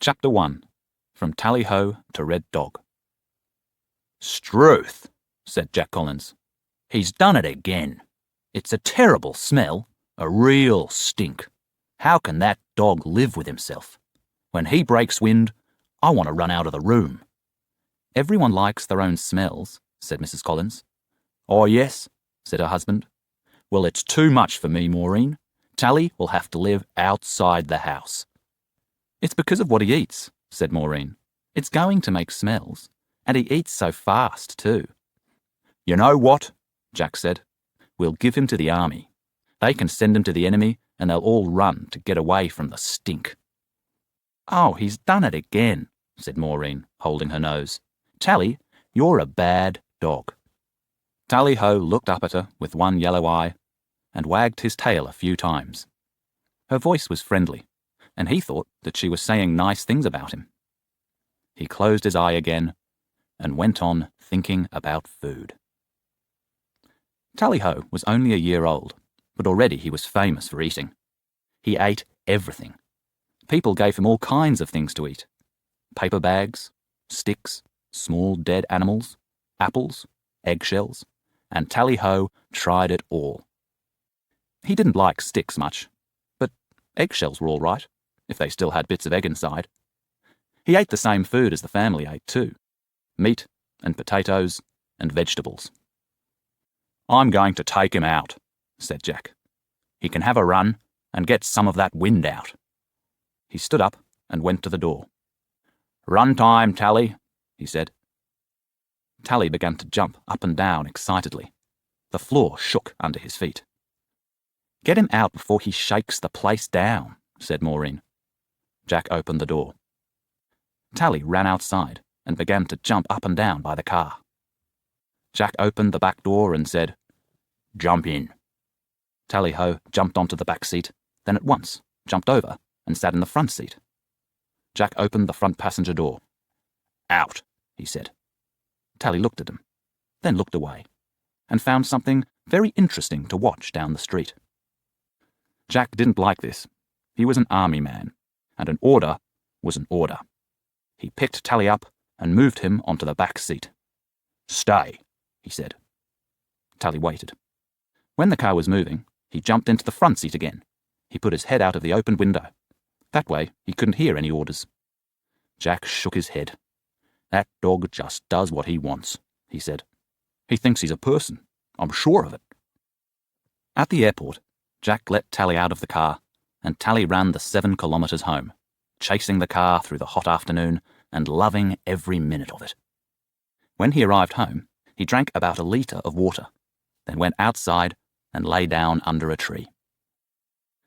Chapter 1. From Tally-Ho to Red Dog. "Struth," said Jack Collins. "He's done it again. It's a terrible smell, a real stink. How can that dog live with himself? When he breaks wind, I want to run out of the room." "Everyone likes their own smells," said Mrs. Collins. "Oh, yes," said her husband. "Well, it's too much for me, Maureen. Tally will have to live outside the house." "It's because of what he eats," said Maureen. "It's going to make smells, and he eats so fast, too." "You know what?" Jack said. "We'll give him to the army. They can send him to the enemy, and they'll all run to get away from the stink." "Oh, he's done it again," said Maureen, holding her nose. "Tally, you're a bad dog." Tally-Ho looked up at her with one yellow eye and wagged his tail a few times. Her voice was friendly, and he thought that she was saying nice things about him. He closed his eye again and went on thinking about food. Tally-Ho was only a year old, but already he was famous for eating. He ate everything. People gave him all kinds of things to eat: paper bags, sticks, small dead animals, apples, eggshells, and Tally-Ho tried it all. He didn't like sticks much, but eggshells were all right, if they still had bits of egg inside. He ate the same food as the family ate too: meat and potatoes and vegetables. "I'm going to take him out," said Jack. "He can have a run and get some of that wind out." He stood up and went to the door. "Run time, Tally," he said. Tally began to jump up and down excitedly. The floor shook under his feet. "Get him out before he shakes the place down," said Maureen. Jack opened the door. Tally ran outside and began to jump up and down by the car. Jack opened the back door and said, "Jump in." Tally-Ho jumped onto the back seat, then at once jumped over and sat in the front seat. Jack opened the front passenger door. "Out," he said. Tally looked at him, then looked away, and found something very interesting to watch down the street. Jack didn't like this. He was an army man, and an order was an order. He picked Tally up and moved him onto the back seat. "Stay," he said. Tally waited. When the car was moving, he jumped into the front seat again. He put his head out of the open window. That way he couldn't hear any orders. Jack shook his head. "That dog just does what he wants," he said. "He thinks he's a person. I'm sure of it." At the airport, Jack let Tally out of the car, and Tally ran the 7 kilometers home, chasing the car through the hot afternoon and loving every minute of it. When he arrived home, he drank about 1 liter of water, then went outside and lay down under a tree.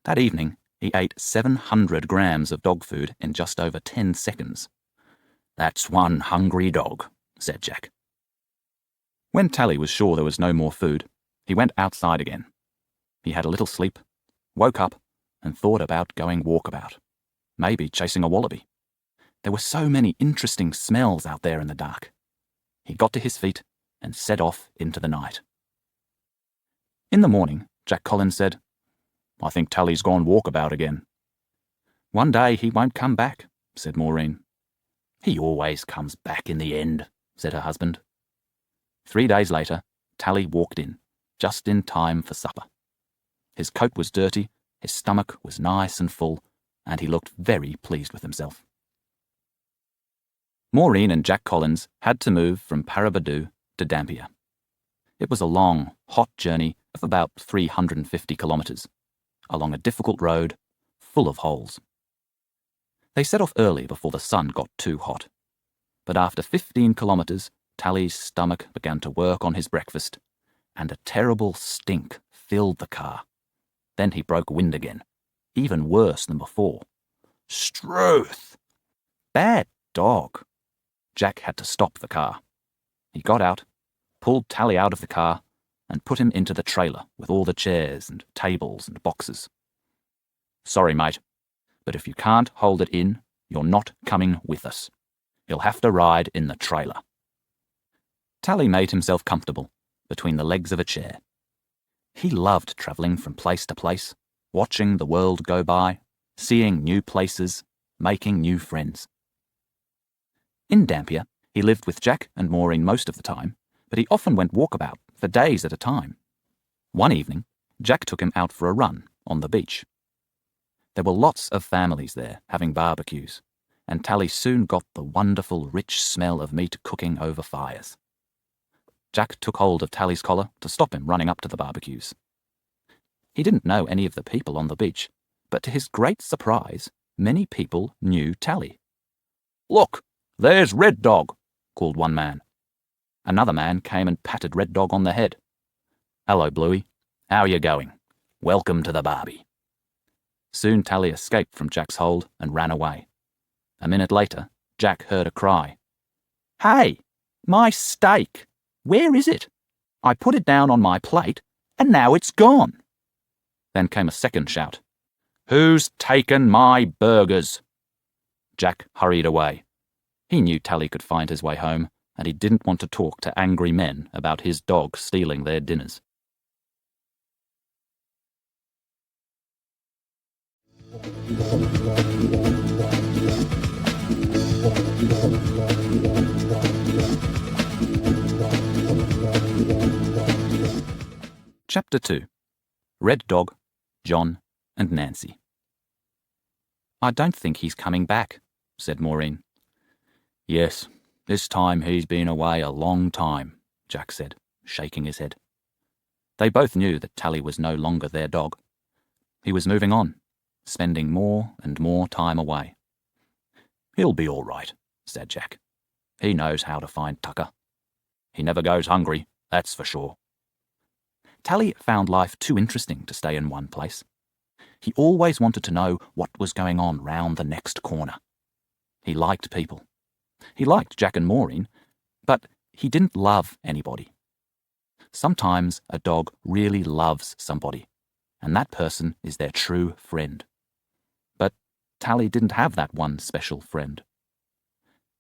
That evening, he ate 700 grams of dog food in just over 10 seconds. "That's one hungry dog," said Jack. When Tally was sure there was no more food, he went outside again. He had a little sleep, woke up, and thought about going walkabout, maybe chasing a wallaby. There were so many interesting smells out there in the dark. He got to his feet and set off into the night. In the morning, Jack Collins said, "I think Tally's gone walkabout again." "One day he won't come back," said Maureen. "He always comes back in the end," said her husband. 3 days later, Tally walked in, just in time for supper. His coat was dirty, his stomach was nice and full, and he looked very pleased with himself. Maureen and Jack Collins had to move from Parabadoo to Dampier. It was a long, hot journey of about 350 kilometers, along a difficult road full of holes. They set off early before the sun got too hot, but after 15 kilometers, Tally's stomach began to work on his breakfast, and a terrible stink filled the car. Then he broke wind again, even worse than before. "Struth! Bad dog!" Jack had to stop the car. He got out, pulled Tally out of the car, and put him into the trailer with all the chairs and tables and boxes. "Sorry, mate, but if you can't hold it in, you're not coming with us. You'll have to ride in the trailer." Tally made himself comfortable between the legs of a chair. He loved travelling from place to place, watching the world go by, seeing new places, making new friends. In Dampier, he lived with Jack and Maureen most of the time, but he often went walkabout for days at a time. One evening, Jack took him out for a run on the beach. There were lots of families there having barbecues, and Tally soon got the wonderful rich smell of meat cooking over fires. Jack took hold of Tally's collar to stop him running up to the barbecues. He didn't know any of the people on the beach, but to his great surprise, many people knew Tally. "Look, there's Red Dog," called one man. Another man came and patted Red Dog on the head. "Hello, Bluey. How are you going? Welcome to the barbie." Soon Tally escaped from Jack's hold and ran away. A minute later, Jack heard a cry. "Hey, my steak! Where is it? I put it down on my plate, and now it's gone." Then came a second shout. "Who's taken my burgers?" Jack hurried away. He knew Tally could find his way home, and he didn't want to talk to angry men about his dog stealing their dinners. Chapter 2. Red Dog, John, and Nancy. "I don't think he's coming back," said Maureen. "Yes, this time he's been away a long time," Jack said, shaking his head. They both knew that Tally was no longer their dog. He was moving on, spending more and more time away. "He'll be all right," said Jack. "He knows how to find tucker. He never goes hungry, that's for sure." Tally found life too interesting to stay in one place. He always wanted to know what was going on round the next corner. He liked people. He liked Jack and Maureen, but he didn't love anybody. Sometimes a dog really loves somebody, and that person is their true friend. But Tally didn't have that one special friend.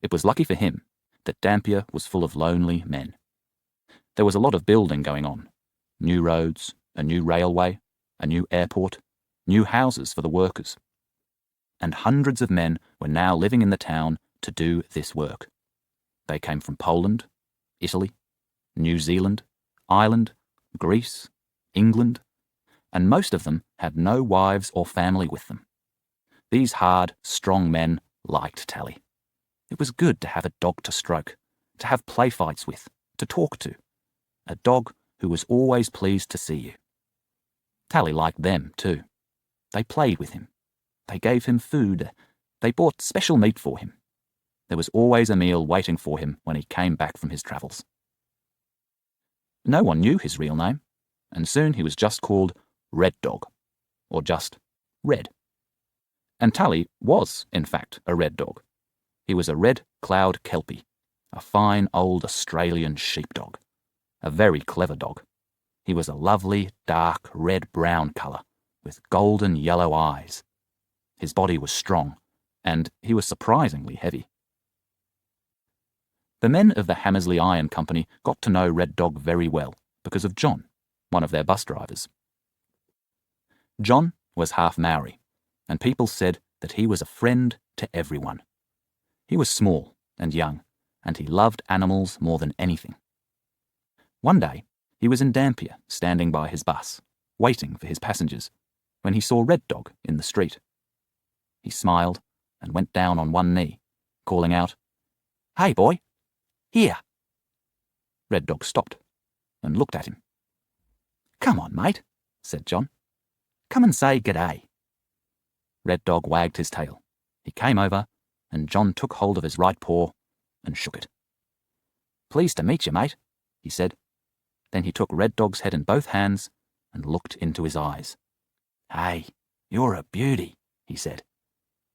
It was lucky for him that Dampier was full of lonely men. There was a lot of building going on. New roads, a new railway, a new airport, new houses for the workers. And hundreds of men were now living in the town to do this work. They came from Poland, Italy, New Zealand, Ireland, Greece, England, and most of them had no wives or family with them. These hard, strong men liked Tally. It was good to have a dog to stroke, to have play fights with, to talk to. A dog who was always pleased to see you. Tally liked them too. They played with him. They gave him food. They bought special meat for him. There was always a meal waiting for him when he came back from his travels. No one knew his real name, and soon he was just called Red Dog, or just Red. And Tally was, in fact, a red dog. He was a red cloud kelpie, a fine old Australian sheepdog. A very clever dog. He was a lovely, dark, red-brown colour, with golden yellow eyes. His body was strong, and he was surprisingly heavy. The men of the Hamersley Iron Company got to know Red Dog very well because of John, one of their bus drivers. John was half Maori, and people said that he was a friend to everyone. He was small and young, and he loved animals more than anything. One day, he was in Dampier, standing by his bus, waiting for his passengers, when he saw Red Dog in the street. He smiled and went down on one knee, calling out, "Hey, boy, here." Red Dog stopped and looked at him. "Come on, mate," said John. "Come and say g'day." Red Dog wagged his tail. He came over, and John took hold of his right paw and shook it. "Pleased to meet you, mate," he said. Then he took Red Dog's head in both hands and looked into his eyes. "Hey, you're a beauty," he said.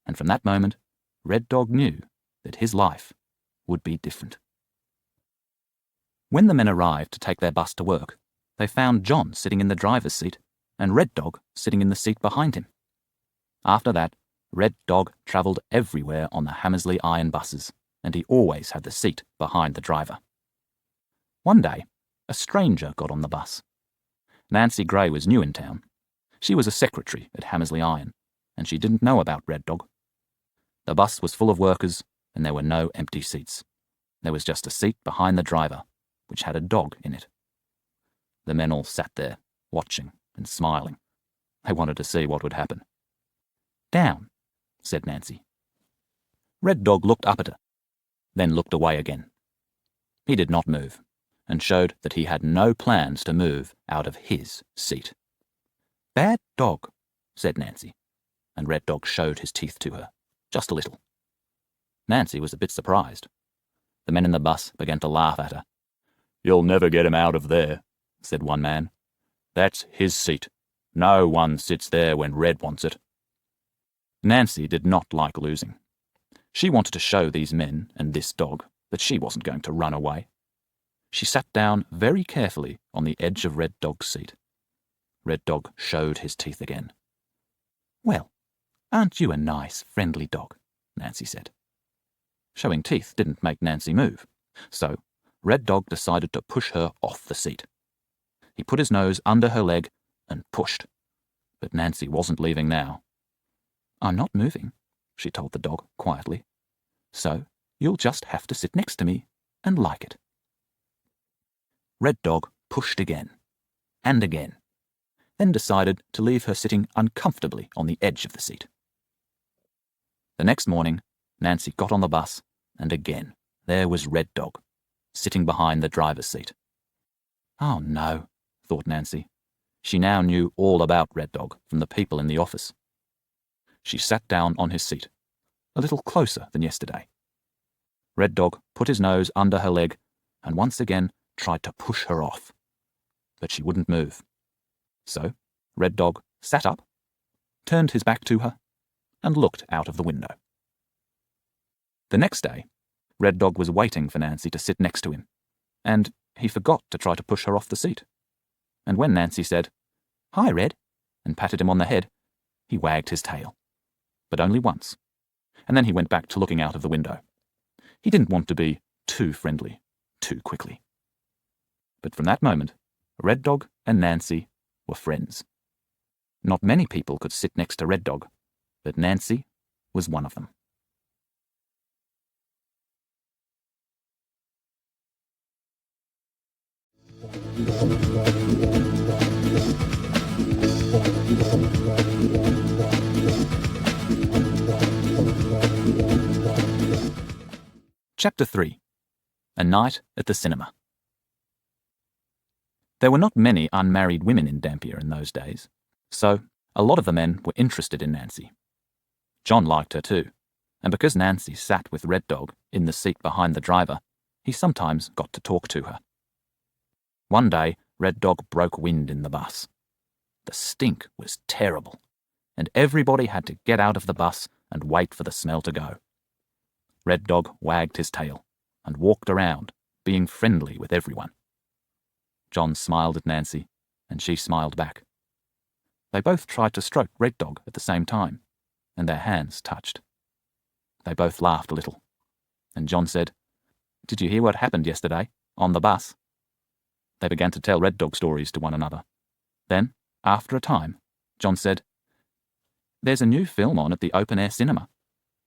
And from that moment, Red Dog knew that his life would be different. When the men arrived to take their bus to work, they found John sitting in the driver's seat and Red Dog sitting in the seat behind him. After that, Red Dog travelled everywhere on the Hamersley Iron buses, and he always had the seat behind the driver. One day, a stranger got on the bus. Nancy Gray was new in town. She was a secretary at Hamersley Iron, and she didn't know about Red Dog. The bus was full of workers, and there were no empty seats. There was just a seat behind the driver, which had a dog in it. The men all sat there, watching and smiling. They wanted to see what would happen. "Down," said Nancy. Red Dog looked up at her, then looked away again. He did not move, and showed that he had no plans to move out of his seat. "Bad dog," said Nancy, and Red Dog showed his teeth to her, just a little. Nancy was a bit surprised. The men in the bus began to laugh at her. "You'll never get him out of there," said one man. "That's his seat. No one sits there when Red wants it." Nancy did not like losing. She wanted to show these men and this dog that she wasn't going to run away. She sat down very carefully on the edge of Red Dog's seat. Red Dog showed his teeth again. "Well, aren't you a nice, friendly dog?" Nancy said. Showing teeth didn't make Nancy move, so Red Dog decided to push her off the seat. He put his nose under her leg and pushed, but Nancy wasn't leaving now. "I'm not moving," she told the dog quietly, "so you'll just have to sit next to me and like it." Red Dog pushed again, and again, then decided to leave her sitting uncomfortably on the edge of the seat. The next morning, Nancy got on the bus, and again there was Red Dog, sitting behind the driver's seat. "Oh no," thought Nancy. She now knew all about Red Dog from the people in the office. She sat down on his seat, a little closer than yesterday. Red Dog put his nose under her leg and once again tried to push her off, but she wouldn't move. So Red Dog sat up, turned his back to her, and looked out of the window. The next day, Red Dog was waiting for Nancy to sit next to him, and he forgot to try to push her off the seat. And when Nancy said, "Hi, Red," and patted him on the head, he wagged his tail, but only once, and then he went back to looking out of the window. He didn't want to be too friendly too quickly. But from that moment, Red Dog and Nancy were friends. Not many people could sit next to Red Dog, but Nancy was one of them. Chapter 3. A Night at the Cinema. There were not many unmarried women in Dampier in those days, so a lot of the men were interested in Nancy. John liked her too, and because Nancy sat with Red Dog in the seat behind the driver, he sometimes got to talk to her. One day, Red Dog broke wind in the bus. The stink was terrible, and everybody had to get out of the bus and wait for the smell to go. Red Dog wagged his tail and walked around, being friendly with everyone. John smiled at Nancy, and she smiled back. They both tried to stroke Red Dog at the same time, and their hands touched. They both laughed a little, and John said, "Did you hear what happened yesterday, on the bus?" They began to tell Red Dog stories to one another. Then, after a time, John said, "There's a new film on at the open-air cinema.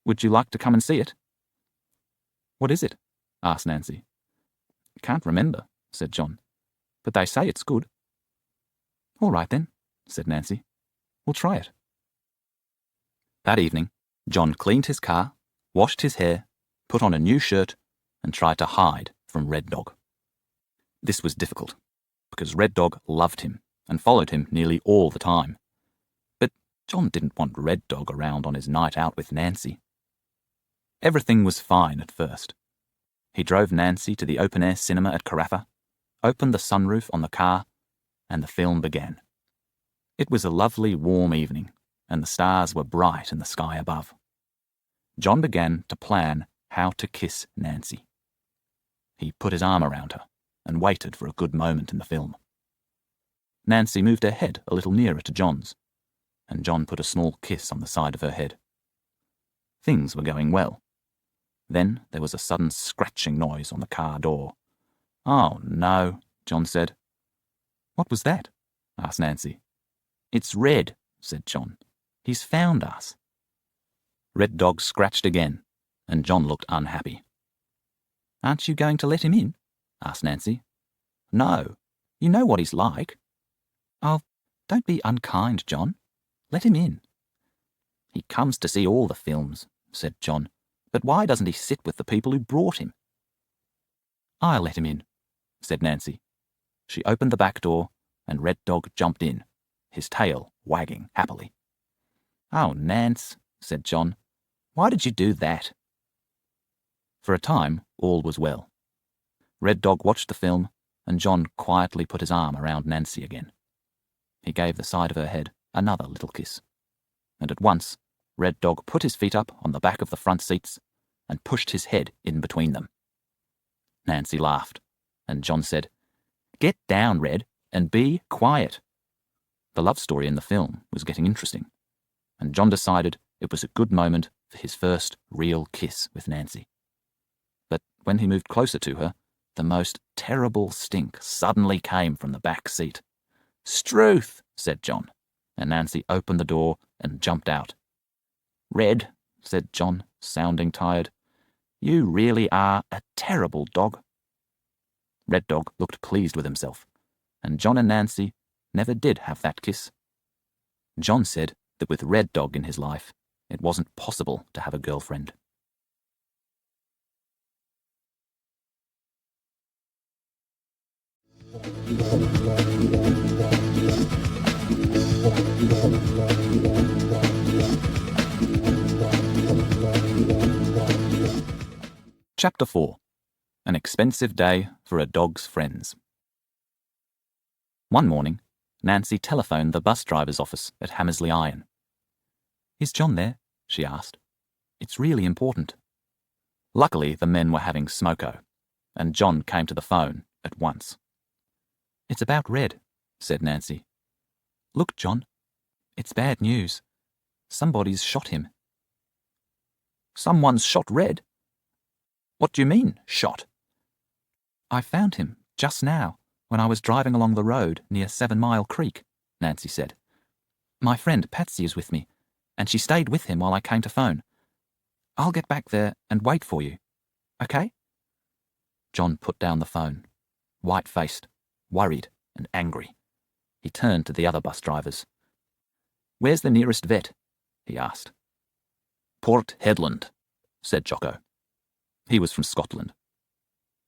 Would you like to come and see it?" "What is it?" asked Nancy. "Can't remember," said John, "but they say it's good." "All right then," said Nancy. "We'll try it." That evening, John cleaned his car, washed his hair, put on a new shirt, and tried to hide from Red Dog. This was difficult, because Red Dog loved him and followed him nearly all the time. But John didn't want Red Dog around on his night out with Nancy. Everything was fine at first. He drove Nancy to the open-air cinema at Carafa, opened the sunroof on the car, and the film began. It was a lovely warm evening, and the stars were bright in the sky above. John began to plan how to kiss Nancy. He put his arm around her and waited for a good moment in the film. Nancy moved her head a little nearer to John's, and John put a small kiss on the side of her head. Things were going well. Then there was a sudden scratching noise on the car door. "Oh, no," John said. "What was that?" asked Nancy. "It's Red," said John. "He's found us." Red Dog scratched again, and John looked unhappy. "Aren't you going to let him in?" asked Nancy. "No. You know what he's like." "Oh, don't be unkind, John. Let him in." "He comes to see all the films," said John. "But why doesn't he sit with the people who brought him?" "I'll let him in," said Nancy. She opened the back door, and Red Dog jumped in, his tail wagging happily. "Oh, Nance," said John. "Why did you do that?" For a time, all was well. Red Dog watched the film, and John quietly put his arm around Nancy again. He gave the side of her head another little kiss, and at once Red Dog put his feet up on the back of the front seats and pushed his head in between them. Nancy laughed, and John said, "Get down, Red, and be quiet." The love story in the film was getting interesting, and John decided it was a good moment for his first real kiss with Nancy. But when he moved closer to her, the most terrible stink suddenly came from the back seat. "Struth," said John, and Nancy opened the door and jumped out. "Red," said John, sounding tired, "you really are a terrible dog." Red Dog looked pleased with himself, and John and Nancy never did have that kiss. John said that with Red Dog in his life, it wasn't possible to have a girlfriend. Chapter 4. An Expensive Day for a Dog's Friends. One morning, Nancy telephoned the bus driver's office at Hammersley Iron. "Is John there?" she asked. "It's really important." Luckily, the men were having smoko, and John came to the phone at once. "It's about Red," said Nancy. "Look, John, it's bad news. Somebody's shot him." "Someone's shot Red? What do you mean, shot?" "I found him just now when I was driving along the road near 7 Mile Creek," Nancy said. "My friend Patsy is with me, and she stayed with him while I came to phone. I'll get back there and wait for you. Okay?" John put down the phone, white-faced, worried and angry. He turned to the other bus drivers. "Where's the nearest vet?" he asked. "Port Hedland," said Jocko. He was from Scotland.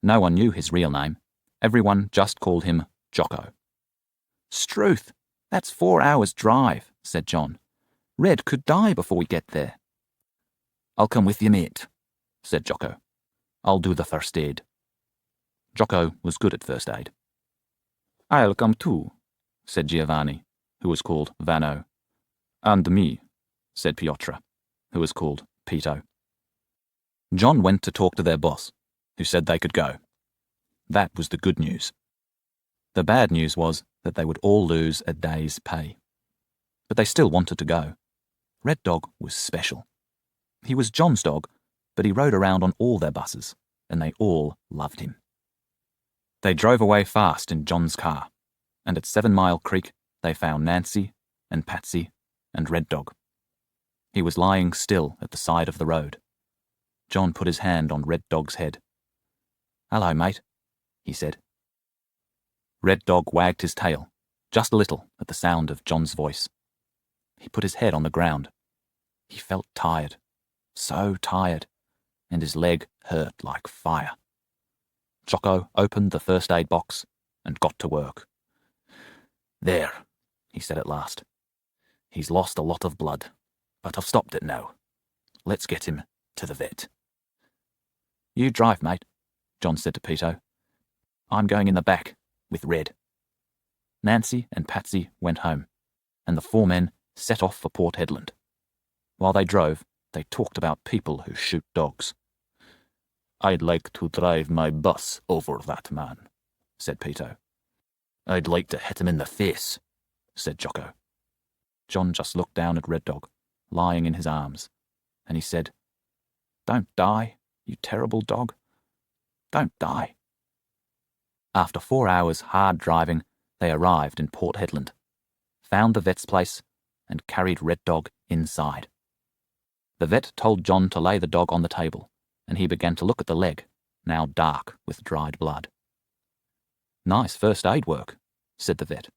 No one knew his real name. Everyone just called him Jocko. "Struth, that's 4 hours' drive," said John. "Red could die before we get there." "I'll come with you, mate," said Jocko. "I'll do the first aid." Jocko was good at first aid. "I'll come too," said Giovanni, who was called Vano. "And me," said Piotra, who was called Pito. John went to talk to their boss, who said they could go. That was the good news. The bad news was that they would all lose a day's pay. But they still wanted to go. Red Dog was special. He was John's dog, but he rode around on all their buses, and they all loved him. They drove away fast in John's car, and at 7 Mile Creek they found Nancy and Patsy and Red Dog. He was lying still at the side of the road. John put his hand on Red Dog's head. "Hello, mate," he said. Red Dog wagged his tail, just a little at the sound of John's voice. He put his head on the ground. He felt tired, so tired, and his leg hurt like fire. Jocko opened the first aid box and got to work. "There," he said at last. "He's lost a lot of blood, but I've stopped it now. Let's get him to the vet." "You drive, mate," John said to Pito. "I'm going in the back with Red." Nancy and Patsy went home, and the 4 men set off for Port Hedland. While they drove, they talked about people who shoot dogs. "I'd like to drive my bus over that man," said Pito. "I'd like to hit him in the face," said Jocko. John just looked down at Red Dog, lying in his arms, and he said, "Don't die, you terrible dog. Don't die." After 4 hours hard driving, they arrived in Port Hedland, found the vet's place, and carried Red Dog inside. The vet told John to lay the dog on the table, and he began to look at the leg, now dark with dried blood. "Nice first aid work," said the vet.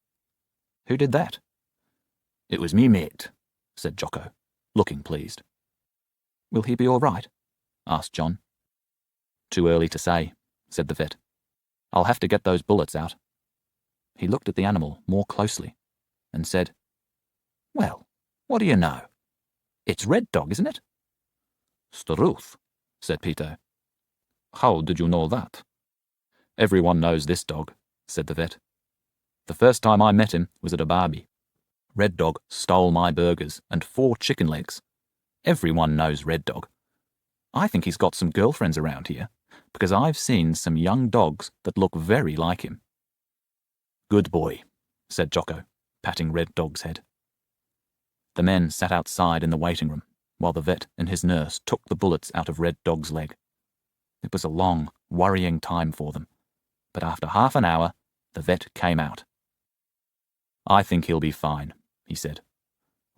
"Who did that?" "It was me mate," said Jocko, looking pleased. "Will he be all right?" asked John. "Too early to say," said the vet. "I'll have to get those bullets out." He looked at the animal more closely and said, "Well, what do you know? It's Red Dog, isn't it?" "Struth," said Peter. "How did you know that?" "Everyone knows this dog," said the vet. "The first time I met him was at a barbie. Red Dog stole my burgers and 4 chicken legs. Everyone knows Red Dog. I think he's got some girlfriends around here, because I've seen some young dogs that look very like him." "Good boy," said Jocko, patting Red Dog's head. The men sat outside in the waiting room while the vet and his nurse took the bullets out of Red Dog's leg. It was a long, worrying time for them, but after half an hour, the vet came out. "I think he'll be fine," he said.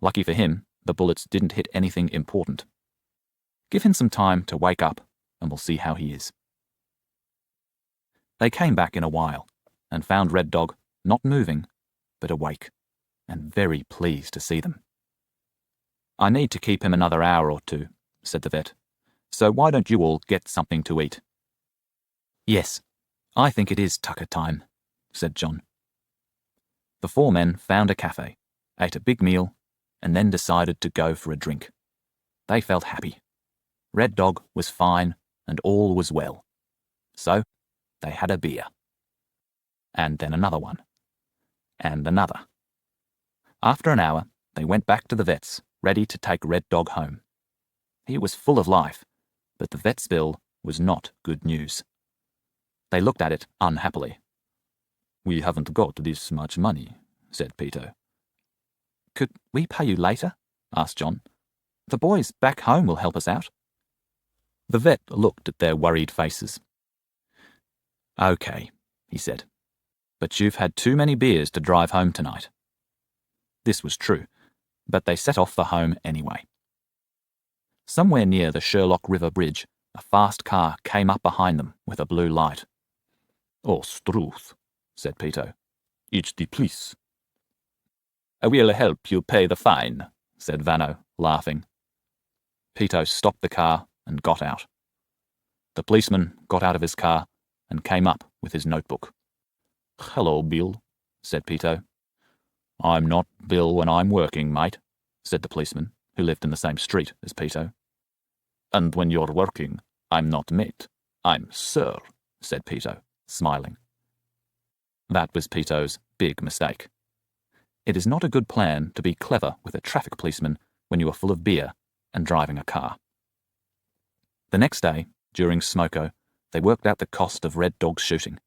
"Lucky for him, the bullets didn't hit anything important. Give him some time to wake up, and we'll see how he is." They came back in a while, and found Red Dog not moving, but awake, and very pleased to see them. "I need to keep him another hour or 2, said the vet, "so why don't you all get something to eat?" "Yes, I think it is tucker time," said John. The 4 men found a cafe, ate a big meal, and then decided to go for a drink. They felt happy. Red Dog was fine, and all was well. So they had a beer. And then another one. And another. After an hour, they went back to the vet's, ready to take Red Dog home. He was full of life, but the vet's bill was not good news. They looked at it unhappily. "We haven't got this much money," said Peter. "Could we pay you later?" asked John. "The boys back home will help us out." The vet looked at their worried faces. "Okay," he said, "but you've had too many beers to drive home tonight." This was true, but they set off for home anyway. Somewhere near the Sherlock River Bridge, a fast car came up behind them with a blue light. "Oh, Struth," said Peter. "It's the police." "I will help you pay the fine," said Vano, laughing. Peter stopped the car and got out. The policeman got out of his car and came up with his notebook. "Hello, Bill," said Peter. "I'm not Bill when I'm working, mate," said the policeman, who lived in the same street as Peter. "And when you're working, I'm not mate, I'm sir," said Peter, smiling. That was Peter's big mistake. It is not a good plan to be clever with a traffic policeman when you are full of beer and driving a car. The next day, during smoko, they worked out the cost of Red Dog's shooting.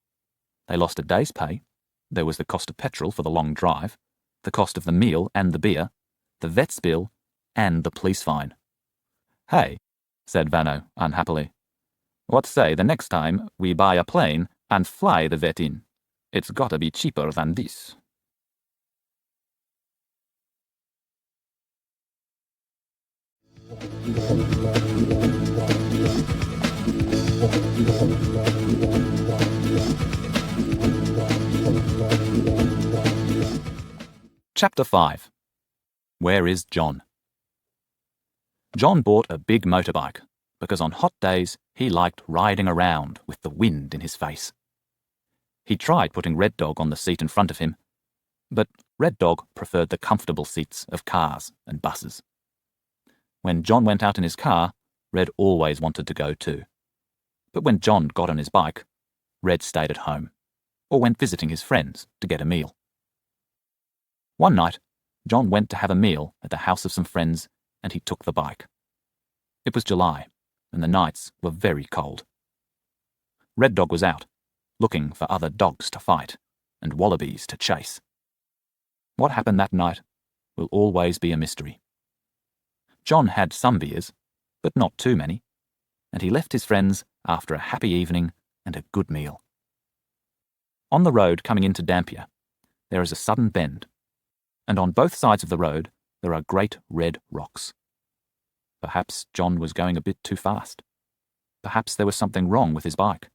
They lost a day's pay. There was the cost of petrol for the long drive, the cost of the meal and the beer, the vet's bill, and the police fine. "Hey," said Vano unhappily, "what say the next time we buy a plane and fly the vet in? It's gotta be cheaper than this." Chapter 5. Where is John? John bought a big motorbike because on hot days he liked riding around with the wind in his face. He tried putting Red Dog on the seat in front of him, but Red Dog preferred the comfortable seats of cars and buses. When John went out in his car, Red always wanted to go too. But when John got on his bike, Red stayed at home, or went visiting his friends to get a meal. One night, John went to have a meal at the house of some friends, and he took the bike. It was July, and the nights were very cold. Red Dog was out, looking for other dogs to fight, and wallabies to chase. What happened that night will always be a mystery. John had some beers, but not too many, and he left his friends after a happy evening and a good meal. On the road coming into Dampier, there is a sudden bend, and on both sides of the road there are great red rocks. Perhaps John was going a bit too fast. Perhaps there was something wrong with his bike.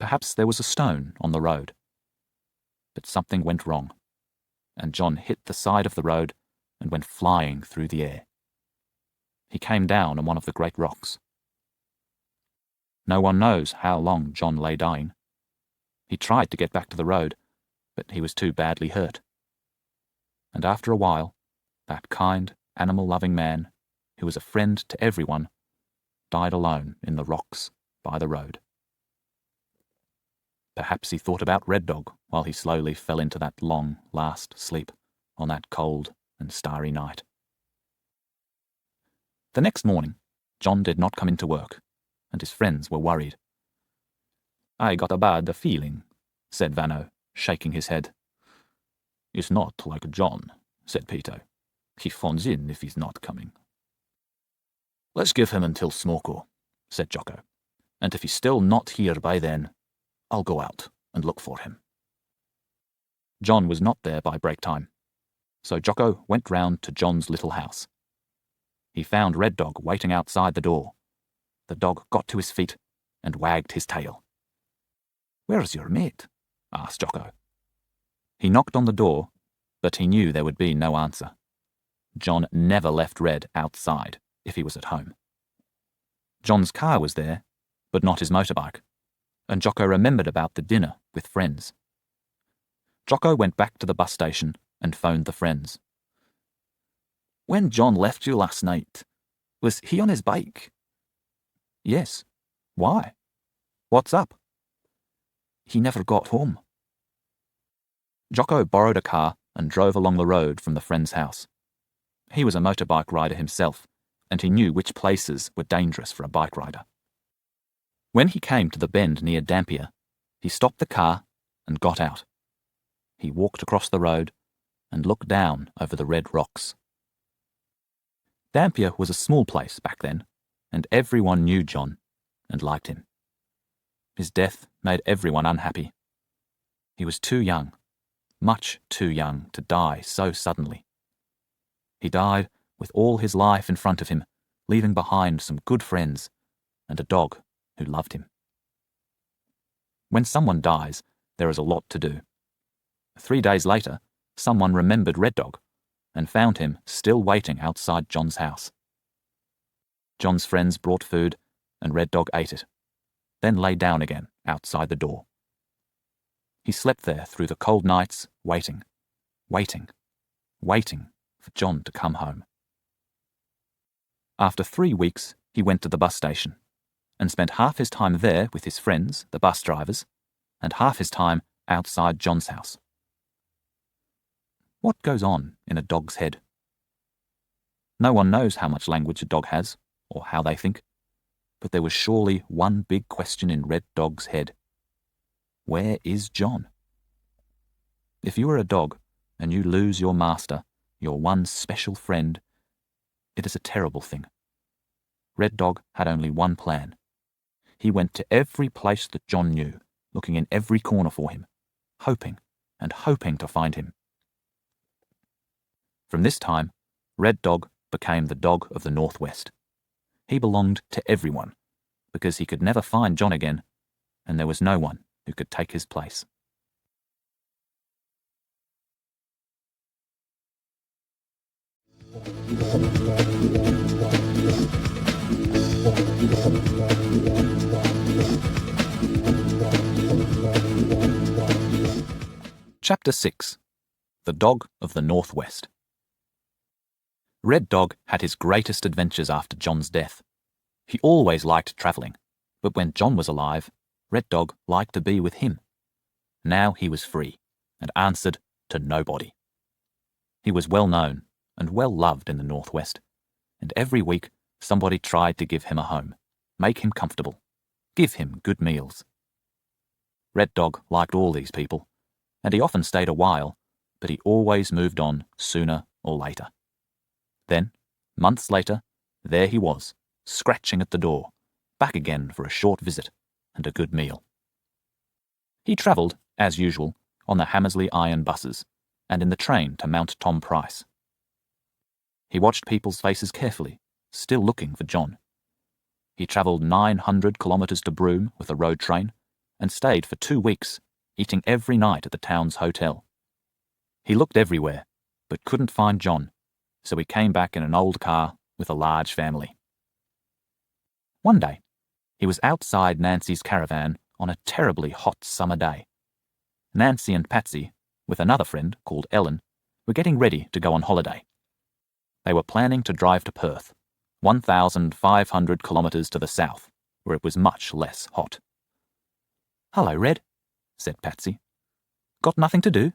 Perhaps there was a stone on the road. But something went wrong, and John hit the side of the road and went flying through the air. He came down on one of the great rocks. No one knows how long John lay dying. He tried to get back to the road, but he was too badly hurt. And after a while, that kind, animal-loving man, who was a friend to everyone, died alone in the rocks by the road. Perhaps he thought about Red Dog while he slowly fell into that long, last sleep on that cold and starry night. The next morning, John did not come into work, and his friends were worried. "I got a bad feeling," said Vano, shaking his head. "It's not like John," said Peter. "He phones in if he's not coming." "Let's give him until Smoko," said Jocko, "and if he's still not here by then, I'll go out and look for him." John was not there by break time, so Jocko went round to John's little house. He found Red Dog waiting outside the door. The dog got to his feet and wagged his tail. "Where's your mate?" asked Jocko. He knocked on the door, but he knew there would be no answer. John never left Red outside if he was at home. John's car was there, but not his motorbike, and Jocko remembered about the dinner with friends. Jocko went back to the bus station and phoned the friends. "When John left you last night, was he on his bike?" "Yes. Why? What's up?" "He never got home." Jocko borrowed a car and drove along the road from the friend's house. He was a motorbike rider himself, and he knew which places were dangerous for a bike rider. When he came to the bend near Dampier, he stopped the car and got out. He walked across the road and looked down over the red rocks. Dampier was a small place back then, and everyone knew John and liked him. His death made everyone unhappy. He was too young, much too young, to die so suddenly. He died with all his life in front of him, leaving behind some good friends and a dog who loved him. When someone dies, there is a lot to do. 3 days later, someone remembered Red Dog and found him still waiting outside John's house. John's friends brought food, and Red Dog ate it, then lay down again outside the door. He slept there through the cold nights, waiting for John to come home. After 3 weeks, he went to the bus station and spent half his time there with his friends, the bus drivers, and half his time outside John's house. What goes on in a dog's head? No one knows how much language a dog has, or how they think, but there was surely one big question in Red Dog's head. Where is John? If you are a dog and you lose your master, your one special friend, it is a terrible thing. Red Dog had only one plan. He went to every place that John knew, looking in every corner for him, hoping and hoping to find him. From this time, Red Dog became the dog of the Northwest. He belonged to everyone, because he could never find John again, and there was no one who could take his place. Chapter 6. The Dog of the Northwest. Red Dog had his greatest adventures after John's death. He always liked travelling, but when John was alive, Red Dog liked to be with him. Now he was free, and answered to nobody. He was well known and well loved in the Northwest, and every week somebody tried to give him a home, make him comfortable, give him good meals. Red Dog liked all these people, and he often stayed a while, but he always moved on sooner or later. Then, months later, there he was, scratching at the door, back again for a short visit and a good meal. He travelled, as usual, on the Hammersley Iron buses and in the train to Mount Tom Price. He watched people's faces carefully still looking for John. He travelled 900 kilometres to Broome with a road train and stayed for 2 weeks, eating every night at the town's hotel. He looked everywhere, but couldn't find John, so he came back in an old car with a large family. One day, he was outside Nancy's caravan on a terribly hot summer day. Nancy and Patsy, with another friend called Ellen, were getting ready to go on holiday. They were planning to drive to Perth, 1,500 kilometres to the south, where it was much less hot. "Hello, Red," said Patsy. "Got nothing to do?"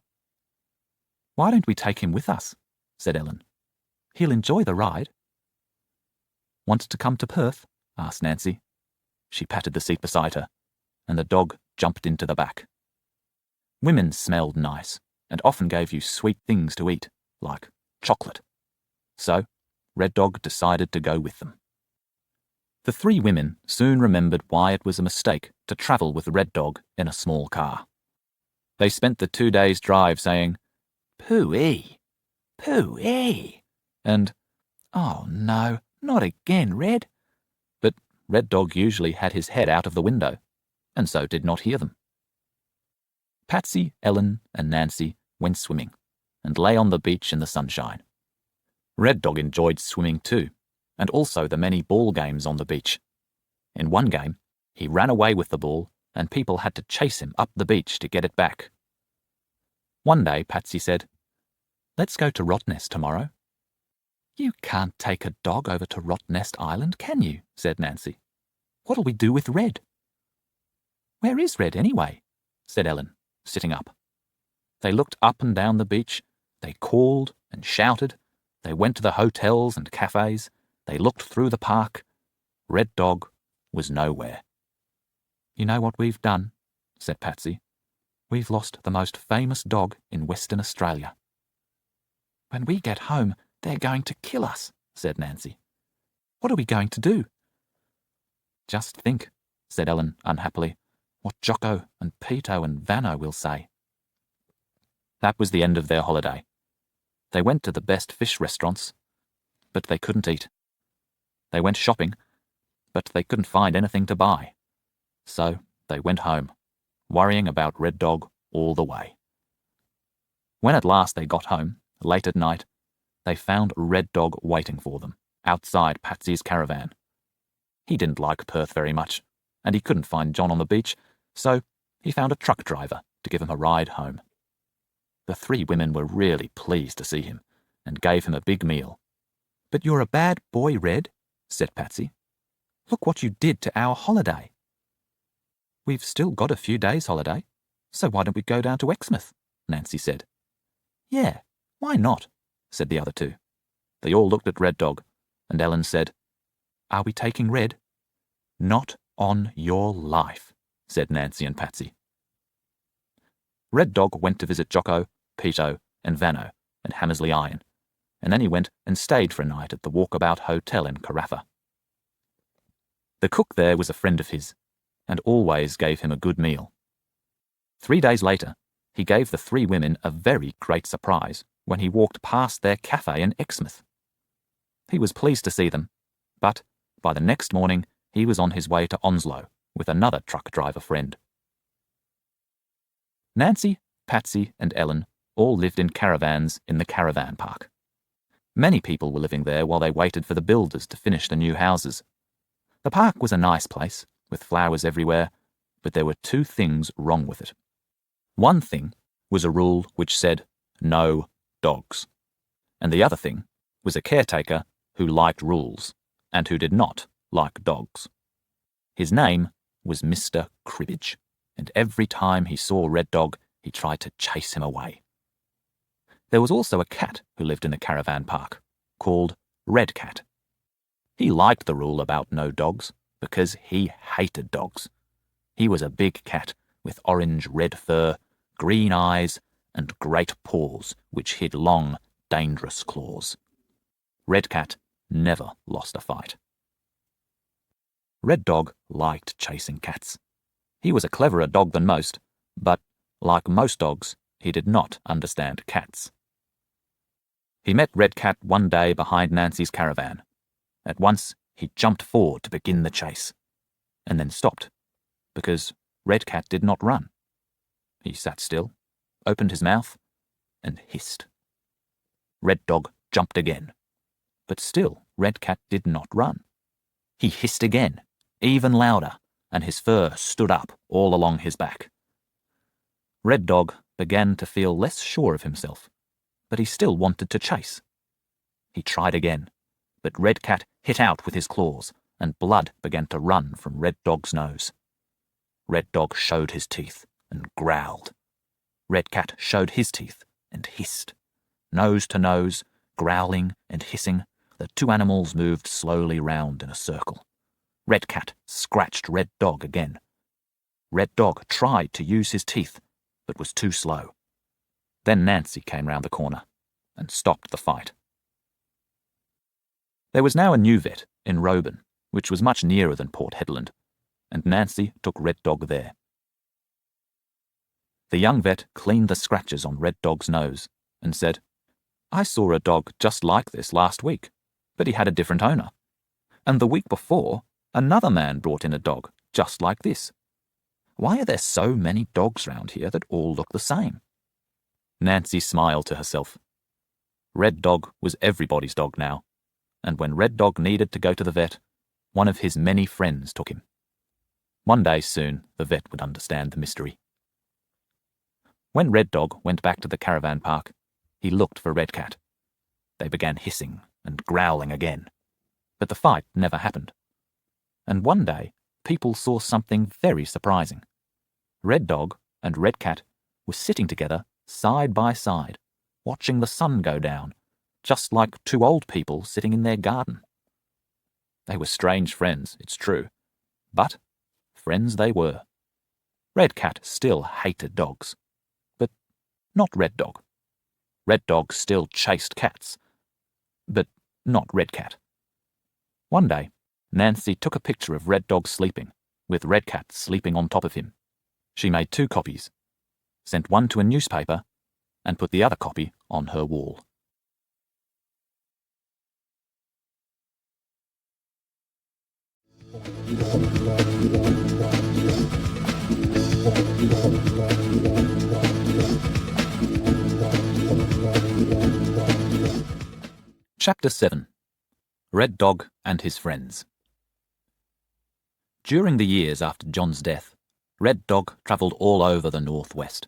"Why don't we take him with us?" said Ellen. "He'll enjoy the ride." "Want to come to Perth?" asked Nancy. She patted the seat beside her, and the dog jumped into the back. Women smelled nice and often gave you sweet things to eat, like chocolate. So, Red Dog decided to go with them. The 3 women soon remembered why it was a mistake to travel with Red Dog in a small car. They spent the 2 days' drive saying, "Pooh-ee, pooh-ee," and, "Oh no, not again, Red." But Red Dog usually had his head out of the window, and so did not hear them. Patsy, Ellen, and Nancy went swimming and lay on the beach in the sunshine. Red Dog enjoyed swimming too, and also the many ball games on the beach. In one game, he ran away with the ball, and people had to chase him up the beach to get it back. One day, Patsy said, "Let's go to Rottnest tomorrow." "You can't take a dog over to Rottnest Island, can you?" said Nancy. "What'll we do with Red?" "Where is Red, anyway?" said Ellen, sitting up. They looked up and down the beach. They called and shouted. They went to the hotels and cafes. They looked through the park. Red Dog was nowhere. "You know what we've done?" said Patsy. "We've lost the most famous dog in Western Australia." "When we get home, they're going to kill us," said Nancy. "What are we going to do?" "Just think," said Ellen unhappily, "what Jocko and Peto and Vano will say." That was the end of their holiday. They went to the best fish restaurants, but they couldn't eat. They went shopping, but they couldn't find anything to buy. So they went home, worrying about Red Dog all the way. When at last they got home, late at night, they found Red Dog waiting for them, outside Patsy's caravan. He didn't like Perth very much, and he couldn't find John on the beach, so he found a truck driver to give him a ride home. The 3 women were really pleased to see him, and gave him a big meal. "But you're a bad boy, Red," said Patsy. "Look what you did to our holiday." "We've still got a few days' holiday, so why don't we go down to Exmouth?" Nancy said. "Yeah, why not?" said the other 2. They all looked at Red Dog, and Ellen said, "Are we taking Red?" "Not on your life," said Nancy and Patsy. Red Dog went to visit Jocko, Peto, and Vano and Hammersley Iron, and then he went and stayed for a night at the Walkabout Hotel in Karratha. The cook there was a friend of his, and always gave him a good meal. 3 days later, he gave the 3 women a very great surprise when he walked past their cafe in Exmouth. He was pleased to see them, but by the next morning he was on his way to Onslow with another truck driver friend. Nancy, Patsy, and Ellen all lived in caravans in the caravan park. Many people were living there while they waited for the builders to finish the new houses. The park was a nice place, with flowers everywhere, but there were 2 things wrong with it. One thing was a rule which said, "No dogs." And the other thing was a caretaker who liked rules, and who did not like dogs. His name was Mr. Cribbage, and every time he saw Red Dog, he tried to chase him away. There was also a cat who lived in the caravan park, called Red Cat. He liked the rule about no dogs, because he hated dogs. He was a big cat with orange-red fur, green eyes, and great paws which hid long, dangerous claws. Red Cat never lost a fight. Red Dog liked chasing cats. He was a cleverer dog than most, but, like most dogs, he did not understand cats. He met Red Cat one day behind Nancy's caravan. At once, he jumped forward to begin the chase, and then stopped, because Red Cat did not run. He sat still, opened his mouth, and hissed. Red Dog jumped again, but still Red Cat did not run. He hissed again, even louder, and his fur stood up all along his back. Red Dog began to feel less sure of himself, but he still wanted to chase. He tried again, but Red Cat hit out with his claws, and blood began to run from Red Dog's nose. Red Dog showed his teeth and growled. Red Cat showed his teeth and hissed. Nose to nose, growling and hissing, the two animals moved slowly round in a circle. Red Cat scratched Red Dog again. Red Dog tried to use his teeth, but was too slow. Then Nancy came round the corner and stopped the fight. There was now a new vet in Roban, which was much nearer than Port Hedland, and Nancy took Red Dog there. The young vet cleaned the scratches on Red Dog's nose and said, "I saw a dog just like this last week, but he had a different owner. And the week before, another man brought in a dog just like this. Why are there so many dogs round here that all look the same?" Nancy smiled to herself. Red Dog was everybody's dog now, and when Red Dog needed to go to the vet, one of his many friends took him. One day soon the vet would understand the mystery. When Red Dog went back to the caravan park, he looked for Red Cat. They began hissing and growling again, but the fight never happened. And one day, people saw something very surprising. Red Dog and Red Cat were sitting together side by side, watching the sun go down, just like two old people sitting in their garden. They were strange friends, it's true, but friends they were. Red Cat still hated dogs, but not Red Dog. Red Dog still chased cats, but not Red Cat. One day, Nancy took a picture of Red Dog sleeping, with Red Cat sleeping on top of him. She made 2 copies, sent one to a newspaper, and put the other copy on her wall. Chapter 7. Red Dog and His Friends. During the years after John's death, Red Dog travelled all over the northwest.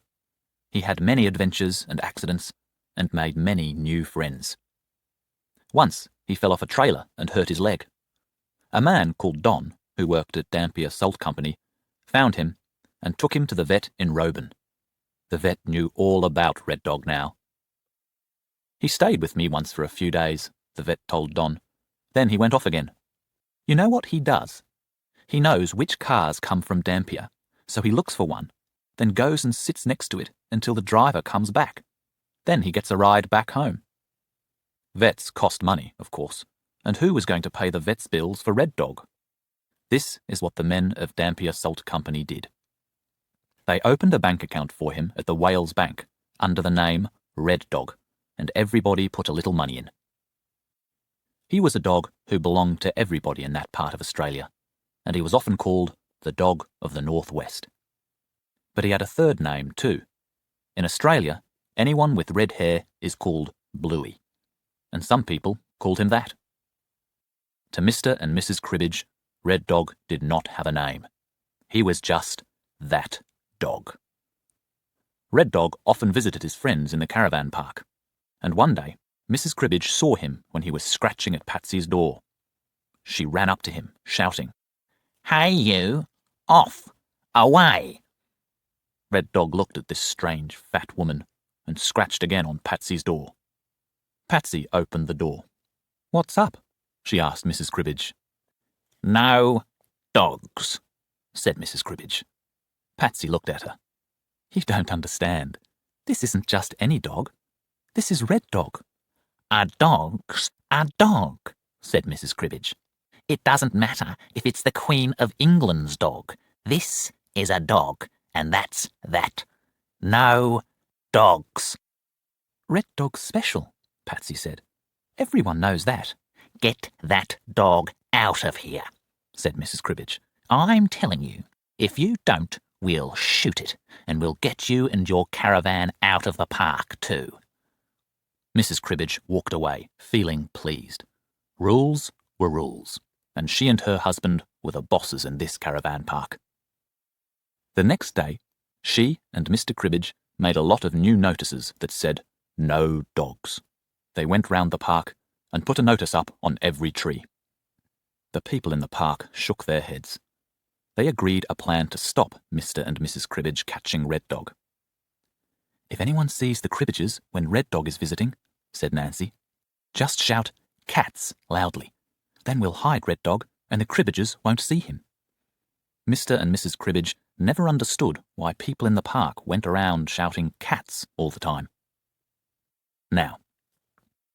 He had many adventures and accidents, and made many new friends. Once he fell off a trailer and hurt his leg. A man called Don, who worked at Dampier Salt Company, found him and took him to the vet in Roban. The vet knew all about Red Dog now. "He stayed with me once for a few days," the vet told Don. "Then he went off again. You know what he does? He knows which cars come from Dampier, so he looks for one, then goes and sits next to it until the driver comes back. Then he gets a ride back home." Vets cost money, of course, and who was going to pay the vet's bills for Red Dog? This is what the men of Dampier Salt Company did. They opened a bank account for him at the Wales Bank under the name Red Dog, and everybody put a little money in. He was a dog who belonged to everybody in that part of Australia, and he was often called the Dog of the Northwest. But he had a third name too. In Australia, anyone with red hair is called Bluey, and some people called him that. To Mr. and Mrs. Cribbage, Red Dog did not have a name. He was just that dog. Red Dog often visited his friends in the caravan park, and one day Mrs. Cribbage saw him when he was scratching at Patsy's door. She ran up to him, shouting, "Hey you! Off! Away!" Red Dog looked at this strange, fat woman and scratched again on Patsy's door. Patsy opened the door. "What's up?" she asked Mrs. Cribbage. "No dogs," said Mrs. Cribbage. Patsy looked at her. "You don't understand. This isn't just any dog. This is Red Dog." "A dog's a dog," said Mrs. Cribbage. "It doesn't matter if it's the Queen of England's dog. This is a dog, and that's that. No dogs." "Red Dog's special," Patsy said. "Everyone knows that." Get that dog out of here, said Mrs. Cribbage. I'm telling you, if you don't, we'll shoot it, and we'll get you and your caravan out of the park too. Mrs. Cribbage walked away, feeling pleased. Rules were rules, and she and her husband were the bosses in this caravan park. The next day, she and Mr. Cribbage made a lot of new notices that said, "No dogs." They went round the park and put a notice up on every tree. The people in the park shook their heads. They agreed a plan to stop Mr. and Mrs. Cribbage catching Red Dog. "If anyone sees the Cribbages when Red Dog is visiting," said Nancy, "just shout 'cats' loudly. Then we'll hide Red Dog and the Cribbages won't see him." Mr. and Mrs. Cribbage never understood why people in the park went around shouting "cats" all the time. Now,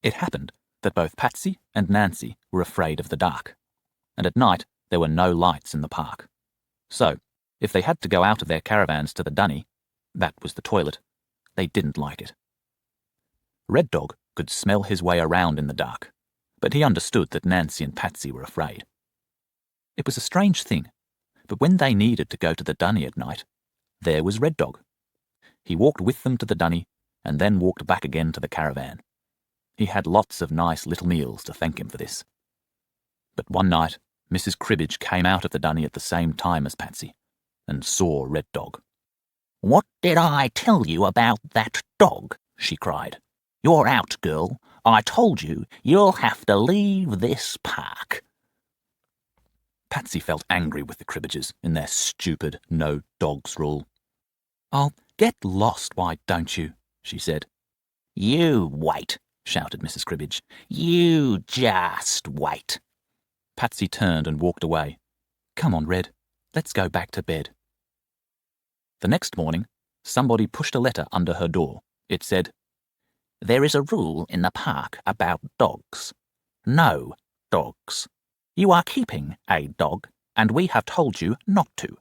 it happened that both Patsy and Nancy were afraid of the dark, and at night there were no lights in the park. So, if they had to go out of their caravans to the dunny, that was the toilet, they didn't like it. Red Dog could smell his way around in the dark, but he understood that Nancy and Patsy were afraid. It was a strange thing, but when they needed to go to the dunny at night, there was Red Dog. He walked with them to the dunny and then walked back again to the caravan. He had lots of nice little meals to thank him for this. But one night, Mrs. Cribbage came out of the dunny at the same time as Patsy and saw Red Dog. "What did I tell you about that dog?" she cried. "You're out, girl. I told you you'll have to leave this park." Patsy felt angry with the Cribbages in their stupid no dogs rule. "I'll get lost, why don't you?" she said. "You wait," shouted Mrs. Cribbage. "You just wait." Patsy turned and walked away. "Come on, Red, let's go back to bed." The next morning, somebody pushed a letter under her door. It said, "There is a rule in the park about dogs. No dogs. You are keeping a dog, and we have told you not to,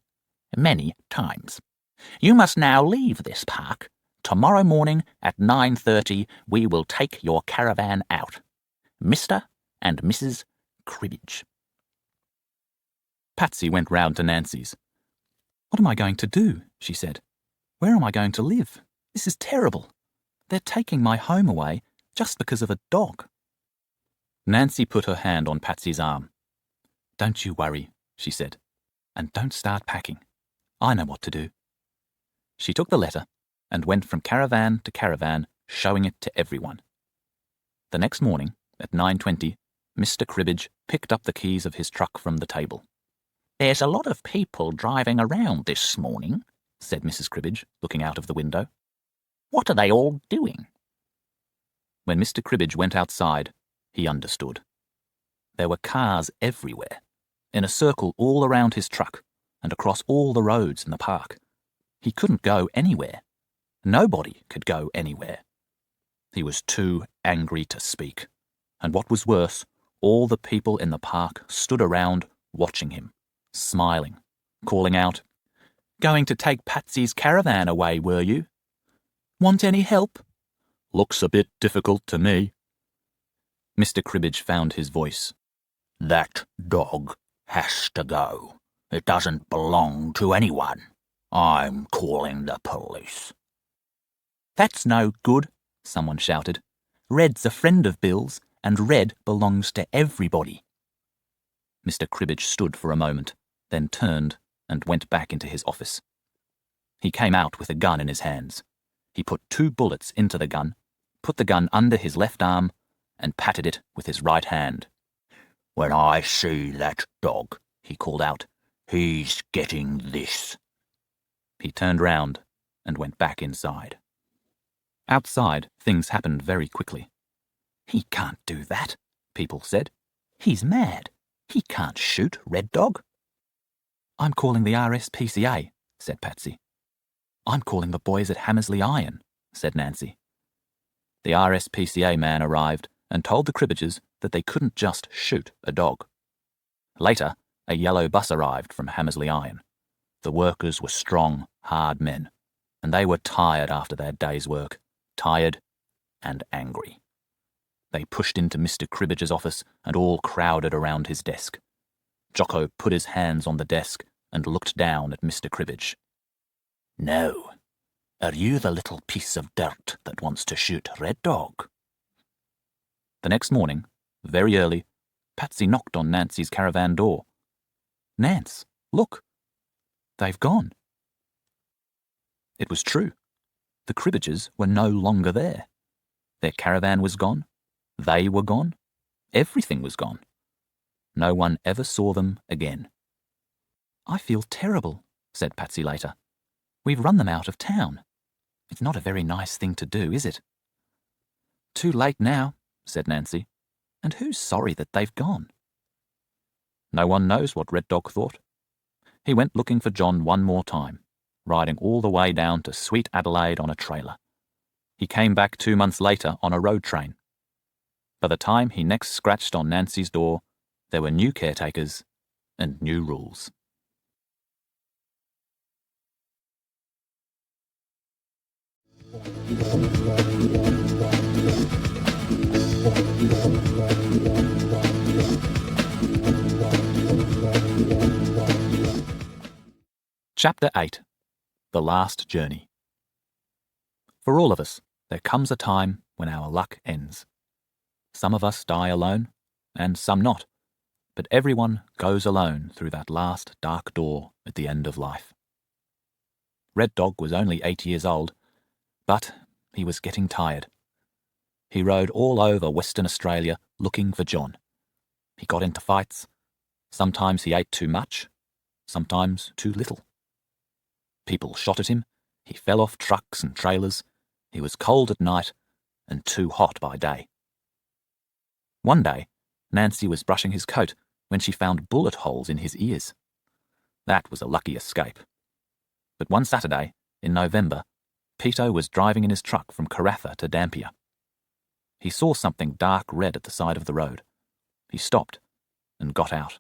many times. You must now leave this park. Tomorrow morning at 9:30 we will take your caravan out. Mr. and Mrs. Cribbage." Patsy went round to Nancy's. "What am I going to do?" she said. "Where am I going to live? This is terrible. They're taking my home away just because of a dog." Nancy put her hand on Patsy's arm. "Don't you worry," she said, "and don't start packing. I know what to do." She took the letter and went from caravan to caravan, showing it to everyone. The next morning, at 9:20, Mr. Cribbage picked up the keys of his truck from the table. "There's a lot of people driving around this morning," said Mrs. Cribbage, looking out of the window. "What are they all doing?" When Mr. Cribbage went outside, he understood. There were cars everywhere, in a circle all around his truck and across all the roads in the park. He couldn't go anywhere. Nobody could go anywhere. He was too angry to speak, and what was worse, all the people in the park stood around watching him, smiling, calling out, "Going to take Patsy's caravan away, were you? Want any help? Looks a bit difficult to me." Mr. Cribbage found his voice. "That dog has to go. It doesn't belong to anyone. I'm calling the police." "That's no good," someone shouted. "Red's a friend of Bill's, and Red belongs to everybody." Mr. Cribbage stood for a moment, then turned and went back into his office. He came out with a gun in his hands. He put 2 bullets into the gun, put the gun under his left arm, and patted it with his right hand. "When I see that dog," he called out, "he's getting this." He turned round and went back inside. Outside, things happened very quickly. "He can't do that," people said. "He's mad. He can't shoot Red Dog." "I'm calling the RSPCA," said Patsy. "I'm calling the boys at Hammersley Iron," said Nancy. The RSPCA man arrived and told the Cribbages that they couldn't just shoot a dog. Later, a yellow bus arrived from Hammersley Iron. The workers were strong, hard men, and they were tired after their day's work, tired and angry. They pushed into Mr. Cribbage's office and all crowded around his desk. Jocko put his hands on the desk and looked down at Mr. Cribbage. "Now, are you the little piece of dirt that wants to shoot Red Dog?" The next morning, very early, Patsy knocked on Nancy's caravan door. "Nance, look! They've gone." It was true. The Cribbages were no longer there. Their caravan was gone. They were gone. Everything was gone. No one ever saw them again. "I feel terrible," said Patsy later. "We've run them out of town. It's not a very nice thing to do, is it?" "Too late now," said Nancy. "And who's sorry that they've gone?" No one knows what Red Dog thought. He went looking for John one more time, riding all the way down to sweet Adelaide on a trailer. He came back 2 months later on a road train. By the time he next scratched on Nancy's door, there were new caretakers and new rules. Chapter 8. The Last Journey. For all of us, there comes a time when our luck ends. Some of us die alone, and some not, but everyone goes alone through that last dark door at the end of life. Red Dog was only 8 years old, but he was getting tired. He rode all over Western Australia looking for John. He got into fights. Sometimes he ate too much, sometimes too little. People shot at him, he fell off trucks and trailers, he was cold at night and too hot by day. One day, Nancy was brushing his coat when she found bullet holes in his ears. That was a lucky escape. But one Saturday, in November, Peto was driving in his truck from Karratha to Dampier. He saw something dark red at the side of the road. He stopped and got out.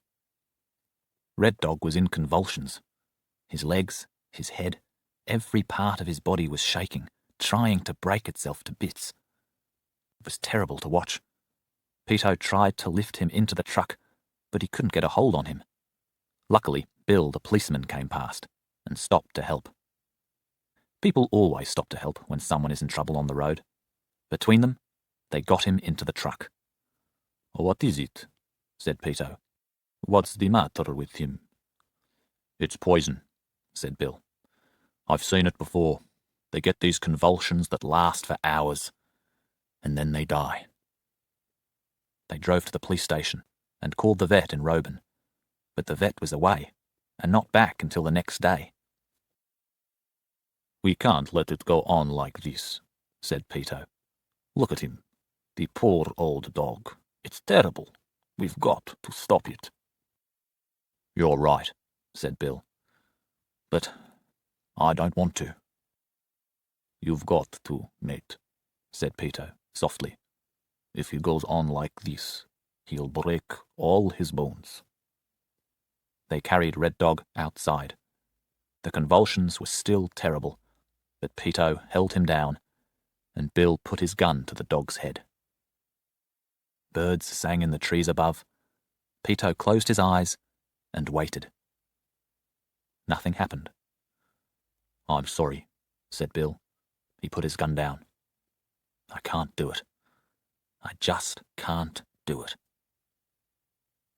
Red Dog was in convulsions. His legs, his head, every part of his body was shaking, trying to break itself to bits. It was terrible to watch. Peto tried to lift him into the truck, but he couldn't get a hold on him. Luckily, Bill, the policeman, came past and stopped to help. People always stop to help when someone is in trouble on the road. Between them, they got him into the truck. "What is it?" said Peto. "What's the matter with him?" "It's poison," said Bill. "I've seen it before. They get these convulsions that last for hours, and then they die." They drove to the police station and called the vet in Roban, but the vet was away and not back until the next day. "We can't let it go on like this," said Peto. "Look at him, the poor old dog. It's terrible. We've got to stop it." "You're right," said Bill. "But I don't want to." "You've got to, mate," said Peto softly. "If he goes on like this, he'll break all his bones." They carried Red Dog outside. The convulsions were still terrible, but Peto held him down, and Bill put his gun to the dog's head. Birds sang in the trees above. Peto closed his eyes and waited. Nothing happened. "I'm sorry," said Bill. He put his gun down. "I can't do it. I just can't do it."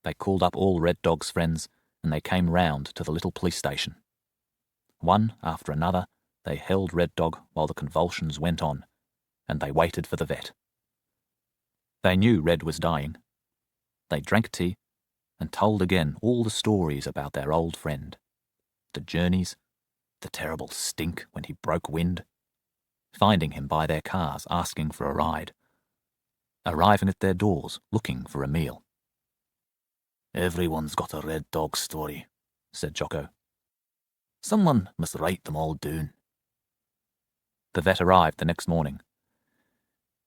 They called up all Red Dog's friends, and they came round to the little police station. One after another, they held Red Dog while the convulsions went on, and they waited for the vet. They knew Red was dying. They drank tea and told again all the stories about their old friend. The journeys, the terrible stink when he broke wind, finding him by their cars asking for a ride, arriving at their doors looking for a meal. "Everyone's got a Red Dog story," said Jocko. "Someone must write them all down." The vet arrived the next morning.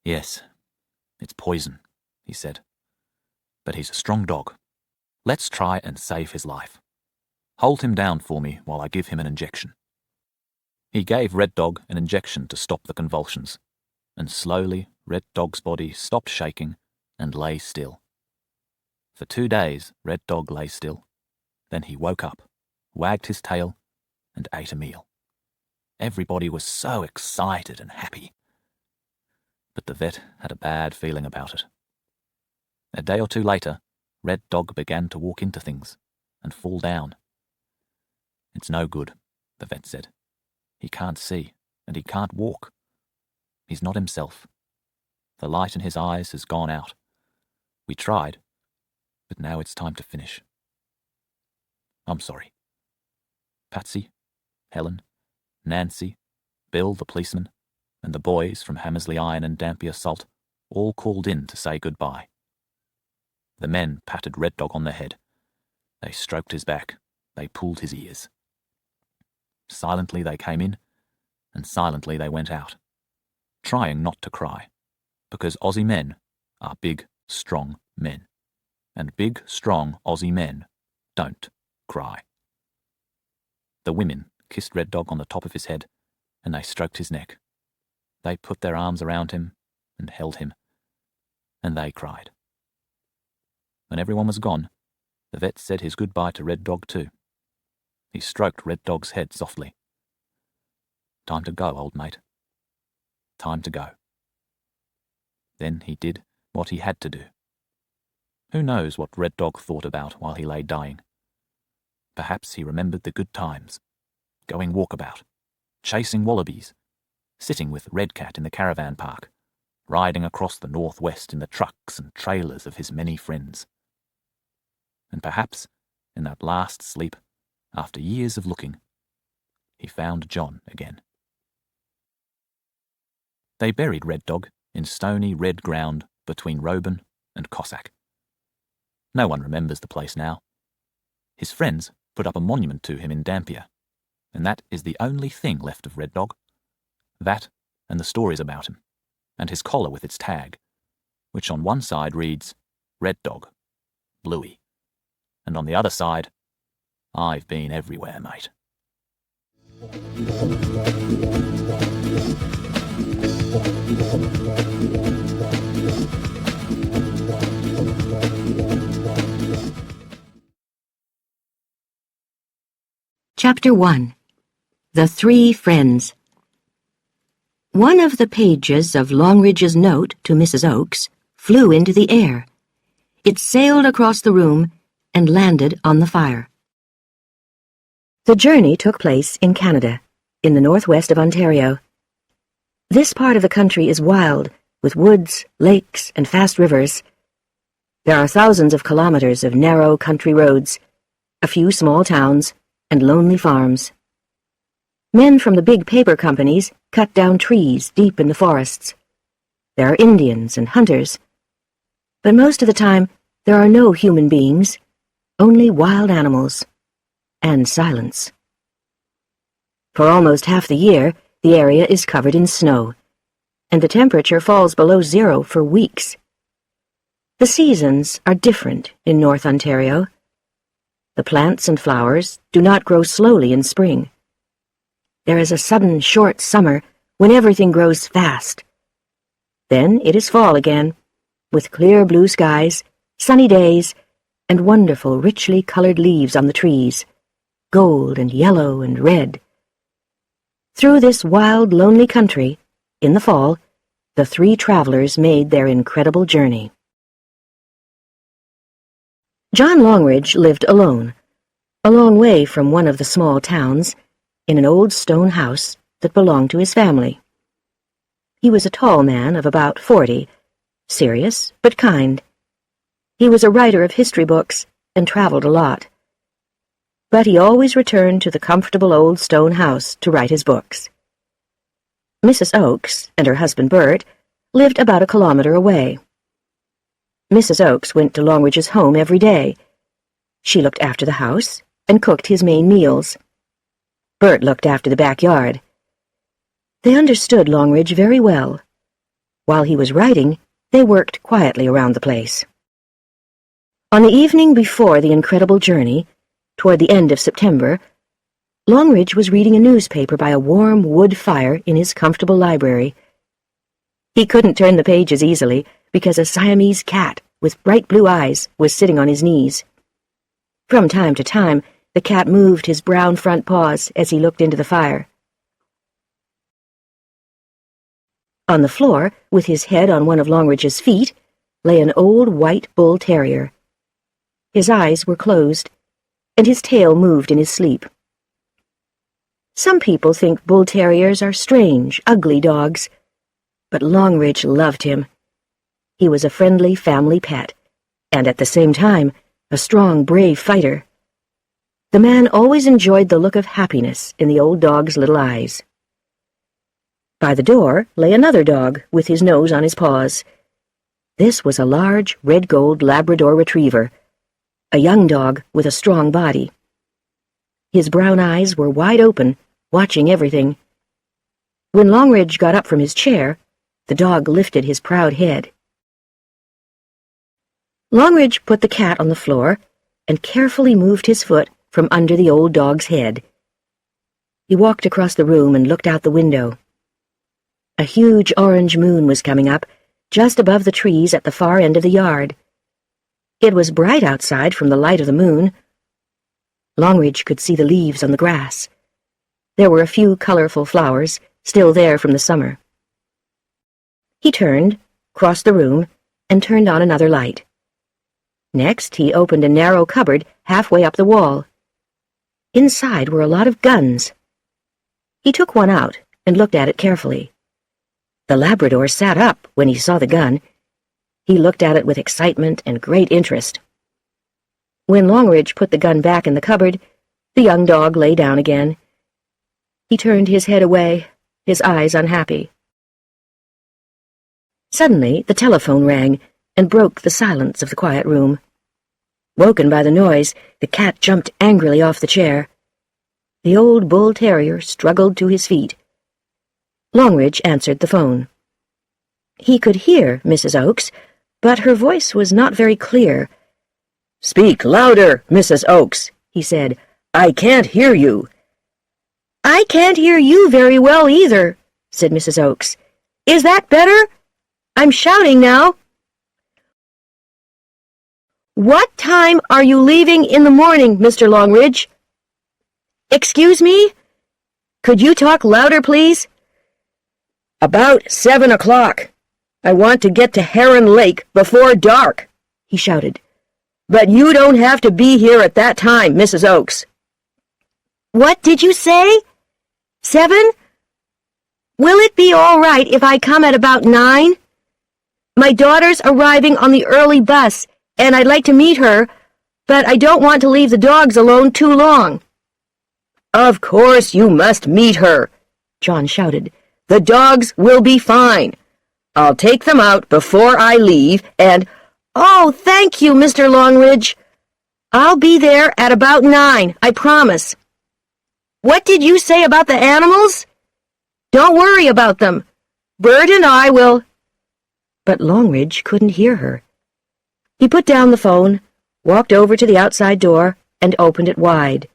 "Yes, it's poison," he said. "But he's a strong dog. Let's try and save his life. Hold him down for me while I give him an injection." He gave Red Dog an injection to stop the convulsions, and slowly Red Dog's body stopped shaking and lay still. For 2 days, Red Dog lay still. Then he woke up, wagged his tail, and ate a meal. Everybody was so excited and happy. But the vet had a bad feeling about it. A day or 2 later, Red Dog began to walk into things and fall down. "It's no good," the vet said. "He can't see, and he can't walk. He's not himself. The light in his eyes has gone out. We tried, but now it's time to finish. I'm sorry." Patsy, Helen, Nancy, Bill the policeman, and the boys from Hammersley Iron and Dampier Salt all called in to say goodbye. The men patted Red Dog on the head. They stroked his back. They pulled his ears. Silently they came in, and silently they went out, trying not to cry, because Aussie men are big, strong men, and big, strong Aussie men don't cry. The women kissed Red Dog on the top of his head, and they stroked his neck. They put their arms around him and held him, and they cried. When everyone was gone, the vet said his goodbye to Red Dog too. He stroked Red Dog's head softly. "Time to go, old mate. Time to go." Then he did what he had to do. Who knows what Red Dog thought about while he lay dying? Perhaps he remembered the good times, going walkabout, chasing wallabies, sitting with Red Cat in the caravan park, riding across the northwest in the trucks and trailers of his many friends. And perhaps, in that last sleep, after years of looking, he found John again. They buried Red Dog in stony red ground between Roban and Cossack. No one remembers the place now. His friends put up a monument to him in Dampier, and that is the only thing left of Red Dog. That and the stories about him, and his collar with its tag, which on one side reads, "Red Dog, Bluey," and on the other side, "I've been everywhere, mate." Chapter 1. The Three Friends. One of the pages of Longridge's note to Mrs. Oakes flew into the air. It sailed across the room and landed on the fire. The journey took place in Canada, in the northwest of Ontario. This part of the country is wild, with woods, lakes, and fast rivers. There are thousands of kilometers of narrow country roads, a few small towns, and lonely farms. Men from the big paper companies cut down trees deep in the forests. There are Indians and hunters. But most of the time, there are no human beings, only wild animals, and silence. For almost half the year, the area is covered in snow, and the temperature falls below 0 for weeks. The seasons are different in North Ontario. The plants and flowers do not grow slowly in spring. There is a sudden short summer when everything grows fast. Then it is fall again, with clear blue skies, sunny days, and wonderful richly colored leaves on the trees, gold and yellow and red. Through this wild, lonely country, in the fall, the three travelers made their incredible journey. John Longridge lived alone, a long way from one of the small towns, in an old stone house that belonged to his family. He was a tall man of about 40, serious but kind. He was a writer of history books and traveled a lot. But he always returned to the comfortable old stone house to write his books. Mrs. Oakes and her husband Bert lived about a kilometer away. Mrs. Oakes went to Longridge's home every day. She looked after the house and cooked his main meals. Bert looked after the backyard. They understood Longridge very well. While he was writing, they worked quietly around the place. On the evening before the incredible journey, toward the end of September, Longridge was reading a newspaper by a warm wood fire in his comfortable library. He couldn't turn the pages easily because a Siamese cat with bright blue eyes was sitting on his knees. From time to time, the cat moved his brown front paws as he looked into the fire. On the floor, with his head on one of Longridge's feet, lay an old white bull terrier. His eyes were closed, and his tail moved in his sleep. Some people think bull terriers are strange, ugly dogs, but Longridge loved him. He was a friendly family pet, and at the same time, a strong, brave fighter. The man always enjoyed the look of happiness in the old dog's little eyes. By the door lay another dog with his nose on his paws. This was a large, red-gold Labrador retriever, a young dog with a strong body. His brown eyes were wide open, watching everything. When Longridge got up from his chair, the dog lifted his proud head. Longridge put the cat on the floor and carefully moved his foot from under the old dog's head. He walked across the room and looked out the window. A huge orange moon was coming up, just above the trees at the far end of the yard. It was bright outside from the light of the moon. Longridge could see the leaves on the grass. There were a few colorful flowers, still there from the summer. He turned, crossed the room, and turned on another light. Next, he opened a narrow cupboard halfway up the wall. Inside were a lot of guns. He took one out and looked at it carefully. The Labrador sat up when he saw the gun. He looked at it with excitement and great interest. When Longridge put the gun back in the cupboard, the young dog lay down again. He turned his head away, his eyes unhappy. Suddenly, the telephone rang and broke the silence of the quiet room. Woken by the noise, the cat jumped angrily off the chair. The old bull terrier struggled to his feet. Longridge answered the phone. He could hear Mrs. Oakes, but her voice was not very clear. "Speak louder, Mrs. Oakes," he said. "I can't hear you." "I can't hear you very well either," said Mrs. Oakes. "Is that better? I'm shouting now." "What time are you leaving in the morning, Mr. Longridge?" "Excuse me? Could you talk louder, please?" "About 7 o'clock. I want to get to Heron Lake before dark," he shouted. "But you don't have to be here at that time, Mrs. Oakes." "What did you say? 7? Will it be all right if I come at about 9? My daughter's arriving on the early bus, and I'd like to meet her, but I don't want to leave the dogs alone too long." "Of course you must meet her," John shouted. "The dogs will be fine. I'll take them out before I leave, and—" "Oh, thank you, Mr. Longridge. I'll be there at about 9, I promise. What did you say about the animals? Don't worry about them. Bert and I will—" But Longridge couldn't hear her. He put down the phone, walked over to the outside door, and opened it wide.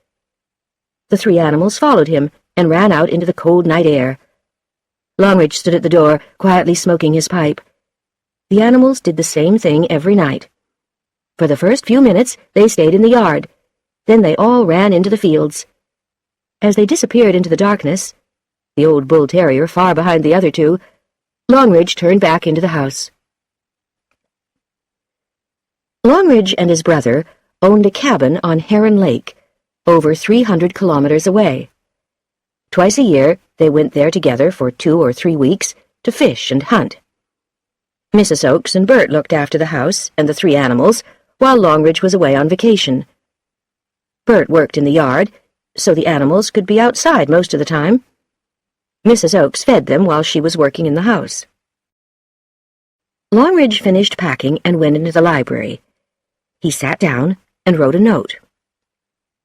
The 3 animals followed him and ran out into the cold night air. Longridge stood at the door, quietly smoking his pipe. The animals did the same thing every night. For the first few minutes, they stayed in the yard. Then they all ran into the fields. As they disappeared into the darkness, the old bull terrier far behind the other 2, Longridge turned back into the house. Longridge and his brother owned a cabin on Heron Lake, over 300 kilometers away. Twice a year, they went there together for 2 or 3 weeks to fish and hunt. Mrs. Oakes and Bert looked after the house and the 3 animals while Longridge was away on vacation. Bert worked in the yard, so the animals could be outside most of the time. Mrs. Oakes fed them while she was working in the house. Longridge finished packing and went into the library. He sat down and wrote a note.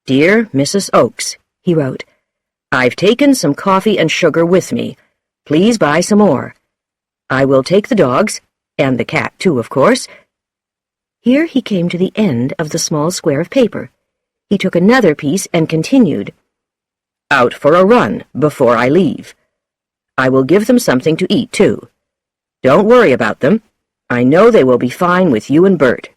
"Dear Mrs. Oakes," he wrote, "I've taken some coffee and sugar with me. Please buy some more. I will take the dogs, and the cat too, of course." Here he came to the end of the small square of paper. He took another piece and continued, "Out for a run before I leave. I will give them something to eat, too. Don't worry about them. I know they will be fine with you and Bert."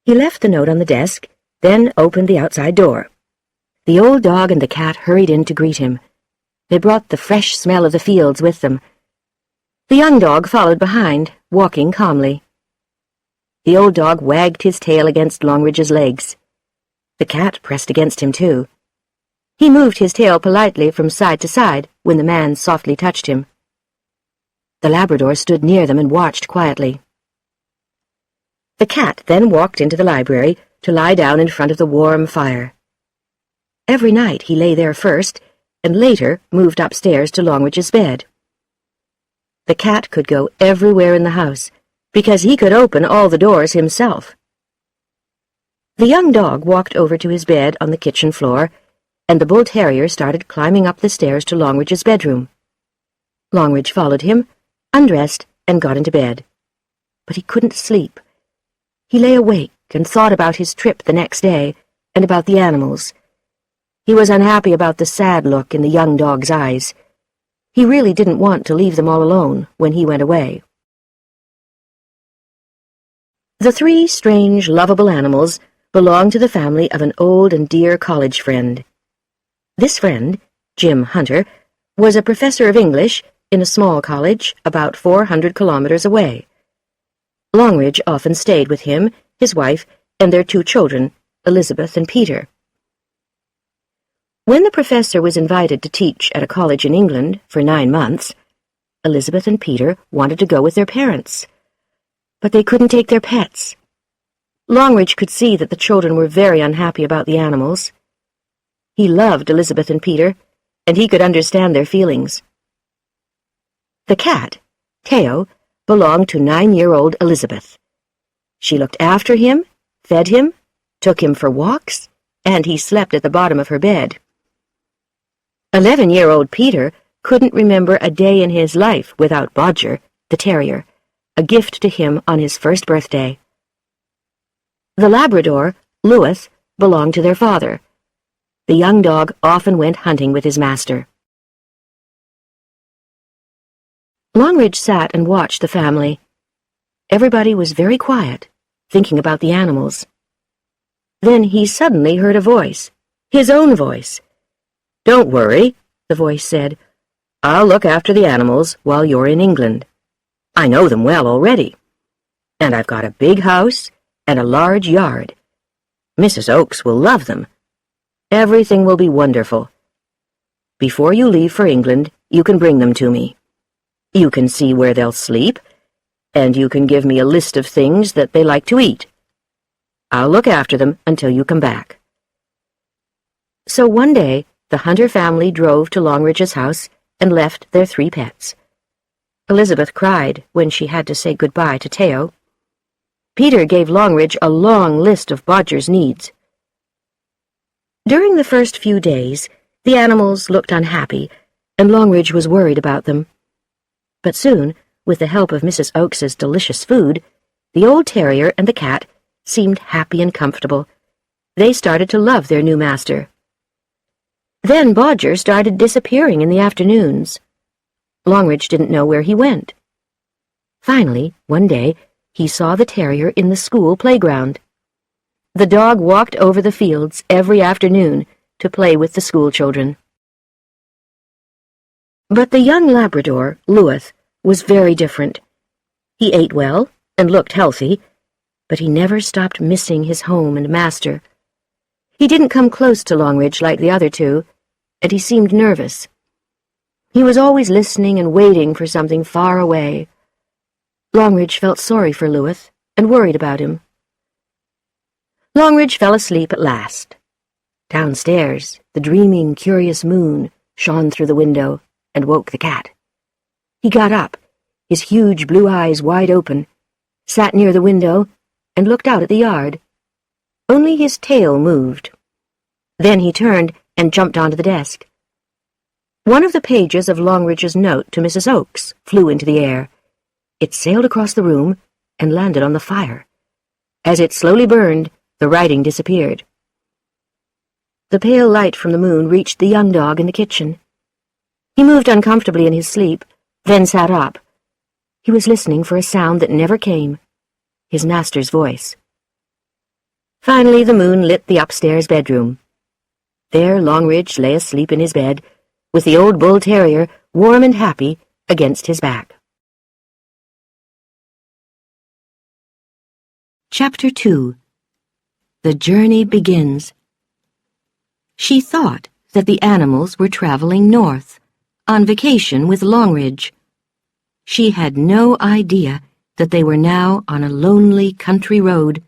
He left the note on the desk, then opened the outside door. The old dog and the cat hurried in to greet him. They brought the fresh smell of the fields with them. The young dog followed behind, walking calmly. The old dog wagged his tail against Longridge's legs. The cat pressed against him, too. He moved his tail politely from side to side when the man softly touched him. The Labrador stood near them and watched quietly. The cat then walked into the library to lie down in front of the warm fire. Every night he lay there first, and later moved upstairs to Longridge's bed. The cat could go everywhere in the house, because he could open all the doors himself. The young dog walked over to his bed on the kitchen floor, and the bull terrier started climbing up the stairs to Longridge's bedroom. Longridge followed him, undressed, and got into bed. But he couldn't sleep. He lay awake and thought about his trip the next day and about the animals. He was unhappy about the sad look in the young dog's eyes. He really didn't want to leave them all alone when he went away. The three strange, lovable animals belonged to the family of an old and dear college friend. This friend, Jim Hunter, was a professor of English in a small college about 400 kilometers away. Longridge often stayed with him, his wife, and their two children, Elizabeth and Peter. When the professor was invited to teach at a college in England for 9 months, Elizabeth and Peter wanted to go with their parents, but they couldn't take their pets. Longridge could see that the children were very unhappy about the animals. He loved Elizabeth and Peter, and he could understand their feelings. The cat, Teo, belonged to 9-year-old Elizabeth. She looked after him, fed him, took him for walks, and he slept at the bottom of her bed. 11-year-old Peter couldn't remember a day in his life without Bodger, the terrier, a gift to him on his first birthday. The Labrador, Louis, belonged to their father. The young dog often went hunting with his master. Longridge sat and watched the family. Everybody was very quiet, thinking about the animals. Then he suddenly heard a voice, his own voice. "Don't worry," the voice said. "I'll look after the animals while you're in England. I know them well already. And I've got a big house and a large yard. Mrs. Oakes will love them. Everything will be wonderful. Before you leave for England, you can bring them to me. You can see where they'll sleep, and you can give me a list of things that they like to eat. I'll look after them until you come back." So one day, the Hunter family drove to Longridge's house and left their 3 pets. Elizabeth cried when she had to say goodbye to Teo. Peter gave Longridge a long list of Bodger's needs. During the first few days, the animals looked unhappy, and Longridge was worried about them. But soon, with the help of Mrs. Oakes's delicious food, the old terrier and the cat seemed happy and comfortable. They started to love their new master. Then Bodger started disappearing in the afternoons. Longridge didn't know where he went. Finally, one day, he saw the terrier in the school playground. The dog walked over the fields every afternoon to play with the school children. But the young Labrador, Louis, was very different. He ate well and looked healthy, but he never stopped missing his home and master. He didn't come close to Longridge like the other two, and he seemed nervous. He was always listening and waiting for something far away. Longridge felt sorry for Louis and worried about him. Longridge fell asleep at last. Downstairs, the dreaming, curious moon shone through the window and woke the cat. He got up, his huge blue eyes wide open, sat near the window, and looked out at the yard. Only his tail moved. Then he turned and jumped onto the desk. One of the pages of Longridge's note to Mrs. Oakes flew into the air. It sailed across the room and landed on the fire. As it slowly burned, the writing disappeared. The pale light from the moon reached the young dog in the kitchen. He moved uncomfortably in his sleep, then sat up. He was listening for a sound that never came, his master's voice. Finally, the moon lit the upstairs bedroom. There Longridge lay asleep in his bed, with the old bull terrier, warm and happy, against his back. Chapter 2. The Journey Begins. She thought that the animals were traveling north, on vacation with Longridge. She had no idea that they were now on a lonely country road,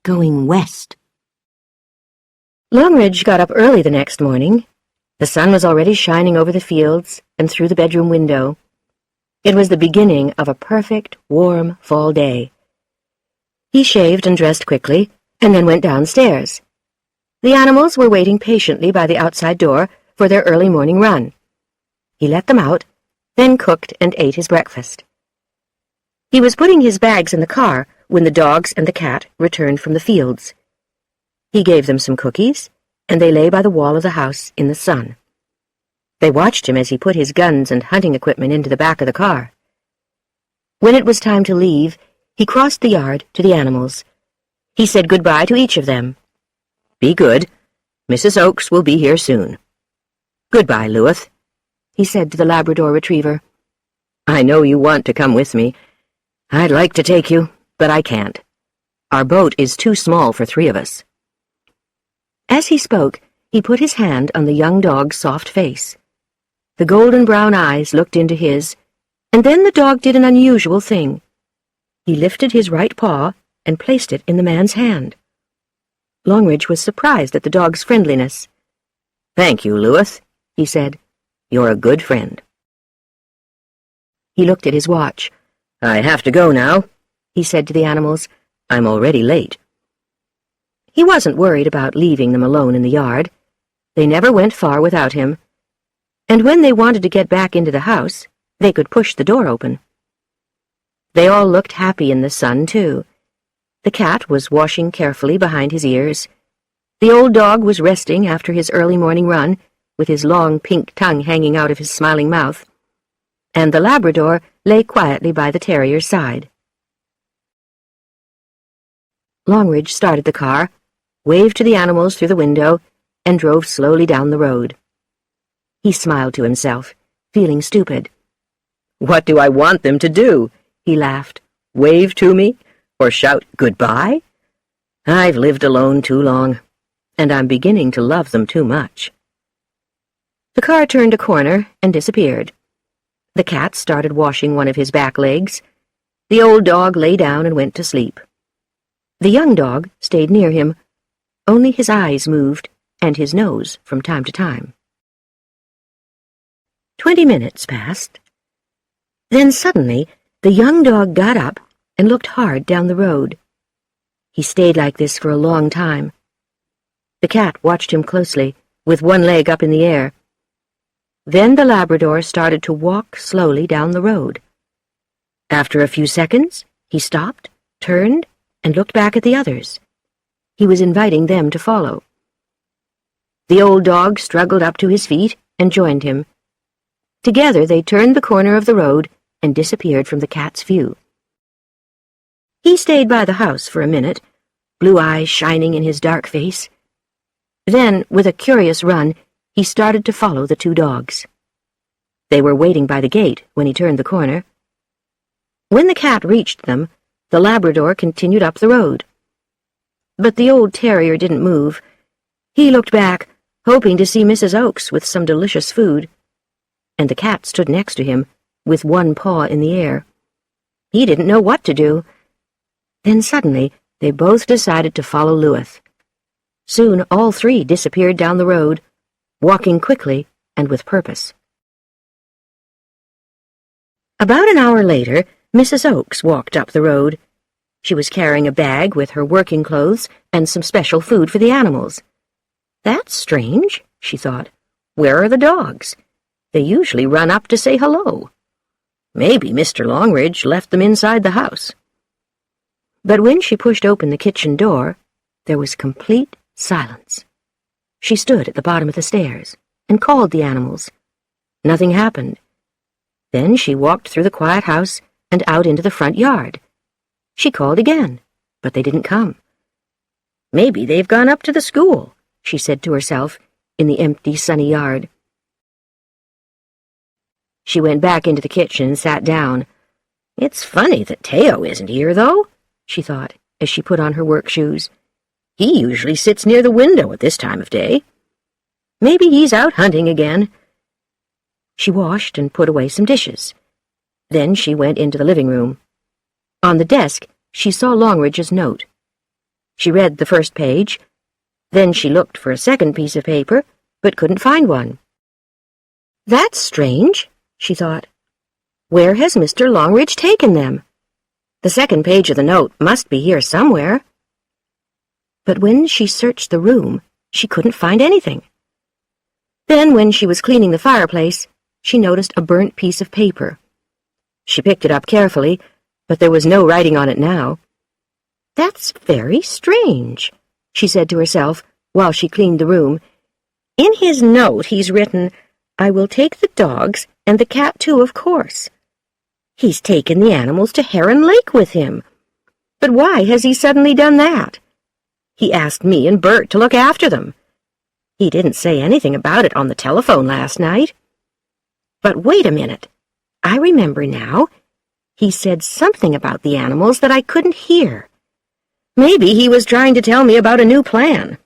going west. Longridge got up early the next morning. The sun was already shining over the fields and through the bedroom window. It was the beginning of a perfect, warm fall day. He shaved and dressed quickly, and then went downstairs. The animals were waiting patiently by the outside door for their early morning run. He let them out, then cooked and ate his breakfast. He was putting his bags in the car when the dogs and the cat returned from the fields. He gave them some cookies, and they lay by the wall of the house in the sun. They watched him as he put his guns and hunting equipment into the back of the car. When it was time to leave, he crossed the yard to the animals. He said goodbye to each of them. "Be good. Mrs. Oakes will be here soon." "Goodbye, Louis," he said to the Labrador retriever. "I know you want to come with me. I'd like to take you, but I can't. Our boat is too small for 3 of us." As he spoke, he put his hand on the young dog's soft face. The golden-brown eyes looked into his, and then the dog did an unusual thing. He lifted his right paw and placed it in the man's hand. Longridge was surprised at the dog's friendliness. "Thank you, Louis," he said. "You're a good friend." He looked at his watch. "I have to go now," he said to the animals. "I'm already late." He wasn't worried about leaving them alone in the yard. They never went far without him. And when they wanted to get back into the house, they could push the door open. They all looked happy in the sun, too. The cat was washing carefully behind his ears. The old dog was resting after his early morning run, with his long pink tongue hanging out of his smiling mouth. And the Labrador lay quietly by the terrier's side. Longridge started the car, waved to the animals through the window, and drove slowly down the road. He smiled to himself, feeling stupid. "What do I want them to do?" he laughed. "Wave to me, or shout goodbye? I've lived alone too long, and I'm beginning to love them too much." The car turned a corner and disappeared. The cat started washing one of his back legs. The old dog lay down and went to sleep. The young dog stayed near him. Only his eyes moved, and his nose from time to time. 20 minutes passed. Then suddenly, the young dog got up and looked hard down the road. He stayed like this for a long time. The cat watched him closely, with one leg up in the air. Then the Labrador started to walk slowly down the road. After a few seconds, he stopped, turned, and looked back at the others. He was inviting them to follow. The old dog struggled up to his feet and joined him. Together they turned the corner of the road and disappeared from the cat's view. He stayed by the house for a minute, blue eyes shining in his dark face. Then, with a curious run, he started to follow the 2 dogs. They were waiting by the gate when he turned the corner. When the cat reached them, the Labrador continued up the road. But the old terrier didn't move. He looked back, hoping to see Mrs. Oakes with some delicious food. And the cat stood next to him, with one paw in the air. He didn't know what to do. Then suddenly, they both decided to follow Louis. Soon all 3 disappeared down the road, walking quickly and with purpose. About an hour later, Mrs. Oakes walked up the road. She was carrying a bag with her working clothes and some special food for the animals. "That's strange," she thought. "Where are the dogs? They usually run up to say hello. Maybe Mr. Longridge left them inside the house." But when she pushed open the kitchen door, there was complete silence. She stood at the bottom of the stairs and called the animals. nothing happened. Then she walked through the quiet house and out into the front yard. She called again, but they didn't come. "Maybe they've gone up to the school," she said to herself in the empty, sunny yard. She went back into the kitchen and sat down. "It's funny that Teo isn't here, though," she thought, as she put on her work shoes. "He usually sits near the window at this time of day. Maybe he's out hunting again." She washed and put away some dishes. Then she went into the living room. On the desk, she saw Longridge's note. She read the first page. Then she looked for a second piece of paper, but couldn't find one. "That's strange," she thought. "Where has Mr. Longridge taken them? The second page of the note must be here somewhere." But when she searched the room, she couldn't find anything. Then, when she was cleaning the fireplace, she noticed a burnt piece of paper. She picked it up carefully, but there was no writing on it now. "That's very strange," she said to herself while she cleaned the room. "In his note he's written, 'I will take the dogs and the cat too, of course.' He's taken the animals to Heron Lake with him. But why has he suddenly done that? He asked me and Bert to look after them. He didn't say anything about it on the telephone last night. But wait a minute. I remember now. He said something about the animals that I couldn't hear. Maybe he was trying to tell me about a new plan."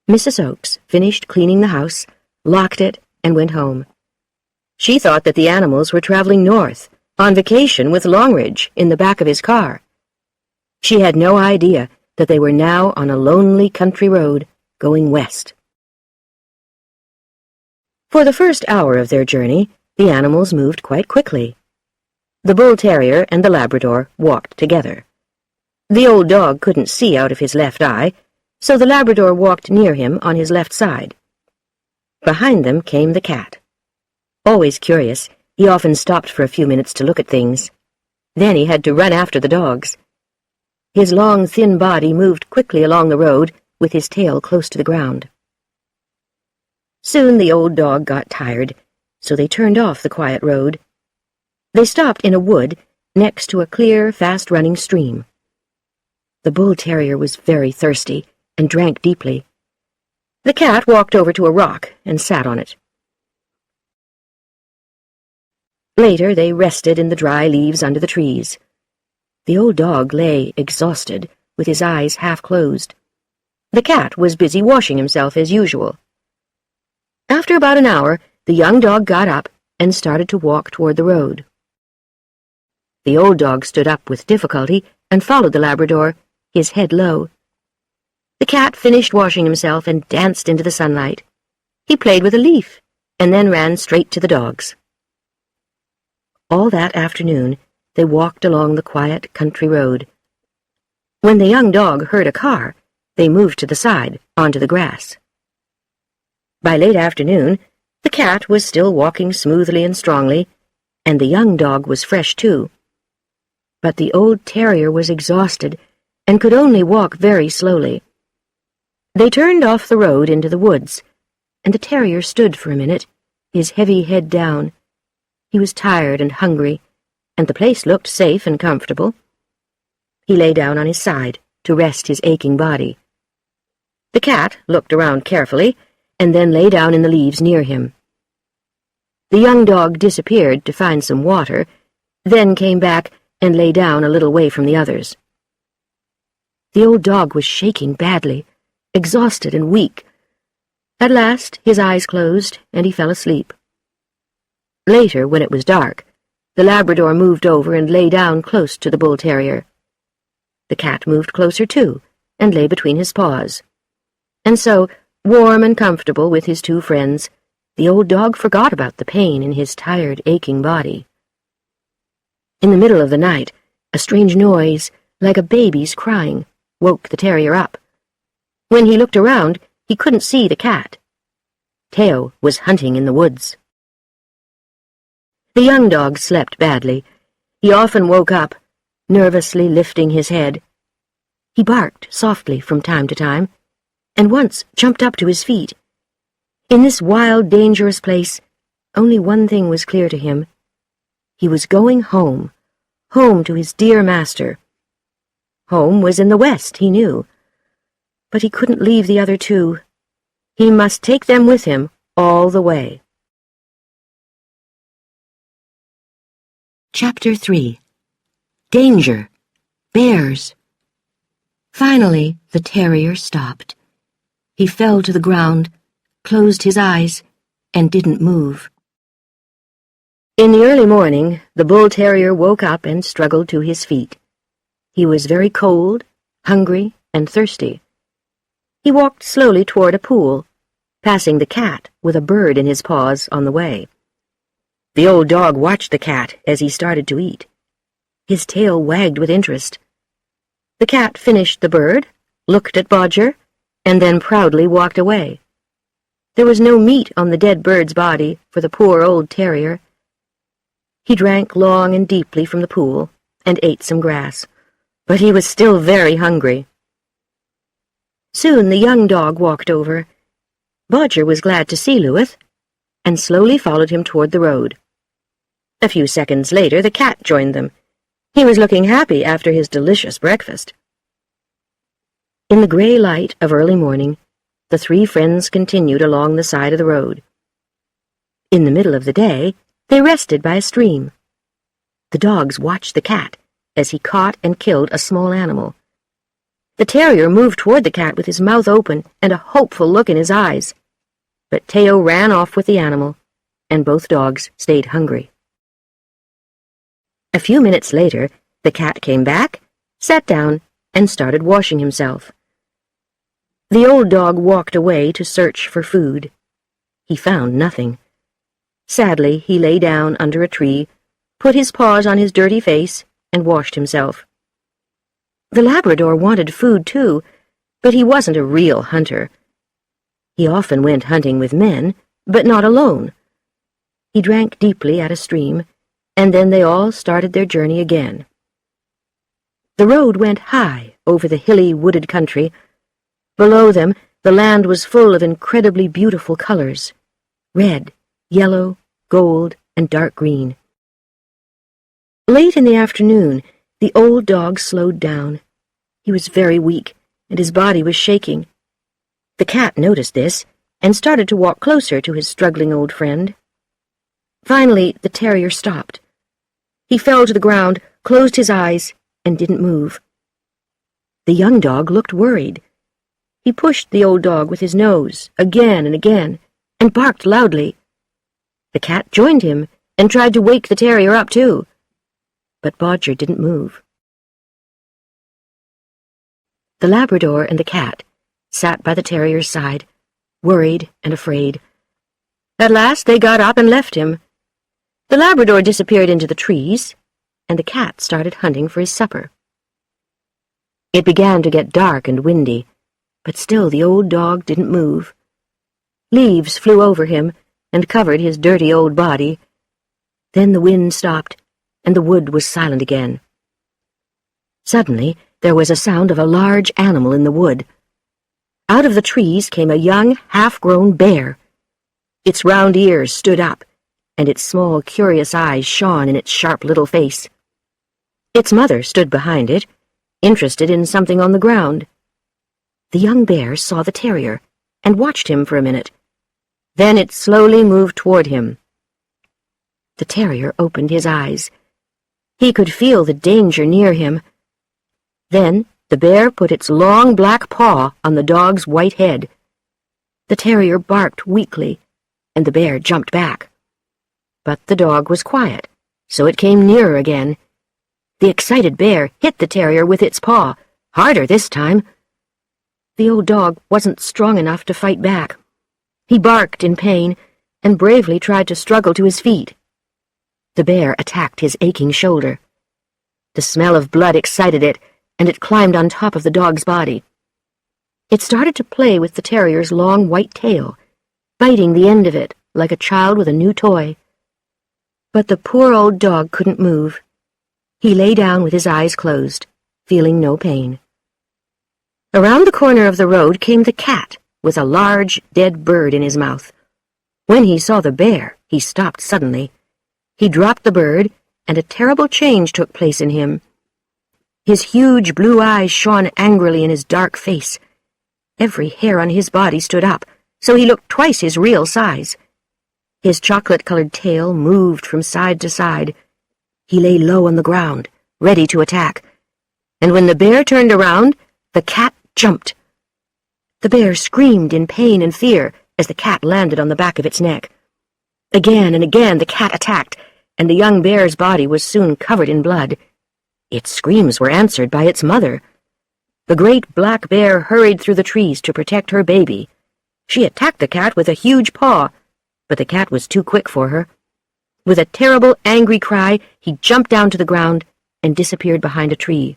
Mrs. Oakes finished cleaning the house, locked it, and went home. She thought that the animals were traveling north, on vacation with Longridge in the back of his car. She had no idea that they were now on a lonely country road going west. For the first hour of their journey, the animals moved quite quickly. The bull terrier and the Labrador walked together. The old dog couldn't see out of his left eye, so the Labrador walked near him on his left side. Behind them came the cat. Always curious, he often stopped for a few minutes to look at things. Then he had to run after the dogs. His long, thin body moved quickly along the road, with his tail close to the ground. Soon the old dog got tired, so they turned off the quiet road. They stopped in a wood next to a clear, fast-running stream. The bull terrier was very thirsty and drank deeply. The cat walked over to a rock and sat on it. Later they rested in the dry leaves under the trees. The old dog lay exhausted, with his eyes half closed. The cat was busy washing himself as usual. After about an hour, the young dog got up and started to walk toward the road. The old dog stood up with difficulty and followed the Labrador, his head low. The cat finished washing himself and danced into the sunlight. He played with a leaf and then ran straight to the dogs. All that afternoon, they walked along the quiet country road. When the young dog heard a car, they moved to the side, onto the grass. By late afternoon, the cat was still walking smoothly and strongly, and the young dog was fresh too. But the old terrier was exhausted and could only walk very slowly. They turned off the road into the woods, and the terrier stood for a minute, his heavy head down. He was tired and hungry, and the place looked safe and comfortable. He lay down on his side to rest his aching body. The cat looked around carefully and then lay down in the leaves near him. The young dog disappeared to find some water, then came back and lay down a little way from the others. The old dog was shaking badly, exhausted and weak. At last his eyes closed and he fell asleep. Later, when it was dark, the Labrador moved over and lay down close to the bull terrier. The cat moved closer too and lay between his paws. And so, warm and comfortable with his two friends, the old dog forgot about the pain in his tired, aching body. In the middle of the night, a strange noise, like a baby's crying, woke the terrier up. When he looked around, he couldn't see the cat. Teo was hunting in the woods. The young dog slept badly. He often woke up, nervously lifting his head. He barked softly from time to time, and once jumped up to his feet. In this wild, dangerous place, Only one thing was clear to him. He was going home, home to his dear master. Home was in the west, he knew. But he couldn't leave the other two. He must take them with him all the way. Chapter 3. Danger. Bears. Finally, the terrier stopped. He fell to the ground, closed his eyes, and didn't move. In the early morning, the bull terrier woke up and struggled to his feet. He was very cold, hungry, and thirsty. He walked slowly toward a pool, passing the cat with a bird in his paws on the way. The old dog watched the cat as he started to eat. His tail wagged with interest. The cat finished the bird, looked at Bodger, and then proudly walked away. There was no meat on the dead bird's body for the poor old terrier. He drank long and deeply from the pool and ate some grass, but he was still very hungry. Soon the young dog walked over. Bodger was glad to see Louis, and slowly followed him toward the road. A few seconds later, the cat joined them. He was looking happy after his delicious breakfast. In the gray light of early morning, the three friends continued along the side of the road. In the middle of the day, they rested by a stream. The dogs watched the cat as he caught and killed a small animal. The terrier moved toward the cat with his mouth open and a hopeful look in his eyes. But Teo ran off with the animal, and both dogs stayed hungry. A few minutes later, the cat came back, sat down, and started washing himself. The old dog walked away to search for food. He found nothing. Sadly, he lay down under a tree, put his paws on his dirty face, and washed himself. The Labrador wanted food, too, but he wasn't a real hunter. He often went hunting with men, but not alone. He drank deeply at a stream, and then they all started their journey again. The road went high over the hilly, wooded country. Below them, the land was full of incredibly beautiful colors: red, yellow, gold, and dark green. Late in the afternoon, the old dog slowed down. He was very weak, and his body was shaking. The cat noticed this and started to walk closer to his struggling old friend. Finally, the terrier stopped. He fell to the ground, closed his eyes, and didn't move. The young dog looked worried. He pushed the old dog with his nose again and again, and barked loudly. The cat joined him and tried to wake the terrier up, too. But Bodger didn't move. The Labrador and the cat sat by the terrier's side, worried and afraid. At last they got up and left him. The Labrador disappeared into the trees, and the cat started hunting for his supper. It began to get dark and windy, but still the old dog didn't move. Leaves flew over him and covered his dirty old body. Then the wind stopped, and the wood was silent again. Suddenly, there was a sound of a large animal in the wood. Out of the trees came a young, half-grown bear. Its round ears stood up, and its small, curious eyes shone in its sharp little face. Its mother stood behind it, interested in something on the ground. The young bear saw the terrier and watched him for a minute. Then it slowly moved toward him. The terrier opened his eyes. He could feel the danger near him. Then the bear put its long black paw on the dog's white head. The terrier barked weakly, and the bear jumped back. But the dog was quiet, so it came nearer again. The excited bear hit the terrier with its paw, harder this time. The old dog wasn't strong enough to fight back. He barked in pain and bravely tried to struggle to his feet. The bear attacked his aching shoulder. The smell of blood excited it, and it climbed on top of the dog's body. It started to play with the terrier's long white tail, biting the end of it like a child with a new toy. But the poor old dog couldn't move. He lay down with his eyes closed, feeling no pain. Around the corner of the road came the cat, with a large, dead bird in his mouth. When he saw the bear, he stopped suddenly. He dropped the bird, and a terrible change took place in him. His huge blue eyes shone angrily in his dark face. Every hair on his body stood up, so he looked twice his real size. His chocolate-colored tail moved from side to side. He lay low on the ground, ready to attack, and when the bear turned around, the cat jumped. The bear screamed in pain and fear as the cat landed on the back of its neck. Again and again the cat attacked, and the young bear's body was soon covered in blood. Its screams were answered by its mother. The great black bear hurried through the trees to protect her baby. She attacked the cat with a huge paw, but the cat was too quick for her. With a terrible, angry cry, he jumped down to the ground and disappeared behind a tree.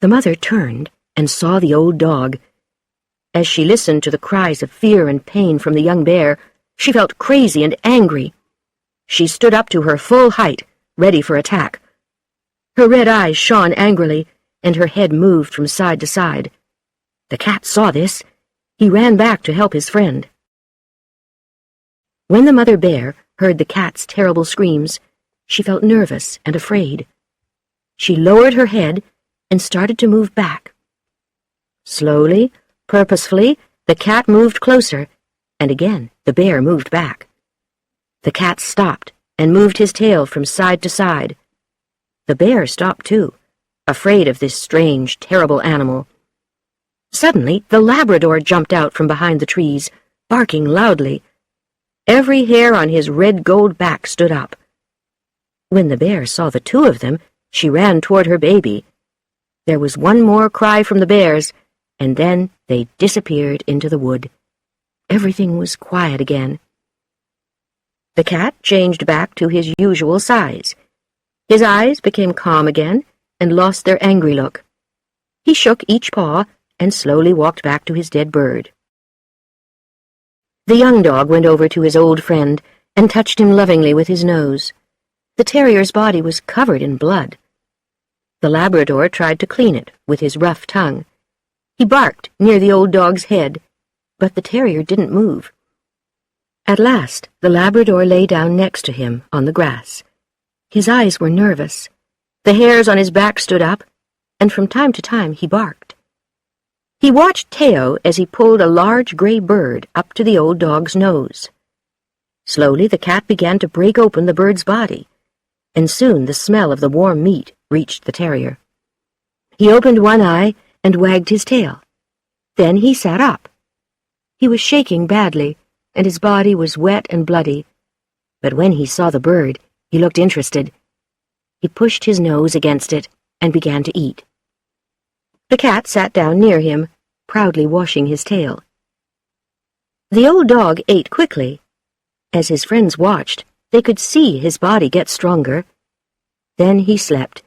The mother turned and saw the old dog. As she listened to the cries of fear and pain from the young bear, she felt crazy and angry. She stood up to her full height, ready for attack. Her red eyes shone angrily, and her head moved from side to side. The cat saw this. He ran back to help his friend. When the mother bear heard the cat's terrible screams, she felt nervous and afraid. She lowered her head and started to move back. Slowly, purposefully, the cat moved closer, and again the bear moved back. The cat stopped and moved his tail from side to side. The bear stopped too, afraid of this strange, terrible animal. Suddenly, the Labrador jumped out from behind the trees, barking loudly. Every hair on his red-gold back stood up. When the bear saw the two of them, she ran toward her baby. There was one more cry from the bears, and then they disappeared into the wood. Everything was quiet again. The cat changed back to his usual size. His eyes became calm again and lost their angry look. He shook each paw and slowly walked back to his dead bird. The young dog went over to his old friend and touched him lovingly with his nose. The terrier's body was covered in blood. The Labrador tried to clean it with his rough tongue. He barked near the old dog's head, but the terrier didn't move. At last, the Labrador lay down next to him on the grass. His eyes were nervous. The hairs on his back stood up, and from time to time he barked. He watched Teo as he pulled a large gray bird up to the old dog's nose. Slowly the cat began to break open the bird's body, and soon the smell of the warm meat reached the terrier. He opened one eye and wagged his tail. Then he sat up. He was shaking badly, and his body was wet and bloody. But when he saw the bird, he looked interested. He pushed his nose against it and began to eat. The cat sat down near him, proudly washing his tail. The old dog ate quickly. As his friends watched, they could see his body get stronger. Then he slept,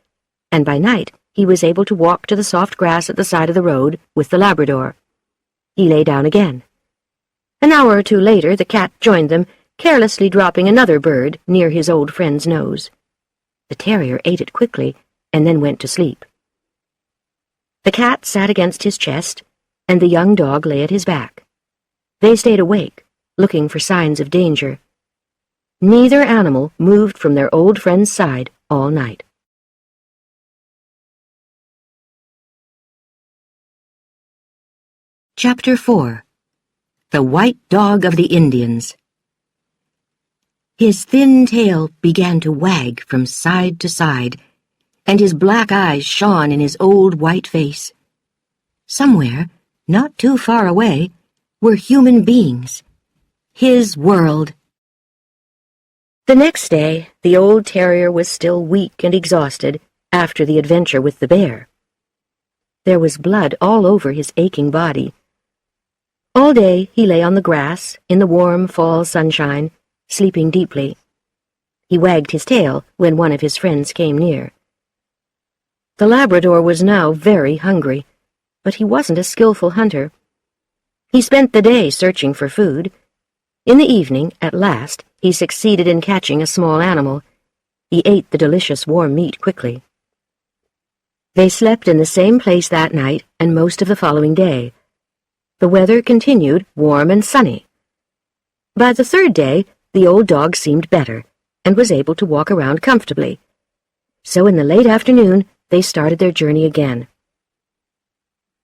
and by night he was able to walk to the soft grass at the side of the road with the Labrador. He lay down again. An hour or two later the cat joined them, carelessly dropping another bird near his old friend's nose. The terrier ate it quickly and then went to sleep. The cat sat against his chest, and the young dog lay at his back. They stayed awake, looking for signs of danger. Neither animal moved from their old friend's side all night. Chapter 4. The White Dog of the Indians. His thin tail began to wag from side to side, and his black eyes shone in his old white face. Somewhere, not too far away, were human beings. His world. The next day, the old terrier was still weak and exhausted after the adventure with the bear. There was blood all over his aching body. All day he lay on the grass in the warm fall sunshine, sleeping deeply. He wagged his tail when one of his friends came near. The Labrador was now very hungry, but he wasn't a skillful hunter. He spent the day searching for food. In the evening, at last, he succeeded in catching a small animal. He ate the delicious warm meat quickly. They slept in the same place that night and most of the following day. The weather continued warm and sunny. By the third day, the old dog seemed better and was able to walk around comfortably. So in the late afternoon, they started their journey again.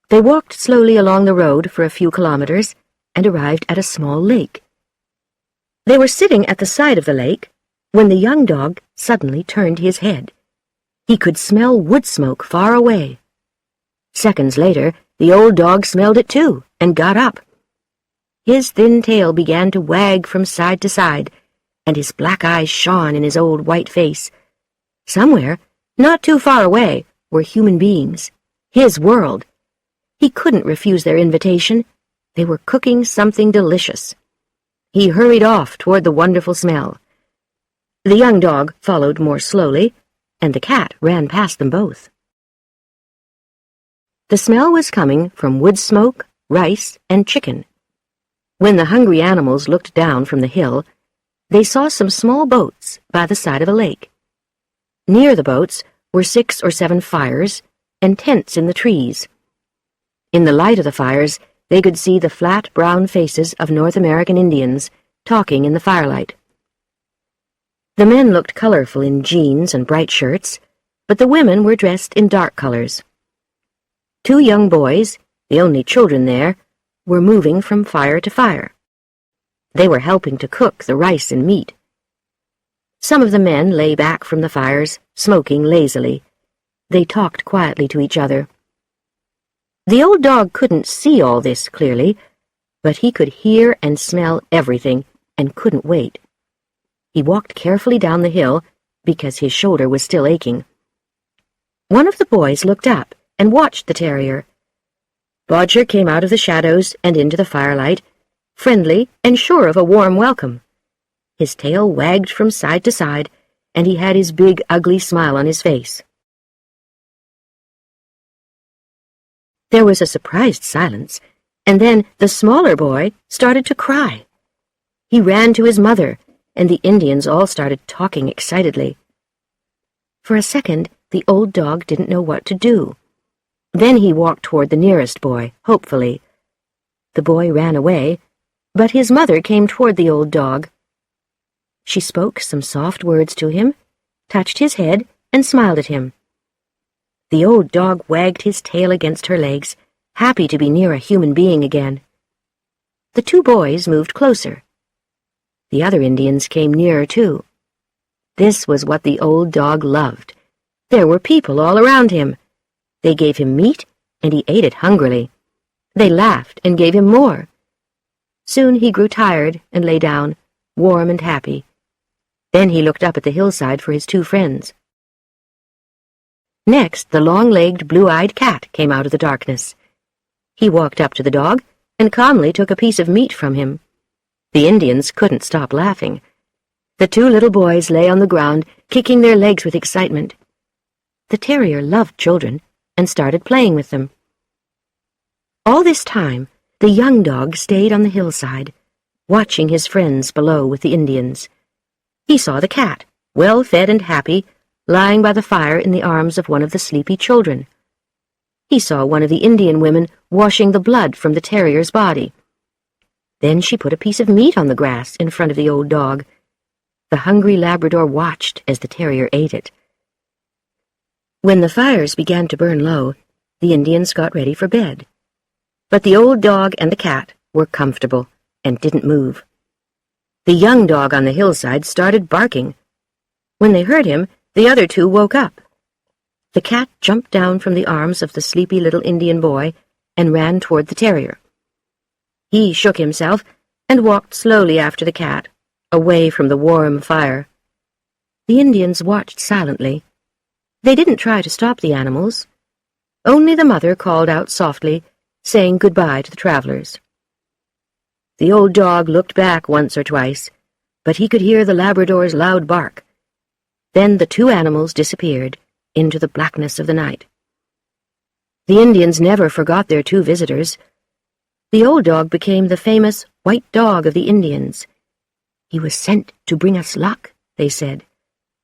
They walked slowly along the road for a few kilometers and arrived at a small lake. They were sitting at the side of the lake when the young dog suddenly turned his head. He could smell wood smoke far away. Seconds later, the old dog smelled it too and got up. His thin tail began to wag from side to side, and his black eyes shone in his old white face. Somewhere, not too far away, were human beings, his world. He couldn't refuse their invitation. They were cooking something delicious. He hurried off toward the wonderful smell. The young dog followed more slowly, and the cat ran past them both. The smell was coming from wood smoke, rice, and chicken. When the hungry animals looked down from the hill, they saw some small boats by the side of a lake. Near the boats were 6 or 7 fires and tents in the trees. In the light of the fires, they could see the flat brown faces of North American Indians talking in the firelight. The men looked colorful in jeans and bright shirts, but the women were dressed in dark colors. 2 young boys, the only children there, were moving from fire to fire. They were helping to cook the rice and meat. Some of the men lay back from the fires, smoking lazily. They talked quietly to each other. The old dog couldn't see all this clearly, but he could hear and smell everything and couldn't wait. He walked carefully down the hill because his shoulder was still aching. One of the boys looked up and watched the terrier. Bodger came out of the shadows and into the firelight, friendly and sure of a warm welcome. His tail wagged from side to side, and he had his big, ugly smile on his face. There was a surprised silence, and then the smaller boy started to cry. He ran to his mother, and the Indians all started talking excitedly. For a second, the old dog didn't know what to do. Then he walked toward the nearest boy, hopefully. The boy ran away, but his mother came toward the old dog. She spoke some soft words to him, touched his head, and smiled at him. The old dog wagged his tail against her legs, happy to be near a human being again. The 2 boys moved closer. The other Indians came nearer too. This was what the old dog loved. There were people all around him. They gave him meat, and he ate it hungrily. They laughed and gave him more. Soon he grew tired and lay down, warm and happy. Then he looked up at the hillside for his 2 friends. Next, the long-legged, blue-eyed cat came out of the darkness. He walked up to the dog and calmly took a piece of meat from him. The Indians couldn't stop laughing. The 2 little boys lay on the ground, kicking their legs with excitement. The terrier loved children and started playing with them. All this time, the young dog stayed on the hillside, watching his friends below with the Indians. He saw the cat, well-fed and happy, lying by the fire in the arms of one of the sleepy children. He saw one of the Indian women washing the blood from the terrier's body. Then she put a piece of meat on the grass in front of the old dog. The hungry Labrador watched as the terrier ate it. When the fires began to burn low, the Indians got ready for bed. But the old dog and the cat were comfortable and didn't move. The young dog on the hillside started barking. When they heard him, the other 2 woke up. The cat jumped down from the arms of the sleepy little Indian boy and ran toward the terrier. He shook himself and walked slowly after the cat, away from the warm fire. The Indians watched silently. They didn't try to stop the animals. Only the mother called out softly, saying goodbye to the travelers. The old dog looked back once or twice, but he could hear the Labrador's loud bark. Then the 2 animals disappeared into the blackness of the night. The Indians never forgot their 2 visitors. The old dog became the famous white dog of the Indians. He was sent to bring us luck, they said.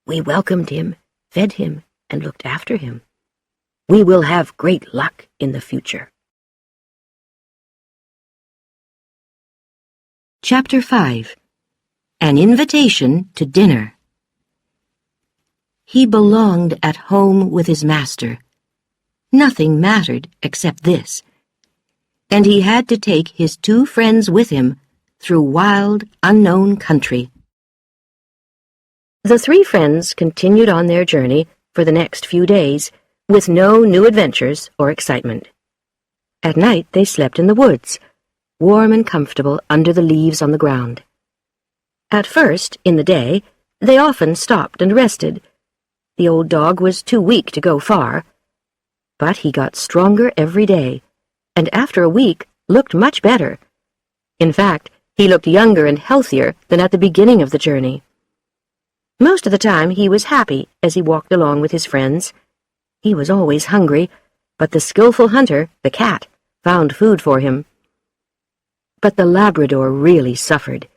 We welcomed him, fed him, and looked after him. We will have great luck in the future. Chapter 5. An Invitation to Dinner. He belonged at home with his master. Nothing mattered except this. And he had to take his 2 friends with him through wild, unknown country. The 3 friends continued on their journey for the next few days with no new adventures or excitement. At night they slept in the woods, warm and comfortable under the leaves on the ground. At first, in the day, they often stopped and rested. The old dog was too weak to go far, but he got stronger every day, and after a week looked much better. In fact, he looked younger and healthier than at the beginning of the journey. Most of the time he was happy as he walked along with his friends. He was always hungry, but the skillful hunter, the cat, found food for him. But the Labrador really suffered.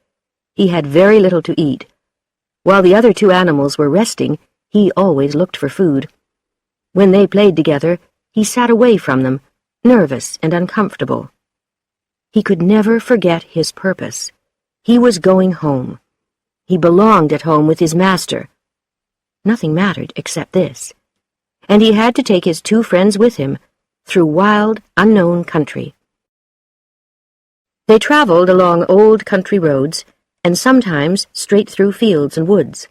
He had very little to eat. While the other 2 animals were resting, he always looked for food. When they played together, he sat away from them, nervous and uncomfortable. He could never forget his purpose. He was going home. He belonged at home with his master. Nothing mattered except this. And he had to take his 2 friends with him through wild, unknown country. They traveled along old country roads and sometimes straight through fields and woods.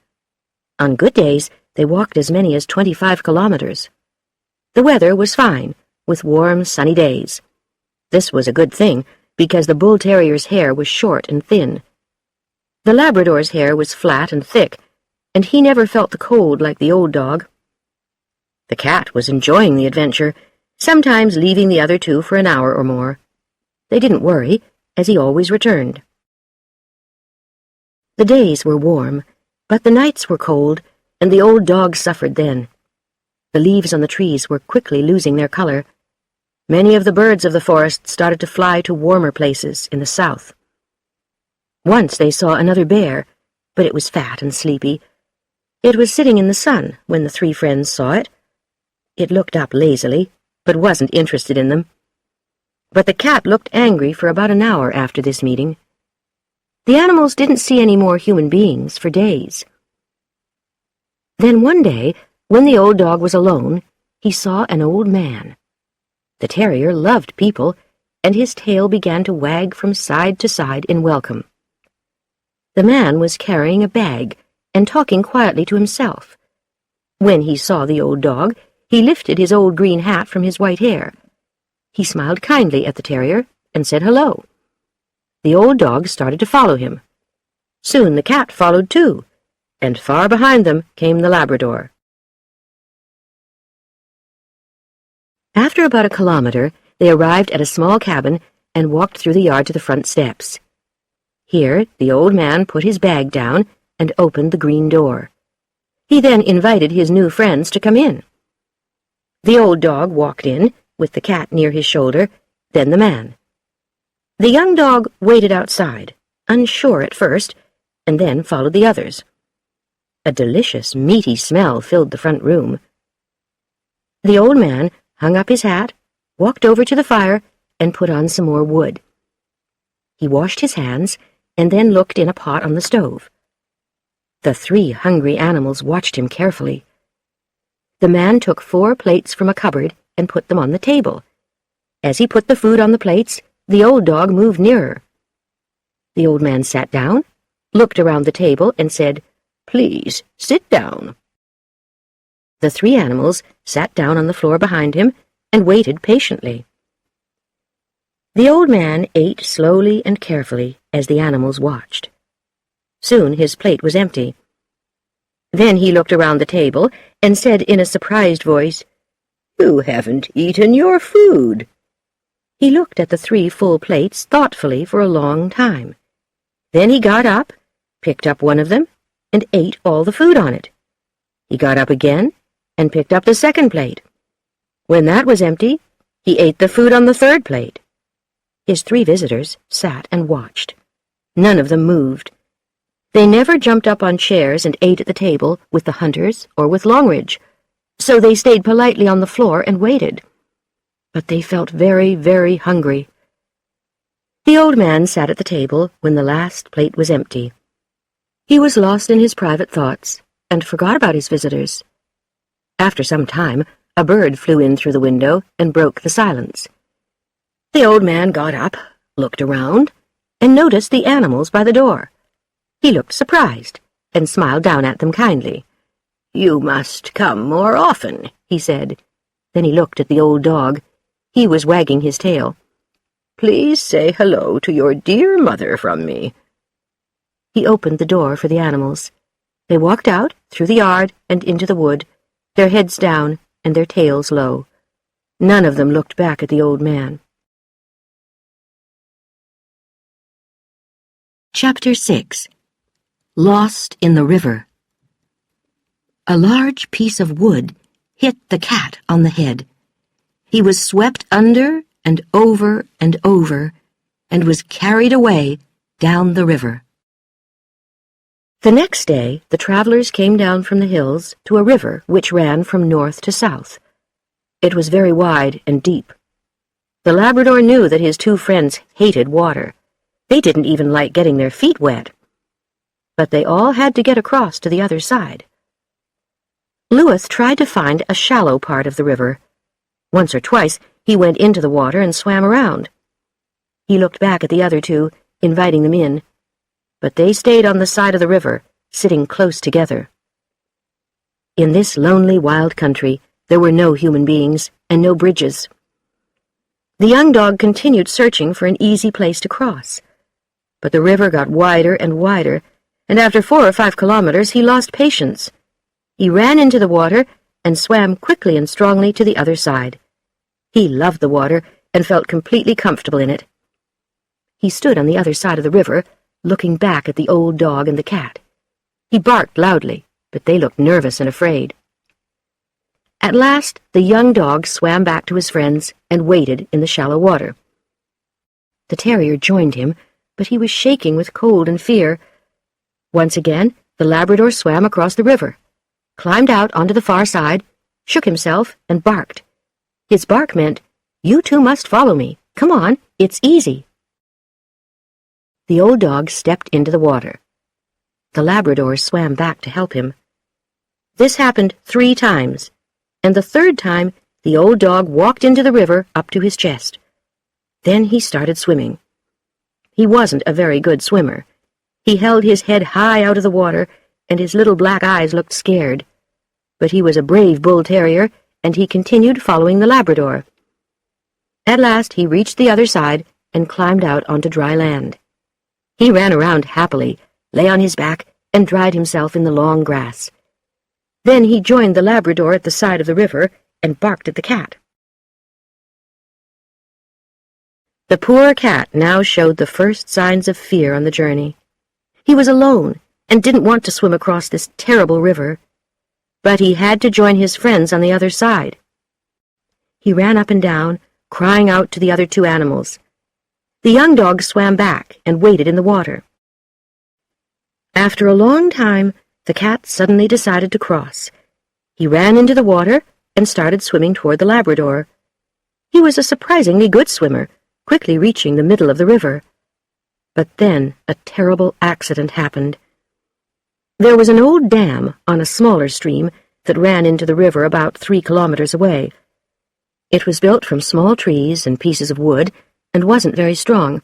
On good days, they walked as many as 25 kilometers. The weather was fine, with warm, sunny days. This was a good thing, because the bull terrier's hair was short and thin. The Labrador's hair was flat and thick, and he never felt the cold like the old dog. The cat was enjoying the adventure, sometimes leaving the other 2 for an hour or more. They didn't worry, as he always returned. The days were warm, but the nights were cold, and the old dog suffered then. The leaves on the trees were quickly losing their color. Many of the birds of the forest started to fly to warmer places in the south. Once they saw another bear, but it was fat and sleepy. It was sitting in the sun when the 3 friends saw it. It looked up lazily, but wasn't interested in them. But the cat looked angry for about an hour after this meeting. The animals didn't see any more human beings for days. Then one day, when the old dog was alone, he saw an old man. The terrier loved people, and his tail began to wag from side to side in welcome. The man was carrying a bag and talking quietly to himself. When he saw the old dog, he lifted his old green hat from his white hair. He smiled kindly at the terrier and said hello. The old dog started to follow him. Soon the cat followed too, and far behind them came the Labrador. After about a kilometer, they arrived at a small cabin and walked through the yard to the front steps. Here, the old man put his bag down and opened the green door. He then invited his new friends to come in. The old dog walked in, with the cat near his shoulder, then the man. The young dog waited outside, unsure at first, and then followed the others. A delicious, meaty smell filled the front room. The old man hung up his hat, walked over to the fire, and put on some more wood. He washed his hands, and then looked in a pot on the stove. The 3 hungry animals watched him carefully. The man took 4 plates from a cupboard and put them on the table. As he put the food on the plates, the old dog moved nearer. The old man sat down, looked around the table, and said, "Please, sit down." The 3 animals sat down on the floor behind him and waited patiently. The old man ate slowly and carefully as the animals watched. Soon his plate was empty. Then he looked around the table and said in a surprised voice, "You haven't eaten your food." He looked at the 3 full plates thoughtfully for a long time. Then he got up, picked up one of them, and ate all the food on it. He got up again and picked up the second plate. When that was empty, he ate the food on the third plate. His 3 visitors sat and watched. None of them moved. They never jumped up on chairs and ate at the table with the hunters or with Longridge, so they stayed politely on the floor and waited. But they felt very, very hungry. The The old man sat at the table when the last plate was empty. He was lost in his private thoughts and forgot about his visitors. After some time, a bird flew in through the window and broke the silence. The old man got up, looked around, and noticed the animals by the door. He looked surprised and smiled down at them kindly. "You must come more often," he said. Then he looked at the old dog. He was wagging his tail. "Please say hello to your dear mother from me." He opened the door for the animals. They walked out through the yard and into the wood, their heads down and their tails low. None of them looked back at the old man. Chapter 6. Lost in the River. A large piece of wood hit the cat on the head. He was swept under and over and was carried away down the river. The next day, the travelers came down from the hills to a river which ran from north to south. It was very wide and deep. The Labrador knew that his two friends hated water. They didn't even like getting their feet wet. But they all had to get across to the other side. Louis tried to find a shallow part of the river. Once or twice, he went into the water and swam around. He looked back at the other two, inviting them in, but they stayed on the side of the river, sitting close together. In this lonely, wild country, there were no human beings and no bridges. The young dog continued searching for an easy place to cross, but the river got wider and wider, and after 4 or 5 kilometers he lost patience. He ran into the water and swam quickly and strongly to the other side. He loved the water and felt completely comfortable in it. He stood on the other side of the river, looking back at the old dog and the cat. He barked loudly, but they looked nervous and afraid. At last, the young dog swam back to his friends and waded in the shallow water. The terrier joined him, but he was shaking with cold and fear. Once again, the Labrador swam across the river, climbed out onto the far side, shook himself, and barked. His bark meant, "You two must follow me. Come on, it's easy." The old dog stepped into the water. The Labrador swam back to help him. This happened 3 times, and the 3rd time the old dog walked into the river up to his chest. Then he started swimming. He wasn't a very good swimmer. He held his head high out of the water, and his little black eyes looked scared. But he was a brave bull terrier, and he continued following the Labrador. At last he reached the other side and climbed out onto dry land. He ran around happily, lay on his back, and dried himself in the long grass. Then he joined the Labrador at the side of the river and barked at the cat. The poor cat now showed the first signs of fear on the journey. He was alone and didn't want to swim across this terrible river, but he had to join his friends on the other side. He ran up and down, crying out to the other 2 animals. The young dog swam back and waded in the water. After a long time, the cat suddenly decided to cross. He ran into the water and started swimming toward the Labrador. He was a surprisingly good swimmer, quickly reaching the middle of the river. But then a terrible accident happened. There was an old dam on a smaller stream that ran into the river about 3 kilometers away. It was built from small trees and pieces of wood and wasn't very strong.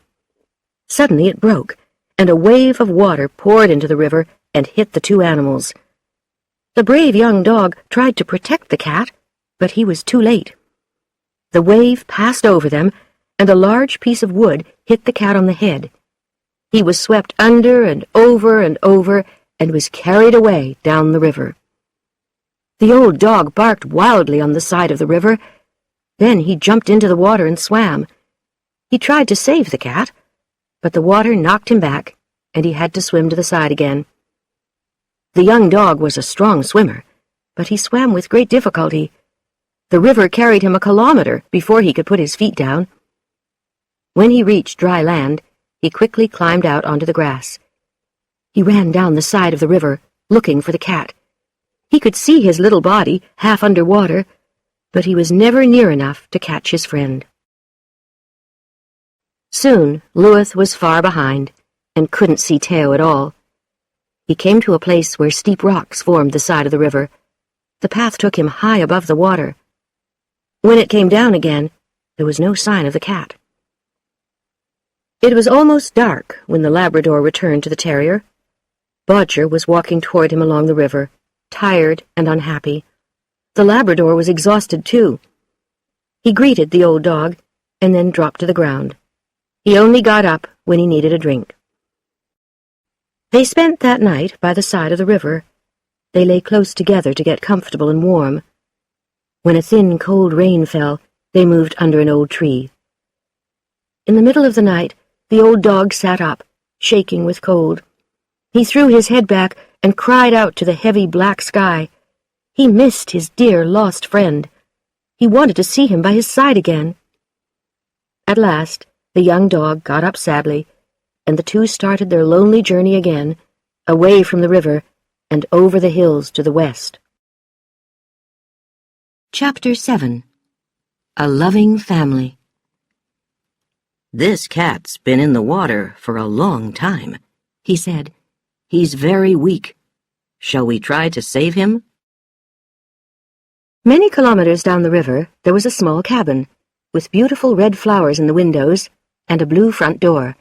Suddenly it broke, and a wave of water poured into the river and hit the 2 animals. The brave young dog tried to protect the cat, but he was too late. The wave passed over them, and a large piece of wood hit the cat on the head. He was swept under and over and was carried away down the river. The old dog barked wildly on the side of the river. Then he jumped into the water and swam. He tried to save the cat, but the water knocked him back, and he had to swim to the side again. The young dog was a strong swimmer, but he swam with great difficulty. The river carried him a kilometer before he could put his feet down. When he reached dry land, he quickly climbed out onto the grass. He ran down the side of the river, looking for the cat. He could see his little body half under water, but he was never near enough to catch his friend. Soon, Louis was far behind and couldn't see Theo at all. He came to a place where steep rocks formed the side of the river. The path took him high above the water. When it came down again, there was no sign of the cat. It was almost dark when the Labrador returned to the terrier. Bodger was walking toward him along the river, tired and unhappy. The Labrador was exhausted too. He greeted the old dog and then dropped to the ground. He only got up when he needed a drink. They spent that night by the side of the river. They lay close together to get comfortable and warm. When a thin, cold rain fell, they moved under an old tree. In the middle of the night, the old dog sat up, shaking with cold. He threw his head back and cried out to the heavy black sky. He missed his dear lost friend. He wanted to see him by his side again. At last, the young dog got up sadly, and the two started their lonely journey again, away from the river and over the hills to the west. Chapter 7. A Loving Family. "This cat's been in the water for a long time," he said. "He's very weak. Shall we try to save him?" Many kilometers down the river, there was a small cabin, with beautiful red flowers in the windows and a blue front door.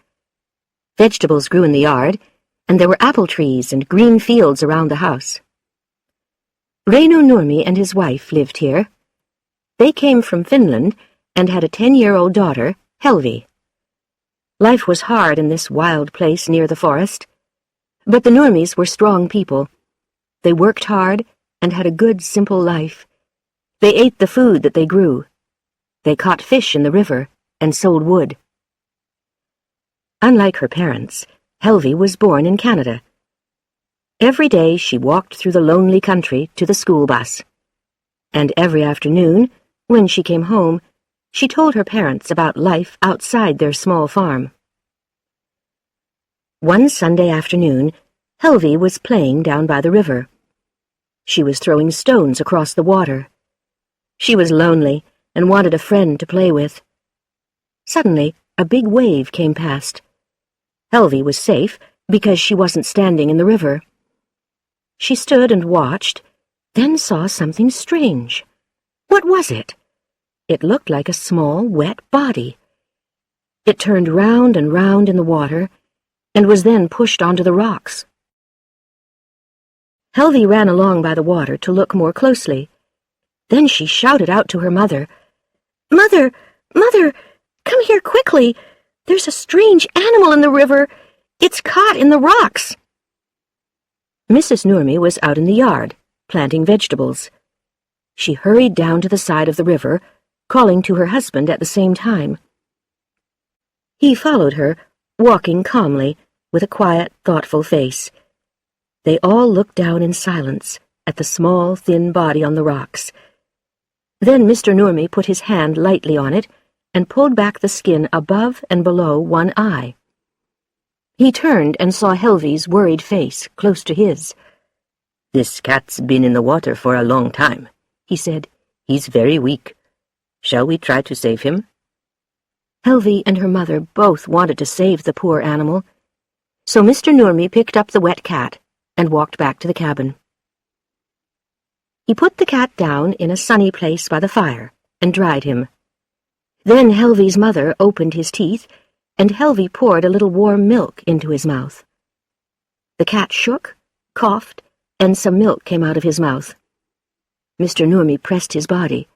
Vegetables grew in the yard, and there were apple trees and green fields around the house. Reino Nurmi and his wife lived here. They came from Finland and had a 10-year-old daughter, Helvi. Life was hard in this wild place near the forest, but the Nurmis were strong people. They worked hard and had a good, simple life. They ate the food that they grew. They caught fish in the river and sold wood. Unlike her parents, Helvi was born in Canada. Every day she walked through the lonely country to the school bus. And every afternoon, when she came home, she told her parents about life outside their small farm. One Sunday afternoon, Helvi was playing down by the river. She was throwing stones across the water. She was lonely and wanted a friend to play with. Suddenly, a big wave came past. Helvi was safe because she wasn't standing in the river. She stood and watched, then saw something strange. What was it? It looked like a small, wet body. It turned round and round in the water and was then pushed onto the rocks. Helvi ran along by the water to look more closely. Then she shouted out to her mother, "Mother, Mother, come here quickly! There's a strange animal in the river. It's caught in the rocks." Mrs. Nurmi was out in the yard, planting vegetables. She hurried down to the side of the river, calling to her husband at the same time. He followed her, walking calmly, with a quiet, thoughtful face. They all looked down in silence at the small, thin body on the rocks. Then Mr. Nurmi put his hand lightly on it and pulled back the skin above and below one eye. He turned and saw Helvi's worried face close to his. "This cat's been in the water for a long time," he said. "He's very weak. Shall we try to save him?" Helvi and her mother both wanted to save the poor animal, so Mr. Nurmi picked up the wet cat and walked back to the cabin. He put the cat down in a sunny place by the fire and dried him. Then Helvi's mother opened his teeth, and Helvi poured a little warm milk into his mouth. The cat shook, coughed, and some milk came out of his mouth. Mr. Nurmi pressed his body.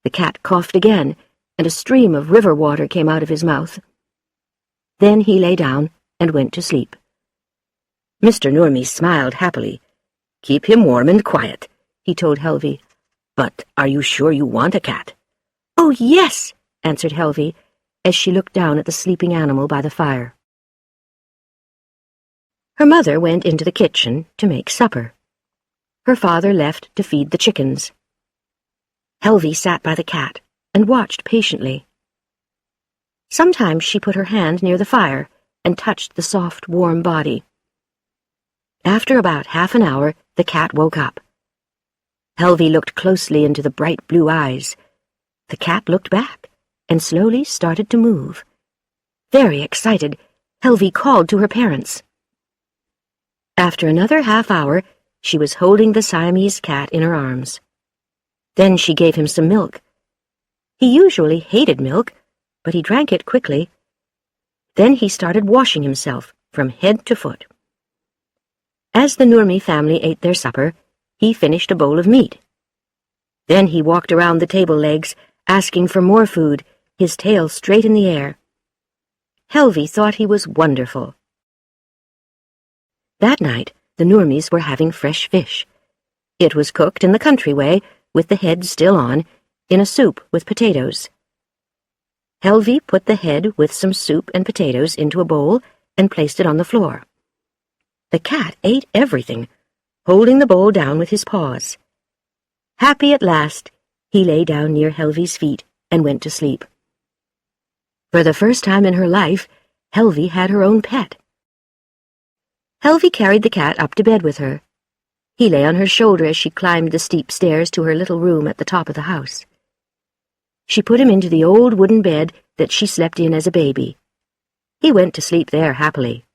The cat coughed again, and a stream of river water came out of his mouth. Then he lay down and went to sleep. Mr. Nurmi smiled happily. "Keep him warm and quiet," he told Helvi. "But are you sure you want a cat?" "Oh, yes," answered Helvi, as she looked down at the sleeping animal by the fire. Her mother went into the kitchen to make supper. Her father left to feed the chickens. Helvi sat by the cat and watched patiently. Sometimes she put her hand near the fire and touched the soft, warm body. After about half an hour, the cat woke up. Helvi looked closely into the bright blue eyes. The cat looked back and slowly started to move. Very excited, Helvy called to her parents. After another half-hour, she was holding the Siamese cat in her arms. Then she gave him some milk. He usually hated milk, but he drank it quickly. Then he started washing himself from head to foot. As the Nurmi family ate their supper, he finished a bowl of meat. Then he walked around the table legs, asking for more food, his tail straight in the air. Helvy thought he was wonderful. That night, the Nurmis were having fresh fish. It was cooked in the country way, with the head still on, in a soup with potatoes. Helvy put the head with some soup and potatoes into a bowl and placed it on the floor. The cat ate everything, holding the bowl down with his paws. Happy at last, he lay down near Helvy's feet and went to sleep. For the first time in her life, Helvy had her own pet. Helvy carried the cat up to bed with her. He lay on her shoulder as she climbed the steep stairs to her little room at the top of the house. She put him into the old wooden bed that she slept in as a baby. He went to sleep there happily.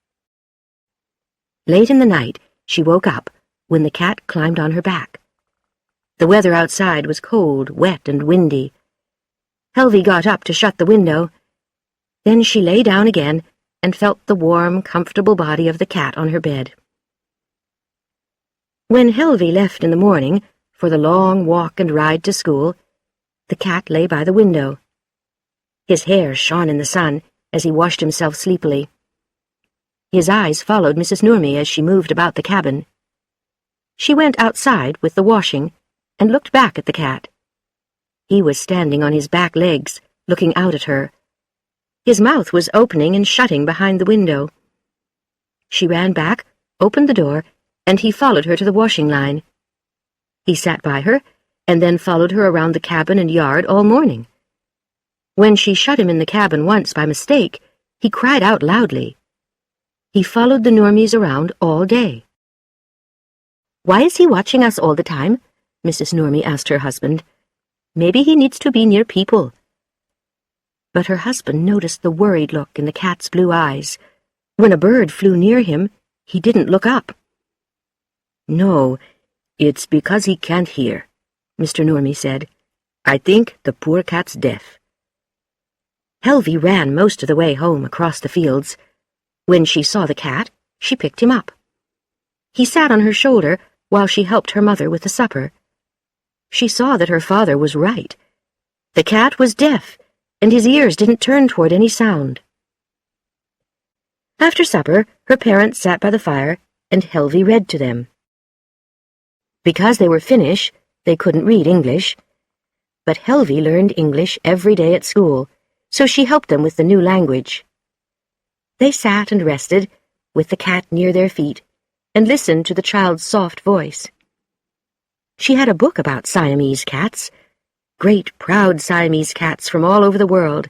Late in the night, she woke up when the cat climbed on her back. The weather outside was cold, wet, and windy. Helvy got up to shut the window. Then she lay down again and felt the warm, comfortable body of the cat on her bed. When Helvy left in the morning for the long walk and ride to school, the cat lay by the window. His hair shone in the sun as he washed himself sleepily. His eyes followed Mrs. Nurmi as she moved about the cabin. She went outside with the washing and looked back at the cat. He was standing on his back legs, looking out at her. His mouth was opening and shutting behind the window. She ran back, opened the door, and he followed her to the washing line. He sat by her, and then followed her around the cabin and yard all morning. When she shut him in the cabin once by mistake, he cried out loudly. He followed the Nurmis around all day. "Why is he watching us all the time?" Mrs. Nurmi asked her husband. "Maybe he needs to be near people." But her husband noticed the worried look in the cat's blue eyes. When a bird flew near him, he didn't look up. "No, it's because he can't hear," Mr. Nurmi said. "I think the poor cat's deaf." Helvy ran most of the way home across the fields. When she saw the cat, she picked him up. He sat on her shoulder while she helped her mother with the supper. She saw that her father was right. The cat was deaf, and his ears didn't turn toward any sound. After supper, her parents sat by the fire, and Helvy read to them. Because they were Finnish, they couldn't read English. But Helvy learned English every day at school, so she helped them with the new language. They sat and rested, with the cat near their feet, and listened to the child's soft voice. She had a book about Siamese cats, great, proud Siamese cats from all over the world.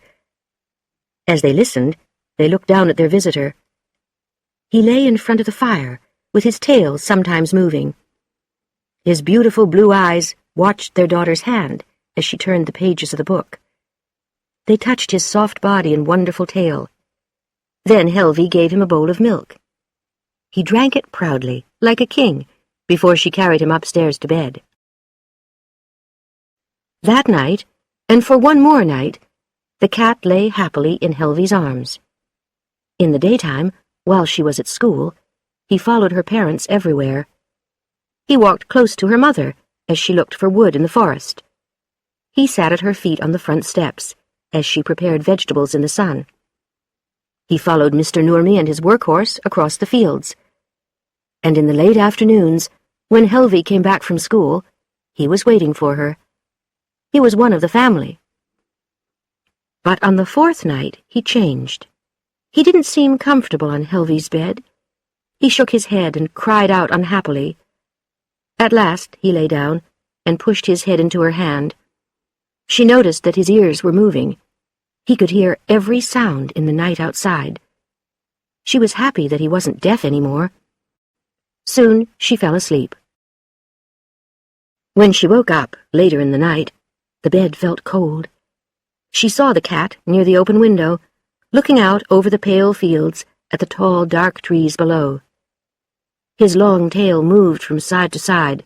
As they listened, they looked down at their visitor. He lay in front of the fire, with his tail sometimes moving. His beautiful blue eyes watched their daughter's hand as she turned the pages of the book. They touched his soft body and wonderful tail. Then Helvy gave him a bowl of milk. He drank it proudly, like a king, before she carried him upstairs to bed. That night, and for one more night, the cat lay happily in Helvy's arms. In the daytime, while she was at school, he followed her parents everywhere. He walked close to her mother as she looked for wood in the forest. He sat at her feet on the front steps as she prepared vegetables in the sun. He followed Mr. Nurmi and his workhorse across the fields. And in the late afternoons, when Helvy came back from school, he was waiting for her. He was one of the family. But on the fourth night, he changed. He didn't seem comfortable on Helvy's bed. He shook his head and cried out unhappily. At last, he lay down and pushed his head into her hand. She noticed that his ears were moving. He could hear every sound in the night outside. She was happy that he wasn't deaf anymore. Soon she fell asleep. When she woke up, later in the night, the bed felt cold. She saw the cat near the open window, looking out over the pale fields at the tall, dark trees below. His long tail moved from side to side.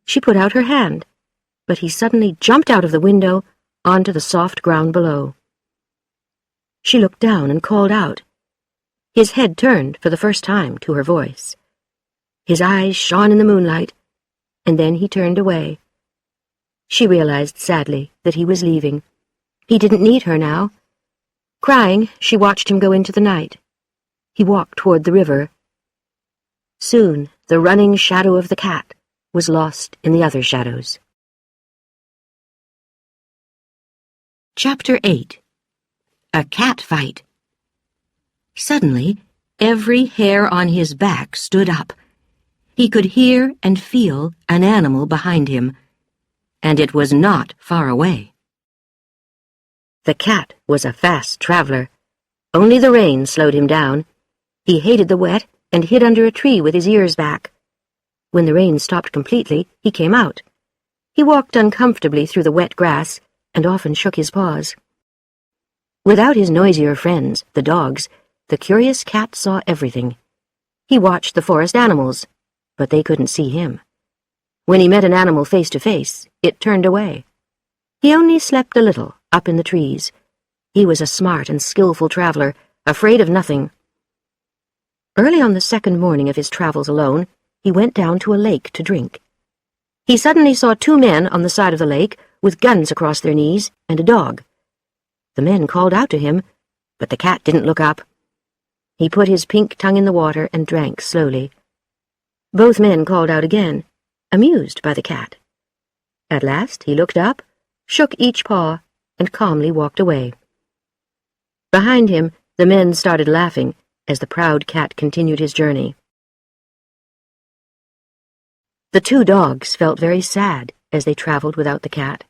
She put out her hand, but he suddenly jumped out of the window onto the soft ground below. She looked down and called out. His head turned for the first time to her voice. His eyes shone in the moonlight, and then he turned away. She realized sadly that he was leaving. He didn't need her now. Crying, she watched him go into the night. He walked toward the river. Soon, the running shadow of the cat was lost in the other shadows. Chapter 8. A Cat Fight. Suddenly, every hair on his back stood up. He could hear and feel an animal behind him, and it was not far away. The cat was a fast traveler. Only the rain slowed him down. He hated the wet and hid under a tree with his ears back. When the rain stopped completely, he came out. He walked uncomfortably through the wet grass and often shook his paws. Without his noisier friends, the dogs, the curious cat saw everything. He watched the forest animals, but they couldn't see him. When he met an animal face to face, it turned away. He only slept a little up in the trees. He was a smart and skillful traveler, afraid of nothing. Early on the second morning of his travels alone, he went down to a lake to drink. He suddenly saw two men on the side of the lake with guns across their knees and a dog. The men called out to him, but the cat didn't look up. He put his pink tongue in the water and drank slowly. Both men called out again, amused by the cat. At last he looked up, shook each paw, and calmly walked away. Behind him, the men started laughing as the proud cat continued his journey. The two dogs felt very sad as they traveled without the cat.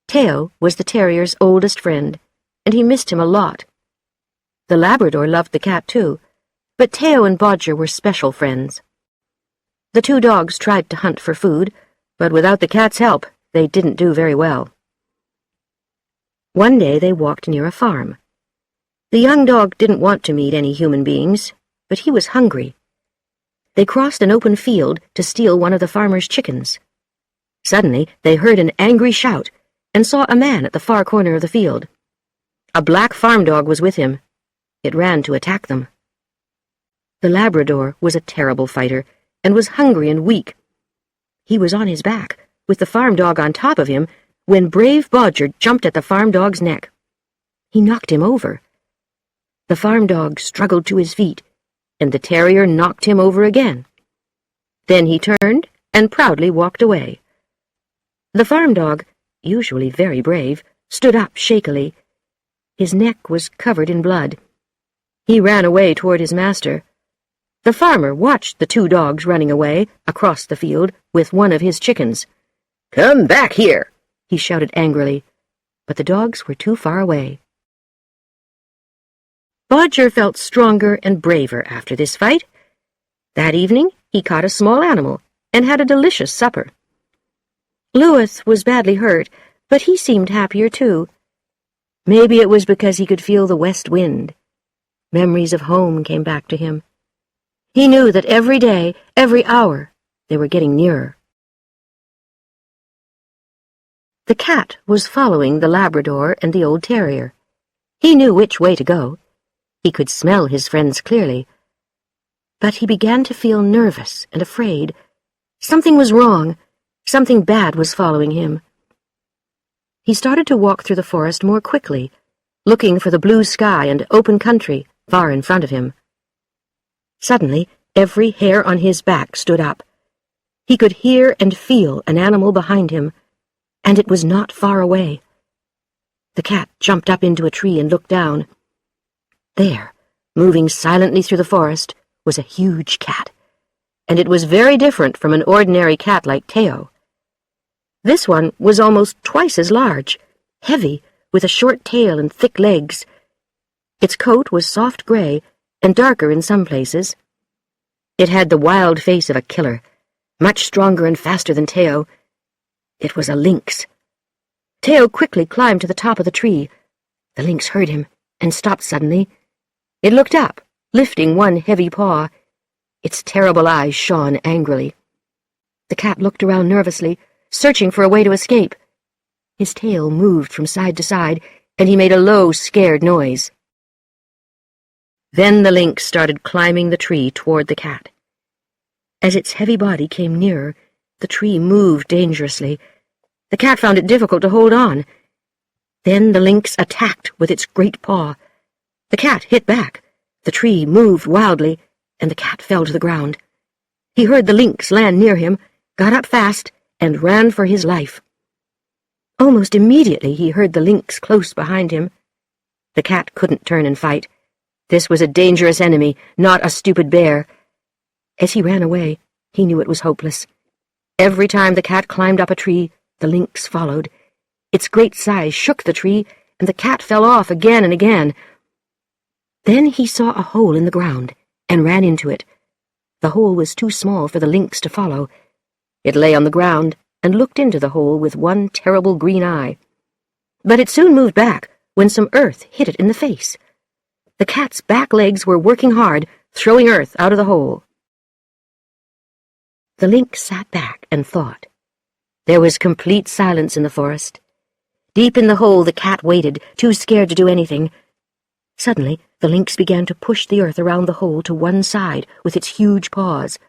Teo was the terrier's oldest friend, and he missed him a lot. The Labrador loved the cat too, but Teo and Bodger were special friends. The two dogs tried to hunt for food, but without the cat's help, they didn't do very well. One day they walked near a farm. The young dog didn't want to meet any human beings, but he was hungry. They crossed an open field to steal one of the farmer's chickens. Suddenly, they heard an angry shout and saw a man at the far corner of the field. A black farm dog was with him. It ran to attack them. The Labrador was a terrible fighter and was hungry and weak. He was on his back, with the farm dog on top of him, when brave Bodger jumped at the farm dog's neck. He knocked him over. The farm dog struggled to his feet, and the terrier knocked him over again. Then he turned and proudly walked away. The farm dog, usually very brave, stood up shakily. His neck was covered in blood. He ran away toward his master. The farmer watched the two dogs running away across the field with one of his chickens. "Come back here!" he shouted angrily, but the dogs were too far away. Bodger felt stronger and braver after this fight. That evening, he caught a small animal and had a delicious supper. Louis was badly hurt, but he seemed happier too. Maybe it was because he could feel the west wind. Memories of home came back to him. He knew that every day, every hour, they were getting nearer. The cat was following the Labrador and the old terrier. He knew which way to go. He could smell his friends clearly. But he began to feel nervous and afraid. Something was wrong. Something bad was following him. He started to walk through the forest more quickly, looking for the blue sky and open country far in front of him. Suddenly, every hair on his back stood up. He could hear and feel an animal behind him, and it was not far away. The cat jumped up into a tree and looked down. There, moving silently through the forest, was a huge cat, and it was very different from an ordinary cat like Teo. This one was almost twice as large, heavy, with a short tail and thick legs. Its coat was soft gray and darker in some places. It had the wild face of a killer, much stronger and faster than Teo. It was a lynx. Teo quickly climbed to the top of the tree. The lynx heard him and stopped suddenly. It looked up, lifting one heavy paw. Its terrible eyes shone angrily. The cat looked around nervously, searching for a way to escape. His tail moved from side to side, and he made a low, scared noise. Then the lynx started climbing the tree toward the cat. As its heavy body came nearer, the tree moved dangerously. The cat found it difficult to hold on. Then the lynx attacked with its great paw. The cat hit back. The tree moved wildly, and the cat fell to the ground. He heard the lynx land near him, got up fast, and ran for his life. Almost immediately he heard the lynx close behind him. The cat couldn't turn and fight. This was a dangerous enemy, not a stupid bear. As he ran away, he knew it was hopeless. Every time the cat climbed up a tree, the lynx followed. Its great size shook the tree, and the cat fell off again and again. Then he saw a hole in the ground and ran into it. The hole was too small for the lynx to follow. It lay on the ground and looked into the hole with one terrible green eye. But it soon moved back when some earth hit it in the face. The cat's back legs were working hard, throwing earth out of the hole. The lynx sat back and thought. There was complete silence in the forest. Deep in the hole the cat waited, too scared to do anything. Suddenly, the lynx began to push the earth around the hole to one side with its huge paws.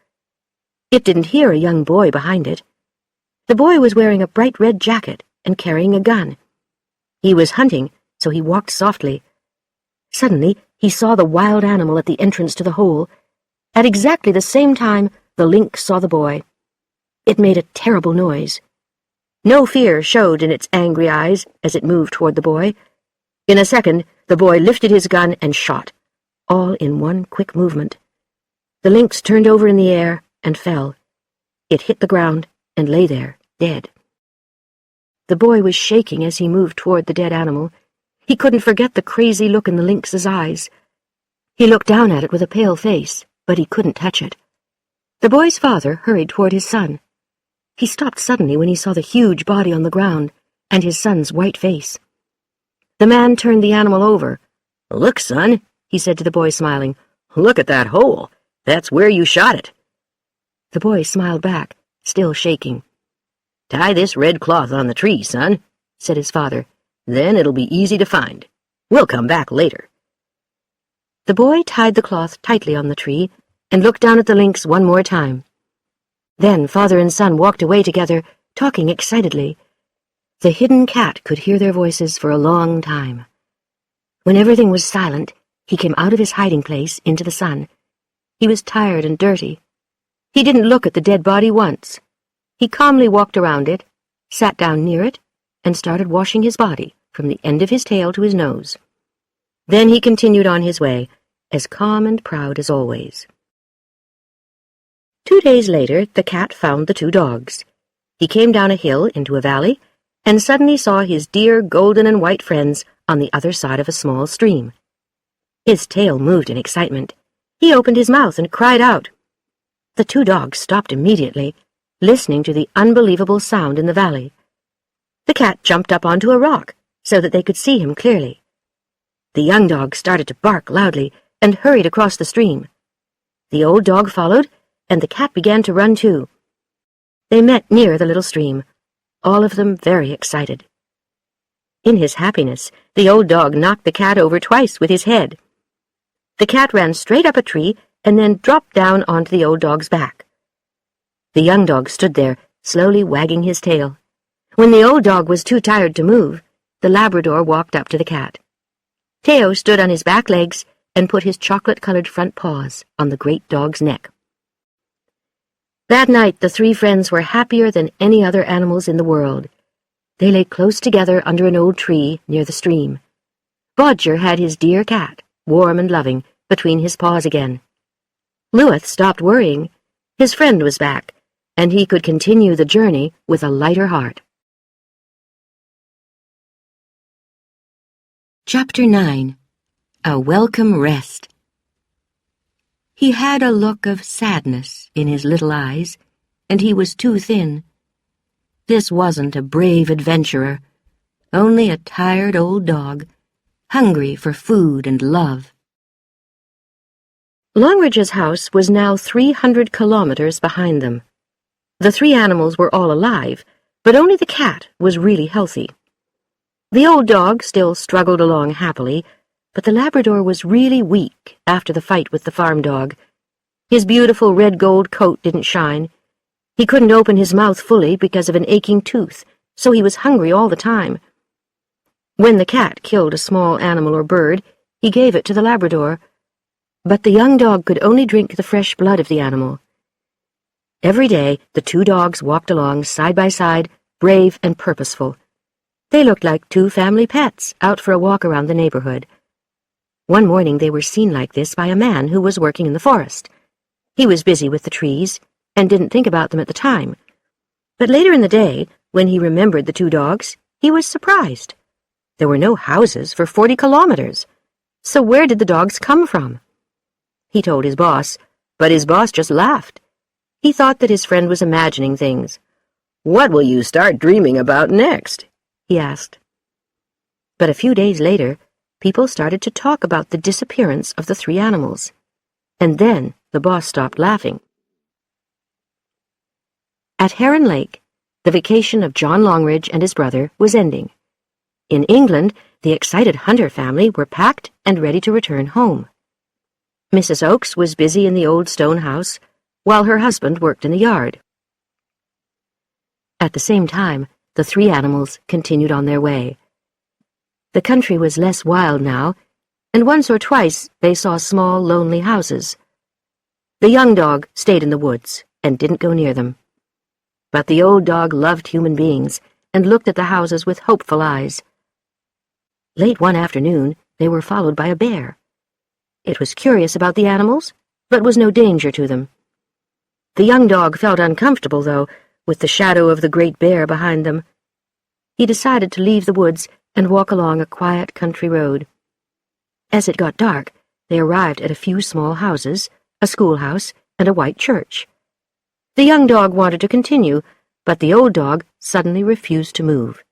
It didn't hear a young boy behind it. The boy was wearing a bright red jacket and carrying a gun. He was hunting, so he walked softly. Suddenly, he saw the wild animal at the entrance to the hole. At exactly the same time, the lynx saw the boy. It made a terrible noise. No fear showed in its angry eyes as it moved toward the boy. In a second, the boy lifted his gun and shot, all in one quick movement. The lynx turned over in the air and fell. It hit the ground and lay there, dead. The boy was shaking as he moved toward the dead animal. He couldn't forget the crazy look in the lynx's eyes. He looked down at it with a pale face, but he couldn't touch it. The boy's father hurried toward his son. He stopped suddenly when he saw the huge body on the ground and his son's white face. The man turned the animal over. "Look, son," he said to the boy, smiling. "Look at that hole. That's where you shot it." The boy smiled back, still shaking. "Tie this red cloth on the tree, son," said his father. "Then it'll be easy to find. We'll come back later." The boy tied the cloth tightly on the tree and looked down at the lynx one more time. Then father and son walked away together, talking excitedly. The hidden cat could hear their voices for a long time. When everything was silent, he came out of his hiding place into the sun. He was tired and dirty. He didn't look at the dead body once. He calmly walked around it, sat down near it, and started washing his body from the end of his tail to his nose. Then he continued on his way, as calm and proud as always. 2 days later, the cat found the 2 dogs. He came down a hill into a valley, and suddenly saw his dear golden and white friends on the other side of a small stream. His tail moved in excitement. He opened his mouth and cried out. The 2 dogs stopped immediately, listening to the unbelievable sound in the valley. The cat jumped up onto a rock so that they could see him clearly. The young dog started to bark loudly and hurried across the stream. The old dog followed, and the cat began to run too. They met near the little stream, all of them very excited. In his happiness, the old dog knocked the cat over twice with his head. The cat ran straight up a tree and then dropped down onto the old dog's back. The young dog stood there, slowly wagging his tail. When the old dog was too tired to move, the Labrador walked up to the cat. Teo stood on his back legs and put his chocolate-colored front paws on the great dog's neck. That night, the 3 friends were happier than any other animals in the world. They lay close together under an old tree near the stream. Bodger had his dear cat, warm and loving, between his paws again. Louis stopped worrying. His friend was back, and he could continue the journey with a lighter heart. Chapter 9. A Welcome Rest. He had a look of sadness in his little eyes, and he was too thin. This wasn't a brave adventurer, only a tired old dog, hungry for food and love. Longridge's house was now 300 kilometers behind them. The three animals were all alive, but only the cat was really healthy. The old dog still struggled along happily, but the Labrador was really weak after the fight with the farm dog. His beautiful red-gold coat didn't shine. He couldn't open his mouth fully because of an aching tooth, so he was hungry all the time. When the cat killed a small animal or bird, he gave it to the Labrador, but the young dog could only drink the fresh blood of the animal. Every day, the two dogs walked along side by side, brave and purposeful. They looked like two family pets out for a walk around the neighborhood. One morning they were seen like this by a man who was working in the forest. He was busy with the trees and didn't think about them at the time. But later in the day, when he remembered the two dogs, he was surprised. There were no houses for 40 kilometers. So where did the dogs come from? He told his boss, but his boss just laughed. He thought that his friend was imagining things. "What will you start dreaming about next?" he asked. But a few days later, people started to talk about the disappearance of the three animals. And then the boss stopped laughing. At Heron Lake, the vacation of John Longridge and his brother was ending. In England, the excited Hunter family were packed and ready to return home. Mrs. Oakes was busy in the old stone house, while her husband worked in the yard. At the same time, the three animals continued on their way. The country was less wild now, and once or twice they saw small, lonely houses. The young dog stayed in the woods and didn't go near them. But the old dog loved human beings and looked at the houses with hopeful eyes. Late one afternoon, they were followed by a bear. It was curious about the animals, but was no danger to them. The young dog felt uncomfortable, though, with the shadow of the great bear behind them. He decided to leave the woods and walk along a quiet country road. As it got dark, they arrived at a few small houses, a schoolhouse, and a white church. The young dog wanted to continue, but the old dog suddenly refused to move.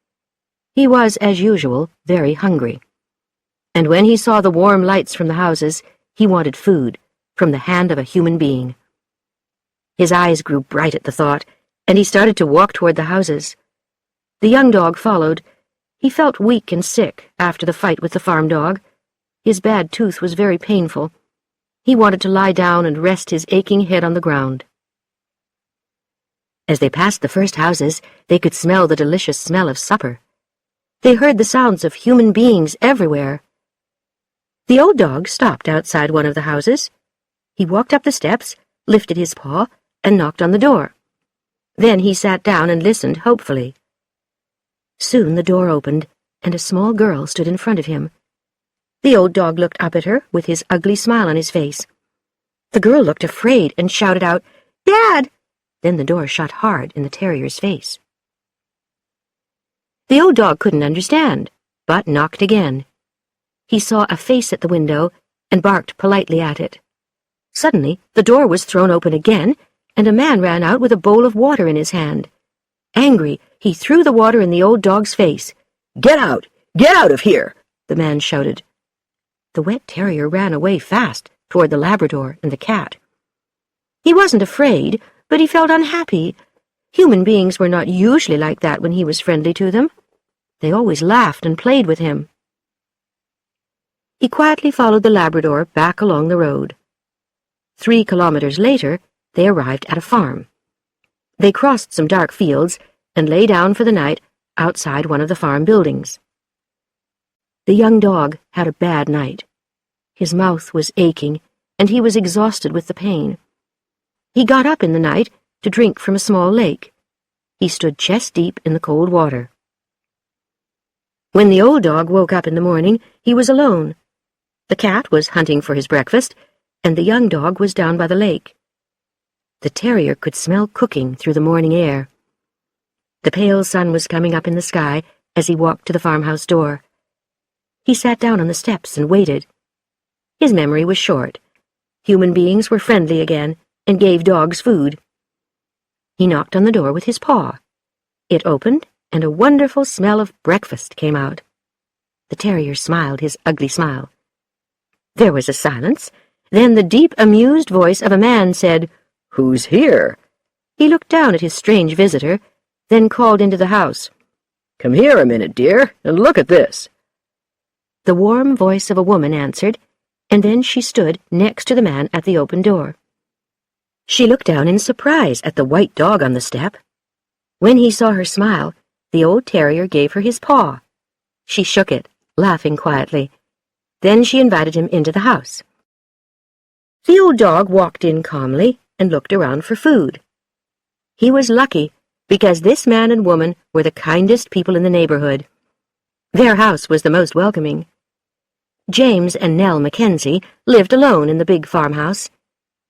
He was, as usual, very hungry. And when he saw the warm lights from the houses, he wanted food, from the hand of a human being. His eyes grew bright at the thought, and he started to walk toward the houses. The young dog followed. He felt weak and sick after the fight with the farm dog. His bad tooth was very painful. He wanted to lie down and rest his aching head on the ground. As they passed the first houses, they could smell the delicious smell of supper. They heard the sounds of human beings everywhere. The old dog stopped outside one of the houses. He walked up the steps, lifted his paw, and knocked on the door. Then he sat down and listened hopefully. Soon the door opened, and a small girl stood in front of him. The old dog looked up at her with his ugly smile on his face. The girl looked afraid and shouted out, "Dad!" Then the door shut hard in the terrier's face. The old dog couldn't understand, but knocked again. He saw a face at the window and barked politely at it. Suddenly, the door was thrown open again, and a man ran out with a bowl of water in his hand. Angry, he threw the water in the old dog's face. "Get out! Get out of here!" the man shouted. The wet terrier ran away fast toward the Labrador and the cat. He wasn't afraid, but he felt unhappy. Human beings were not usually like that when he was friendly to them. They always laughed and played with him. He quietly followed the Labrador back along the road. 3 kilometers later, they arrived at a farm. They crossed some dark fields and lay down for the night outside one of the farm buildings. The young dog had a bad night. His mouth was aching, and he was exhausted with the pain. He got up in the night to drink from a small lake. He stood chest-deep in the cold water. When the old dog woke up in the morning, he was alone. The cat was hunting for his breakfast, and the young dog was down by the lake. The terrier could smell cooking through the morning air. The pale sun was coming up in the sky as he walked to the farmhouse door. He sat down on the steps and waited. His memory was short. Human beings were friendly again and gave dogs food. He knocked on the door with his paw. It opened, and a wonderful smell of breakfast came out. The terrier smiled his ugly smile. There was a silence. Then the deep, amused voice of a man said, "Who's here?" He looked down at his strange visitor, then called into the house, "Come here a minute, dear, and look at this." The warm voice of a woman answered, and then she stood next to the man at the open door. She looked down in surprise at the white dog on the step. When he saw her smile, the old terrier gave her his paw. She shook it, laughing quietly. Then she invited him into the house. The old dog walked in calmly and looked around for food. He was lucky because this man and woman were the kindest people in the neighborhood. Their house was the most welcoming. James and Nell Mackenzie lived alone in the big farmhouse.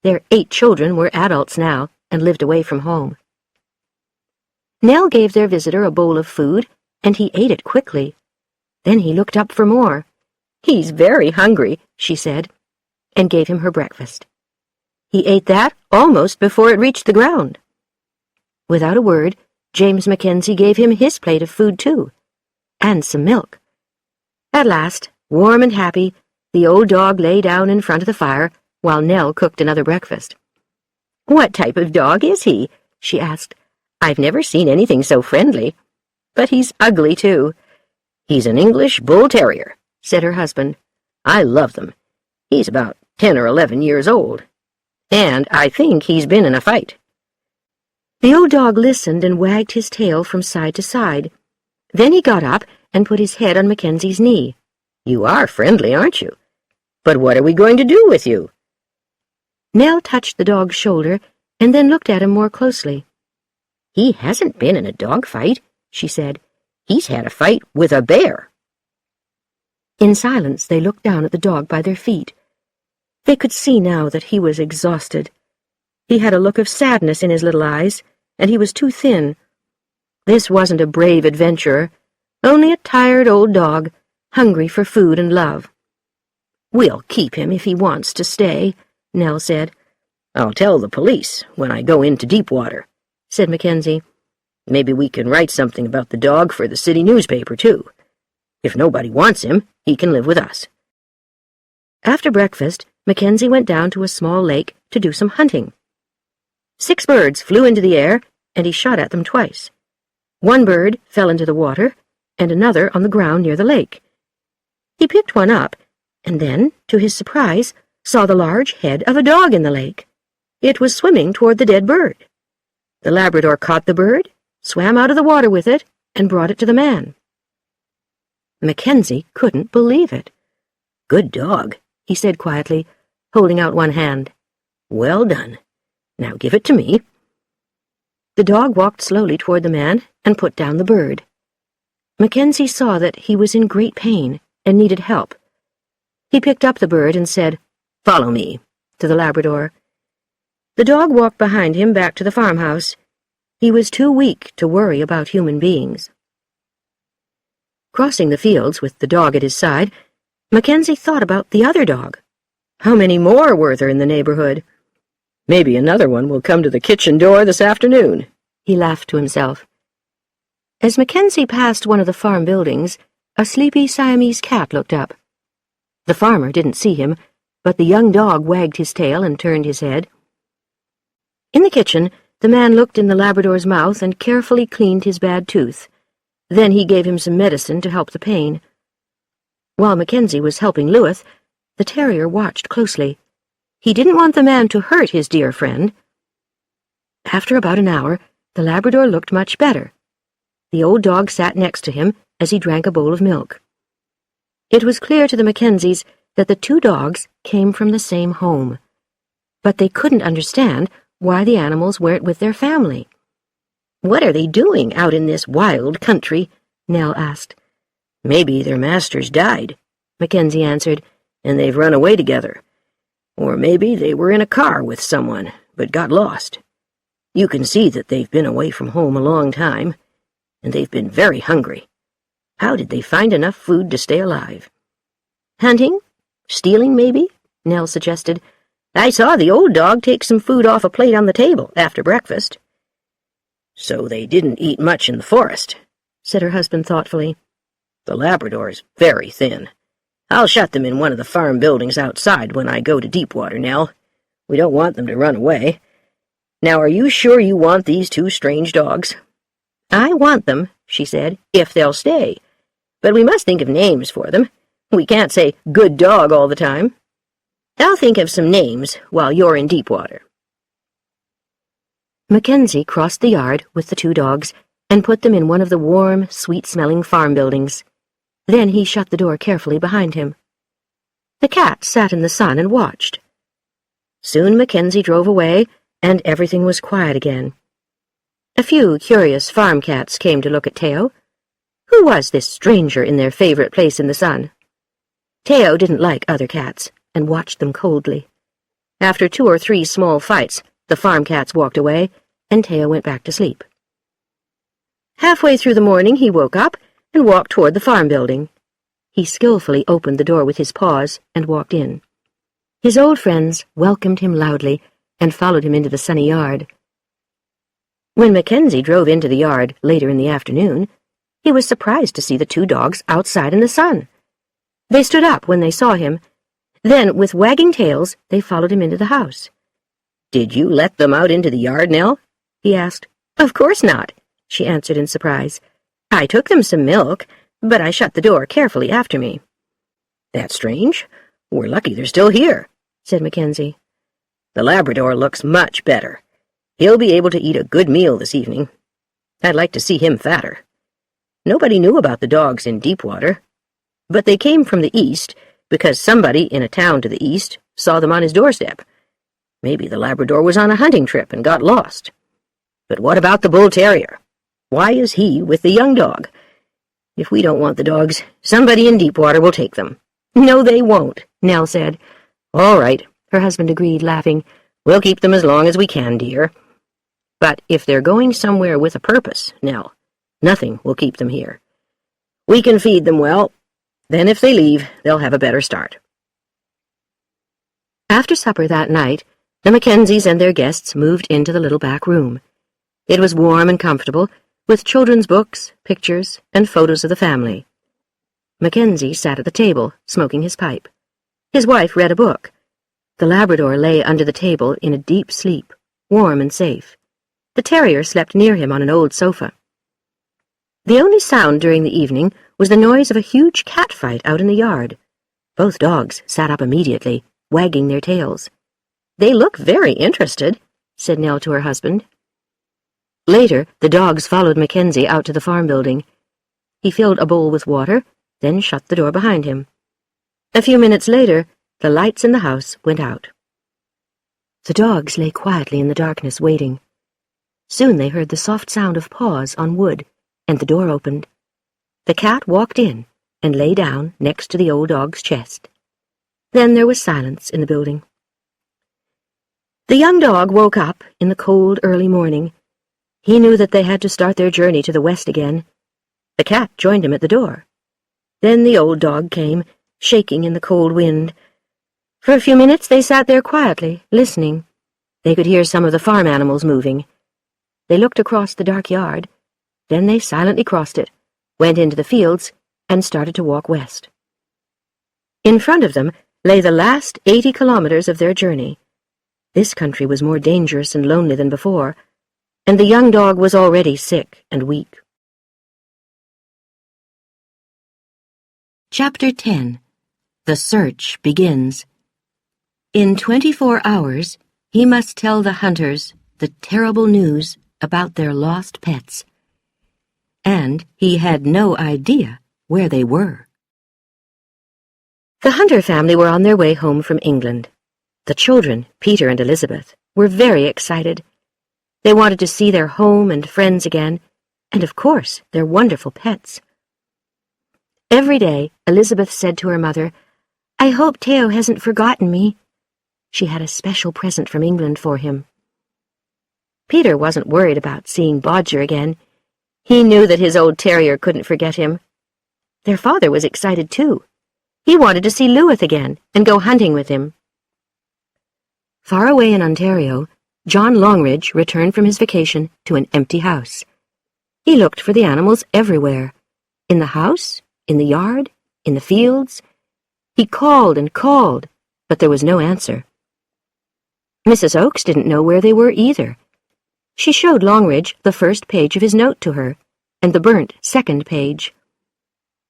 Their 8 children were adults now and lived away from home. Nell gave their visitor a bowl of food, and he ate it quickly. Then he looked up for more. "He's very hungry," she said, and gave him her breakfast. He ate that almost before it reached the ground. Without a word, James Mackenzie gave him his plate of food too, and some milk. At last, warm and happy, the old dog lay down in front of the fire while Nell cooked another breakfast. "What type of dog is he?" she asked. "I've never seen anything so friendly. But he's ugly, too." "He's an English bull terrier," said her husband. "I love them. He's about 10 or 11 years old. And I think he's been in a fight." The old dog listened and wagged his tail from side to side. Then he got up and put his head on Mackenzie's knee. "You are friendly, aren't you? But what are we going to do with you?" Nell touched the dog's shoulder and then looked at him more closely. "He hasn't been in a dog fight," she said. "He's had a fight with a bear." In silence, they looked down at the dog by their feet. They could see now that he was exhausted. He had a look of sadness in his little eyes, and he was too thin. This wasn't a brave adventurer, only a tired old dog, hungry for food and love. "We'll keep him if he wants to stay," Nell said. "I'll tell the police when I go into deep water," said Mackenzie. "Maybe we can write something about the dog for the city newspaper, too. If nobody wants him, he can live with us." After breakfast, Mackenzie went down to a small lake to do some hunting. 6 birds flew into the air, and he shot at them twice. 1 bird fell into the water, and another on the ground near the lake. He picked one up, and then, to his surprise, saw the large head of a dog in the lake. It was swimming toward the dead bird. The Labrador caught the bird, swam out of the water with it, and brought it to the man. Mackenzie couldn't believe it. "Good dog," he said quietly, holding out one hand. "Well done. Now give it to me." The dog walked slowly toward the man and put down the bird. Mackenzie saw that he was in great pain and needed help. He picked up the bird and said, "Follow me," to the Labrador. The dog walked behind him back to the farmhouse. He was too weak to worry about human beings. Crossing the fields with the dog at his side, Mackenzie thought about the other dog. How many more were there in the neighborhood? "Maybe another one will come to the kitchen door this afternoon," he laughed to himself. As Mackenzie passed one of the farm buildings, a sleepy Siamese cat looked up. The farmer didn't see him, but the young dog wagged his tail and turned his head. In the kitchen, the man looked in the Labrador's mouth and carefully cleaned his bad tooth. Then he gave him some medicine to help the pain. While Mackenzie was helping Louis, the terrier watched closely. He didn't want the man to hurt his dear friend. After about an hour, the Labrador looked much better. The old dog sat next to him as he drank a bowl of milk. It was clear to the Mackenzies that the 2 dogs came from the same home, but they couldn't understand why the animals weren't with their family. "What are they doing out in this wild country?" Nell asked. "Maybe their masters died," Mackenzie answered, "and they've run away together. Or maybe they were in a car with someone, but got lost. You can see that they've been away from home a long time, and they've been very hungry. How did they find enough food to stay alive?" "Hunting? Stealing, maybe?" Nell suggested. "I saw the old dog take some food off a plate on the table after breakfast." "So they didn't eat much in the forest," said her husband thoughtfully. The Labrador's very thin. I'll shut them in one of the farm buildings outside when I go to Deepwater, Nell. We don't want them to run away. Now, are you sure you want these two strange dogs?" "I want them," she said, "if they'll stay. But we must think of names for them. We can't say 'good dog' all the time. I'll think of some names while you're in Deepwater." Mackenzie crossed the yard with the two dogs and put them in one of the warm, sweet-smelling farm buildings. Then he shut the door carefully behind him. The cat sat in the sun and watched. Soon Mackenzie drove away, and everything was quiet again. A few curious farm cats came to look at Teo. Who was this stranger in their favorite place in the sun? Teo didn't like other cats and watched them coldly. After 2 or 3 small fights, the farm cats walked away, and Teo went back to sleep. Halfway through the morning he woke up and walked toward the farm building. He skillfully opened the door with his paws and walked in. His old friends welcomed him loudly and followed him into the sunny yard. When Mackenzie drove into the yard later in the afternoon, he was surprised to see the two dogs outside in the sun. They stood up when they saw him. Then, with wagging tails, they followed him into the house. "Did you let them out into the yard, Nell?" he asked. "Of course not," she answered in surprise. "I took them some milk, but I shut the door carefully after me." "That's strange. We're lucky they're still here," said Mackenzie. "The Labrador looks much better. He'll be able to eat a good meal this evening. I'd like to see him fatter. Nobody knew about the dogs in Deepwater, but they came from the east because somebody in a town to the east saw them on his doorstep. Maybe the Labrador was on a hunting trip and got lost. But what about the Bull Terrier? Why is he with the young dog? If we don't want the dogs, somebody in Deepwater will take them." "No, they won't," Nell said. "All right," her husband agreed, laughing. "We'll keep them as long as we can, dear. But if they're going somewhere with a purpose, Nell, nothing will keep them here. We can feed them well. Then if they leave, they'll have a better start." After supper that night, the Mackenzies and their guests moved into the little back room. It was warm and comfortable, with children's books, pictures, and photos of the family. Mackenzie sat at the table, smoking his pipe. His wife read a book. The Labrador lay under the table in a deep sleep, warm and safe. The terrier slept near him on an old sofa. The only sound during the evening was the noise of a huge cat fight out in the yard. Both dogs sat up immediately, wagging their tails. "They look very interested," said Nell to her husband. Later, the dogs followed Mackenzie out to the farm building. He filled a bowl with water, then shut the door behind him. A few minutes later, the lights in the house went out. The dogs lay quietly in the darkness, waiting. Soon they heard the soft sound of paws on wood, and the door opened. The cat walked in and lay down next to the old dog's chest. Then there was silence in the building. The young dog woke up in the cold early morning. He knew that they had to start their journey to the west again. The cat joined him at the door. Then the old dog came, shaking in the cold wind. For a few minutes they sat there quietly, listening. They could hear some of the farm animals moving. They looked across the dark yard. Then they silently crossed it, went into the fields, and started to walk west. In front of them lay the last 80 kilometers of their journey. This country was more dangerous and lonely than before, and the young dog was already sick and weak. Chapter 10. The Search Begins. In 24 hours, he must tell the hunters the terrible news about their lost pets. And he had no idea where they were. The Hunter family were on their way home from England. The children, Peter and Elizabeth, were very excited. They wanted to see their home and friends again, and of course, their wonderful pets. Every day, Elizabeth said to her mother, "I hope Teo hasn't forgotten me." She had a special present from England for him. Peter wasn't worried about seeing Bodger again. He knew that his old terrier couldn't forget him. Their father was excited too. He wanted to see Louis again and go hunting with him. Far away in Ontario, John Longridge returned from his vacation to an empty house. He looked for the animals everywhere, in the house, in the yard, in the fields. He called and called, but there was no answer. Mrs. Oakes didn't know where they were either. She showed Longridge the first page of his note to her, and the burnt second page.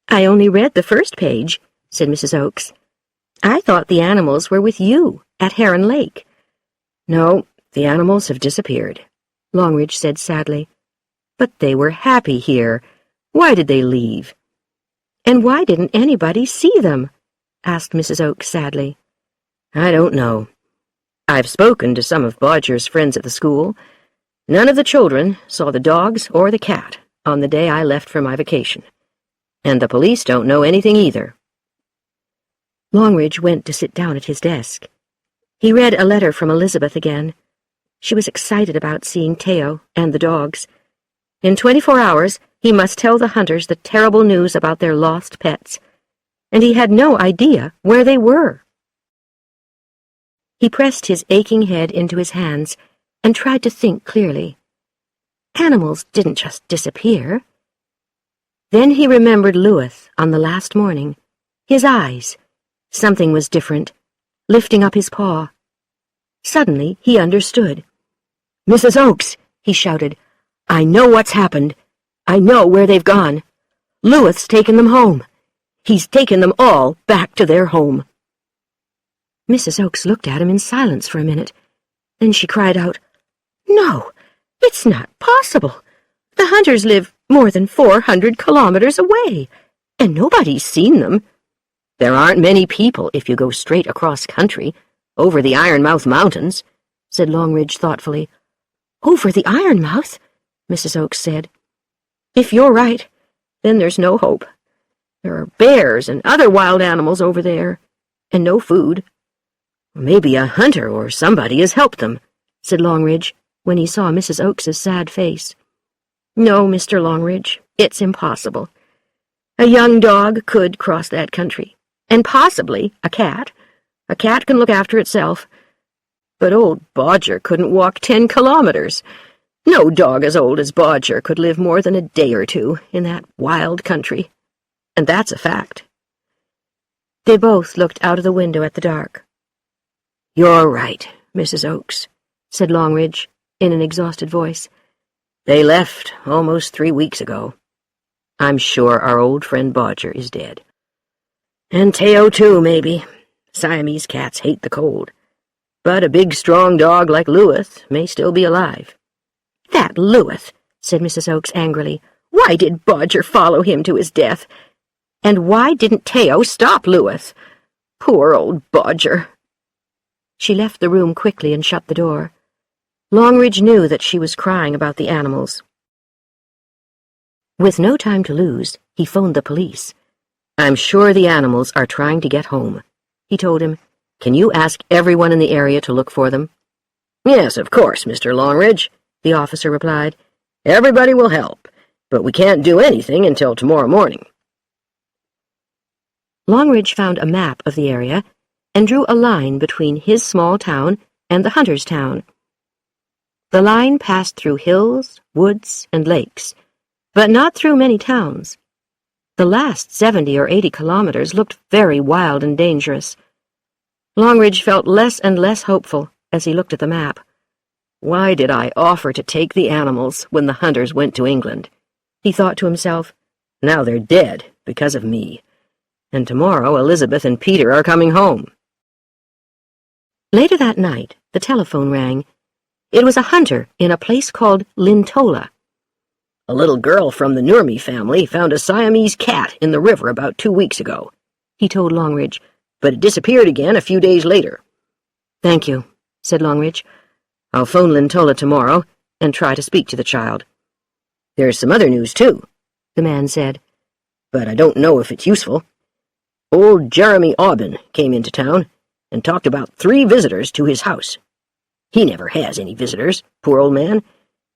"I only read the first page," said Mrs. Oakes. "I thought the animals were with you at Heron Lake." "No, the animals have disappeared," Longridge said sadly. "But they were happy here. Why did they leave?" "And why didn't anybody see them?" asked Mrs. Oakes sadly. "I don't know. I've spoken to some of Bodger's friends at the school. None of the children saw the dogs or the cat on the day I left for my vacation. And the police don't know anything either." Longridge went to sit down at his desk. He read a letter from Elizabeth again. She was excited about seeing Teo and the dogs. In 24 hours, he must tell the hunters the terrible news about their lost pets, and he had no idea where they were. He pressed his aching head into his hands and tried to think clearly. Animals didn't just disappear. Then he remembered Louis on the last morning. His eyes. Something was different, lifting up his paw. Suddenly he understood. "Mrs. Oakes," he shouted, "I know what's happened. I know where they've gone. Louis's taken them home. He's taken them all back to their home." Mrs. Oakes looked at him in silence for a minute. Then she cried out, "No, it's not possible. The hunters live more than 400 kilometers away, and nobody's seen them. There aren't many people if you go straight across country, over the Ironmouth Mountains," said Longridge thoughtfully. "Over the Ironmouth?" Mrs. Oakes said. "If you're right, then there's no hope. There are bears and other wild animals over there, and no food." "Maybe a hunter or somebody has helped them," said Longridge, when he saw Mrs. Oakes's sad face. "No, Mr. Longridge, it's impossible. A young dog could cross that country, and possibly a cat. A cat can look after itself. But old Bodger couldn't walk 10 kilometers. No dog as old as Bodger could live more than a day or two in that wild country. And that's a fact." They both looked out of the window at the dark. "You're right, Mrs. Oakes," said Longridge, in an exhausted voice. "They left almost 3 weeks ago. I'm sure our old friend Bodger is dead. And Teo, too, maybe. Siamese cats hate the cold. But a big, strong dog like Louis may still be alive." "That Louis," said Mrs. Oakes angrily. "Why did Bodger follow him to his death? And why didn't Teo stop Louis? Poor old Bodger." She left the room quickly and shut the door. Longridge knew that she was crying about the animals. With no time to lose, he phoned the police. "I'm sure the animals are trying to get home," he told him. "Can you ask everyone in the area to look for them?" "Yes, of course, Mr. Longridge," the officer replied. "Everybody will help, but we can't do anything until tomorrow morning." Longridge found a map of the area and drew a line between his small town and the hunter's town. The line passed through hills, woods, and lakes, but not through many towns. The last 70 or 80 kilometers looked very wild and dangerous. Longridge felt less and less hopeful as he looked at the map. "Why did I offer to take the animals when the hunters went to England?" he thought to himself. "Now they're dead because of me. And tomorrow Elizabeth and Peter are coming home." Later that night, the telephone rang. It was a hunter in a place called Lintola. "A little girl from the Nurmi family found a Siamese cat in the river about 2 weeks ago," he told Longridge, "but it disappeared again a few days later." "Thank you," said Longridge. "I'll phone Lintola tomorrow and try to speak to the child." "There's some other news, too," the man said, "but I don't know if it's useful. Old Jeremy Aubin came into town and talked about 3 visitors to his house. He never has any visitors, poor old man.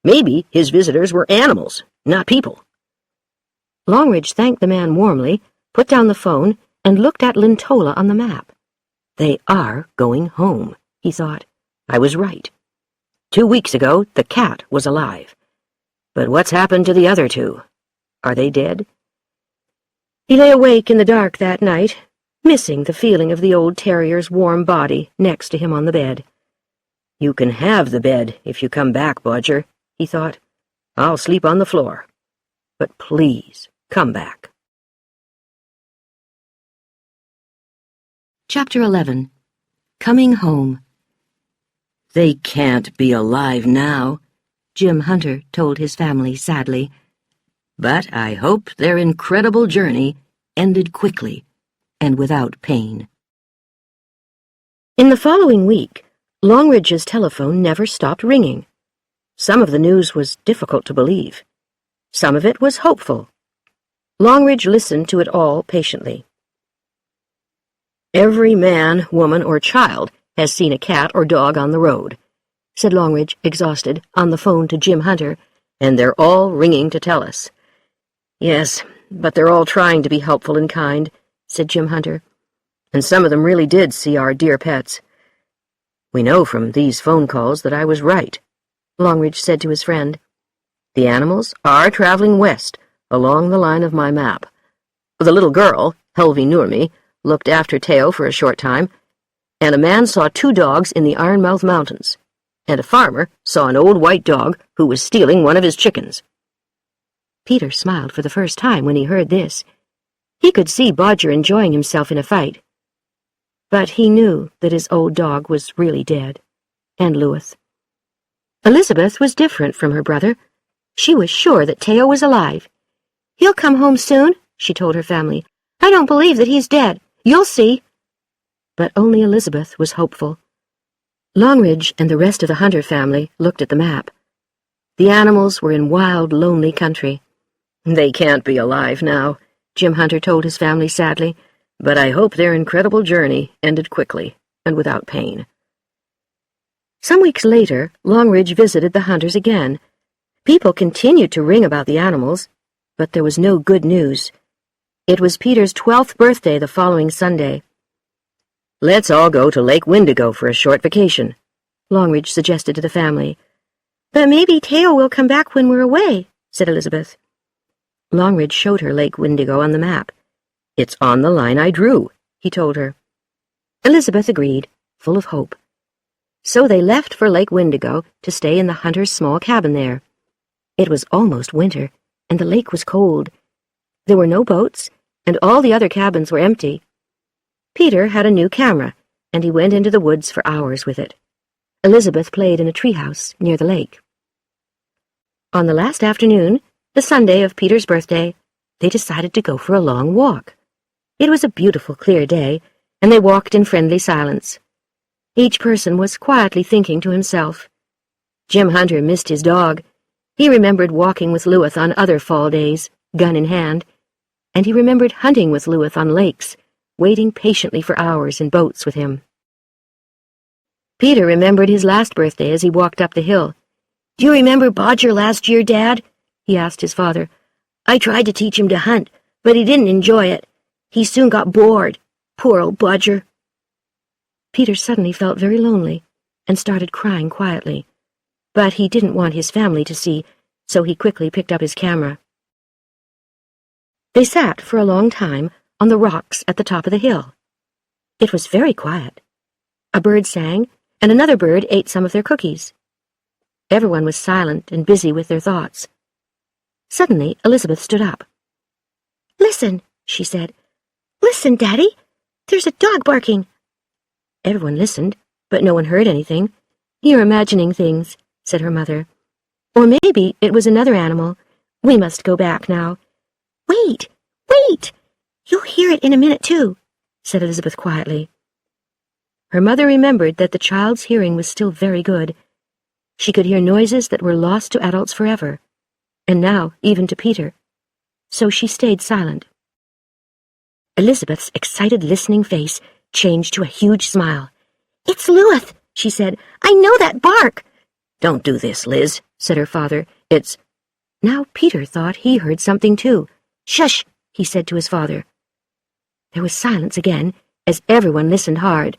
Maybe his visitors were animals, not people." Longridge thanked the man warmly, put down the phone, and looked at Lintola on the map. "They are going home," he thought. "I was right. 2 weeks ago, the cat was alive. But what's happened to the other 2? Are they dead?" He lay awake in the dark that night, missing the feeling of the old terrier's warm body next to him on the bed. "You can have the bed if you come back, Bodger," he thought. "I'll sleep on the floor. But please, come back." Chapter 11. Coming Home. "They can't be alive now," Jim Hunter told his family sadly. "But I hope their incredible journey ended quickly and without pain." In the following week, Longridge's telephone never stopped ringing. Some of the news was difficult to believe. Some of it was hopeful. Longridge listened to it all patiently. "Every man, woman, or child has seen a cat or dog on the road," said Longridge, exhausted, on the phone to Jim Hunter, "and they're all ringing to tell us." "Yes, but they're all trying to be helpful and kind," said Jim Hunter. "And some of them really did see our dear pets. We know from these phone calls that I was right," Longridge said to his friend. "The animals are traveling west along the line of my map. The little girl, Helvi Nurmi, looked after Teo for a short time, and a man saw 2 dogs in the Ironmouth Mountains, and a farmer saw an old white dog who was stealing one of his chickens." Peter smiled for the first time when he heard this. He could see Bodger enjoying himself in a fight. But he knew that his old dog was really dead, and Louis. Elizabeth was different from her brother. She was sure that Teo was alive. "He'll come home soon," she told her family. "I don't believe that he's dead. You'll see." But only Elizabeth was hopeful. Longridge and the rest of the Hunter family looked at the map. The animals were in wild, lonely country. "They can't be alive now," Jim Hunter told his family sadly, "but I hope their incredible journey ended quickly and without pain." Some weeks later, Longridge visited the Hunters again. People continued to ring about the animals, but there was no good news. It was Peter's 12th birthday the following Sunday. "Let's all go to Lake Windigo for a short vacation," Longridge suggested to the family. "But maybe Teo will come back when we're away," said Elizabeth. Longridge showed her Lake Windigo on the map. "It's on the line I drew," he told her. Elizabeth agreed, full of hope. So they left for Lake Windigo to stay in the Hunters' small cabin there. It was almost winter, and the lake was cold. There were no boats, and all the other cabins were empty. Peter had a new camera, and he went into the woods for hours with it. Elizabeth played in a treehouse near the lake. On the last afternoon, the Sunday of Peter's birthday, they decided to go for a long walk. It was a beautiful, clear day, and they walked in friendly silence. Each person was quietly thinking to himself. Jim Hunter missed his dog. He remembered walking with Louis on other fall days, gun in hand, and he remembered hunting with Louis on lakes, waiting patiently for hours in boats with him. Peter remembered his last birthday as he walked up the hill. "Do you remember Bodger last year, Dad?" he asked his father. "I tried to teach him to hunt, but he didn't enjoy it. He soon got bored. Poor old Bodger." Peter suddenly felt very lonely and started crying quietly. But he didn't want his family to see, so he quickly picked up his camera. They sat for a long time on the rocks at the top of the hill. It was very quiet. A bird sang, and another bird ate some of their cookies. Everyone was silent and busy with their thoughts. Suddenly, Elizabeth stood up. "Listen," she said. "Listen, Daddy. There's a dog barking." Everyone listened, but no one heard anything. "You're imagining things," said her mother. "Or maybe it was another animal. We must go back now." "Wait, wait! You'll hear it in a minute, too," said Elizabeth quietly. Her mother remembered that the child's hearing was still very good. She could hear noises that were lost to adults forever, and now even to Peter. So she stayed silent. Elizabeth's excited listening face changed to a huge smile. "It's Louis," she said. "I know that bark." "Don't do this, Liz," said her father. "It's—" Now Peter thought he heard something too. "Shush," he said to his father. There was silence again, as everyone listened hard.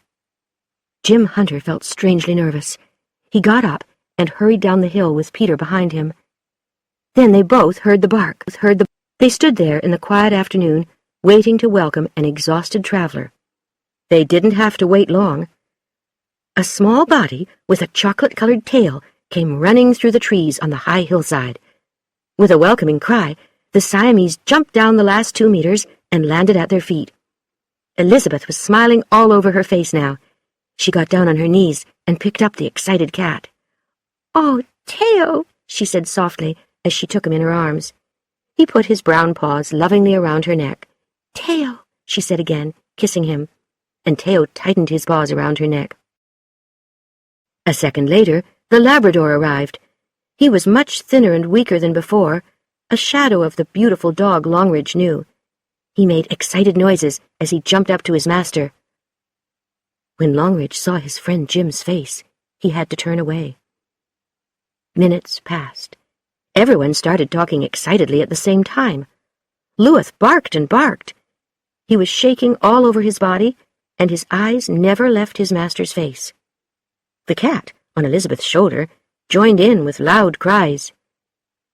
Jim Hunter felt strangely nervous. He got up and hurried down the hill with Peter behind him. Then they both heard the bark. They stood there in the quiet afternoon, waiting to welcome an exhausted traveler. They didn't have to wait long. A small body with a chocolate-colored tail came running through the trees on the high hillside. With a welcoming cry, the Siamese jumped down the last 2 meters and landed at their feet. Elizabeth was smiling all over her face now. She got down on her knees and picked up the excited cat. "Oh, Teo," she said softly as she took him in her arms. He put his brown paws lovingly around her neck. "Teo," she said again, kissing him, and Teo tightened his paws around her neck. A second later, the Labrador arrived. He was much thinner and weaker than before, a shadow of the beautiful dog Longridge knew. He made excited noises as he jumped up to his master. When Longridge saw his friend Jim's face, he had to turn away. Minutes passed. Everyone started talking excitedly at the same time. Louis barked and barked. He was shaking all over his body, and his eyes never left his master's face. The cat, on Elizabeth's shoulder, joined in with loud cries.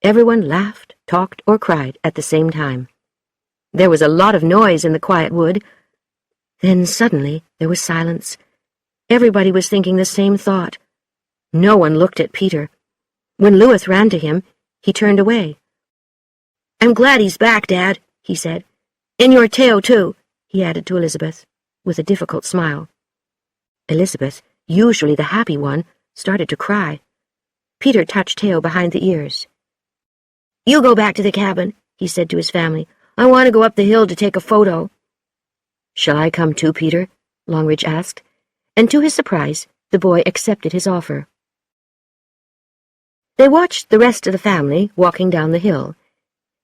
Everyone laughed, talked, or cried at the same time. There was a lot of noise in the quiet wood. Then suddenly there was silence. Everybody was thinking the same thought. No one looked at Peter. When Louis ran to him, he turned away. "I'm glad he's back, Dad," he said. "And your Teo, too," he added to Elizabeth, with a difficult smile. Elizabeth, usually the happy one, started to cry. Peter touched Teo behind the ears. "You go back to the cabin," he said to his family. "I want to go up the hill to take a photo." "Shall I come too, Peter?" Longridge asked, and to his surprise, the boy accepted his offer. They watched the rest of the family walking down the hill.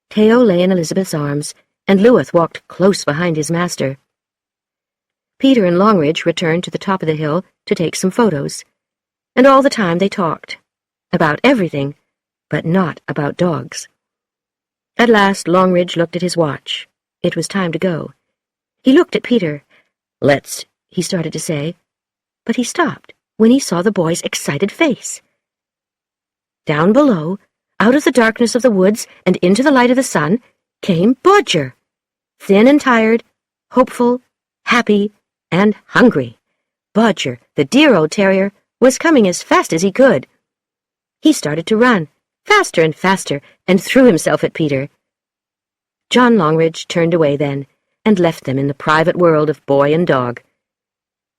Teo lay in Elizabeth's arms, and Louis walked close behind his master. Peter and Longridge returned to the top of the hill to take some photos, and all the time they talked. About everything, but not about dogs. At last Longridge looked at his watch. It was time to go. He looked at Peter. "Let's," he started to say, but he stopped when he saw the boy's excited face. Down below, out of the darkness of the woods and into the light of the sun, came Bodger, thin and tired, hopeful, happy, and hungry. Bodger, the dear old terrier, was coming as fast as he could. He started to run, faster and faster, and threw himself at Peter. John Longridge turned away then, and left them in the private world of boy and dog.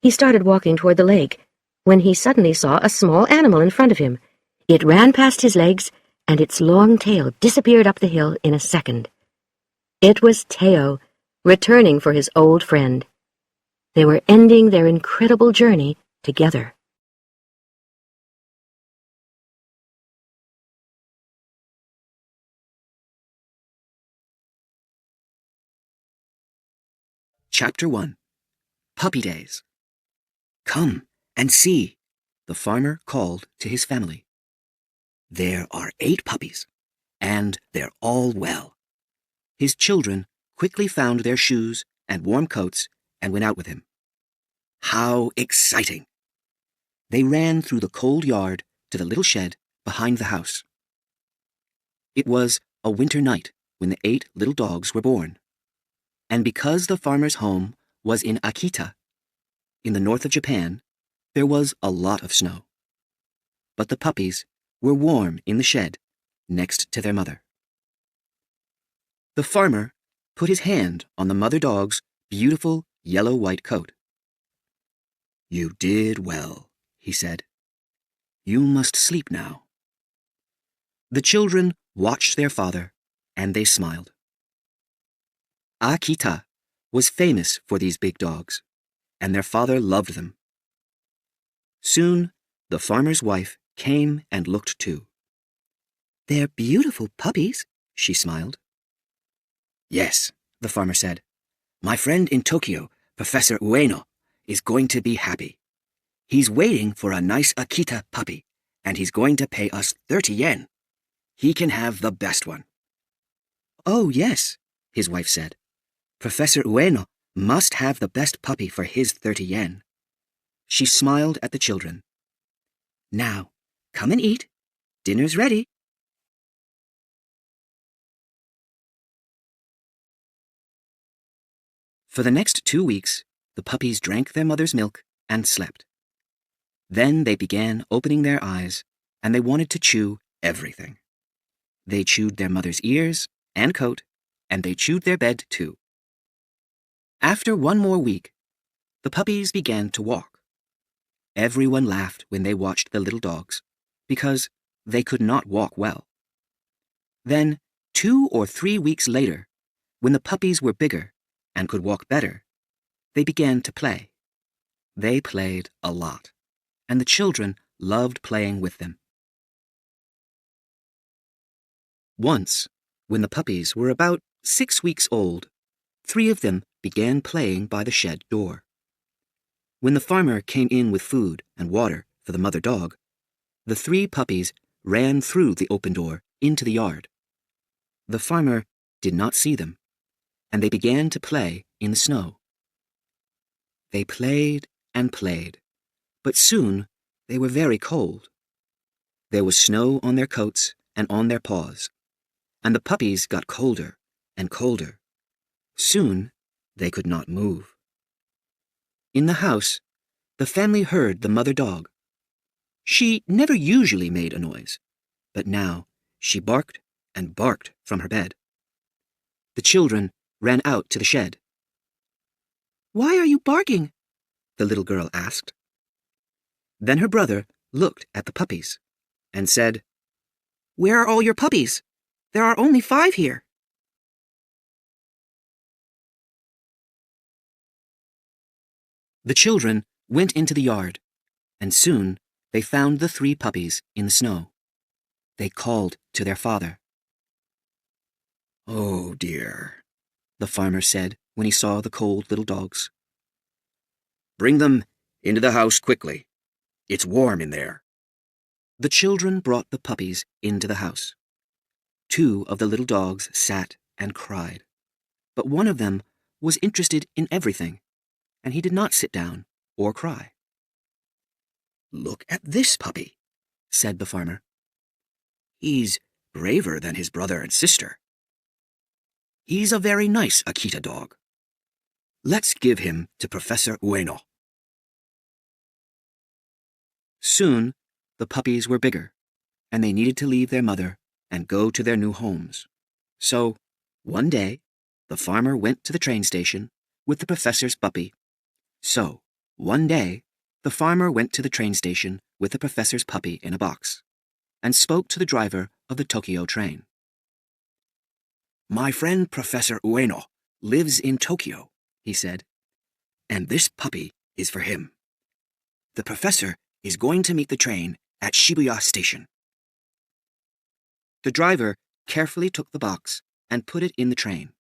He started walking toward the lake, when he suddenly saw a small animal in front of him. It ran past his legs, and its long tail disappeared up the hill in a second. It was Teo, returning for his old friend. They were ending their incredible journey together. Chapter 1. Puppy Days. "Come and see," the farmer called to his family. "There are 8 puppies, and they're all well." His children quickly found their shoes and warm coats and went out with him. How exciting! They ran through the cold yard to the little shed behind the house. It was a winter night when the 8 little dogs were born. And because the farmer's home was in Akita, in the north of Japan, there was a lot of snow. But the puppies were warm in the shed next to their mother. The farmer put his hand on the mother dog's beautiful yellow-white coat. "You did well," he said. "You must sleep now." The children watched their father, and they smiled. Akita was famous for these big dogs, and their father loved them. Soon, the farmer's wife came and looked too. "They're beautiful puppies," she smiled. "Yes," the farmer said. "My friend in Tokyo, Professor Ueno, is going to be happy. He's waiting for a nice Akita puppy, and he's going to pay us 30 yen. He can have the best one." "Oh, yes," his wife said. "Professor Ueno must have the best puppy for his 30 yen. She smiled at the children. "Now, come and eat. Dinner's ready." For the next 2 weeks, the puppies drank their mother's milk and slept. Then they began opening their eyes, and they wanted to chew everything. They chewed their mother's ears and coat, and they chewed their bed too. After 1 more week, the puppies began to walk. Everyone laughed when they watched the little dogs, because they could not walk well. Then, 2 or 3 weeks later, when the puppies were bigger and could walk better, they began to play. They played a lot, and the children loved playing with them. Once, when the puppies were about 6 weeks old, 3 of them began playing by the shed door. When the farmer came in with food and water for the mother dog, the 3 puppies ran through the open door into the yard. The farmer did not see them, and they began to play in the snow. They played and played, but soon they were very cold. There was snow on their coats and on their paws, and the puppies got colder and colder. Soon they could not move. In the house, the family heard the mother dog. She never usually made a noise, but now she barked and barked from her bed. The children ran out to the shed. "Why are you barking?" the little girl asked. Then her brother looked at the puppies and said, "Where are all your puppies? There are only 5 here." The children went into the yard, and soon they found the 3 puppies in the snow. They called to their father. "Oh dear," the farmer said when he saw the cold little dogs. "Bring them into the house quickly. It's warm in there." The children brought the puppies into the house. 2 of the little dogs sat and cried, but one of them was interested in everything, and he did not sit down or cry. "Look at this puppy," said the farmer. "He's braver than his brother and sister. He's a very nice Akita dog. Let's give him to Professor Ueno." Soon, the puppies were bigger, and they needed to leave their mother and go to their new homes. So, one day, the farmer went to the train station with the professor's puppy. In a box, and spoke to the driver of the Tokyo train. "My friend Professor Ueno lives in Tokyo," he said, "and this puppy is for him. The professor is going to meet the train at Shibuya Station." The driver carefully took the box and put it in the train.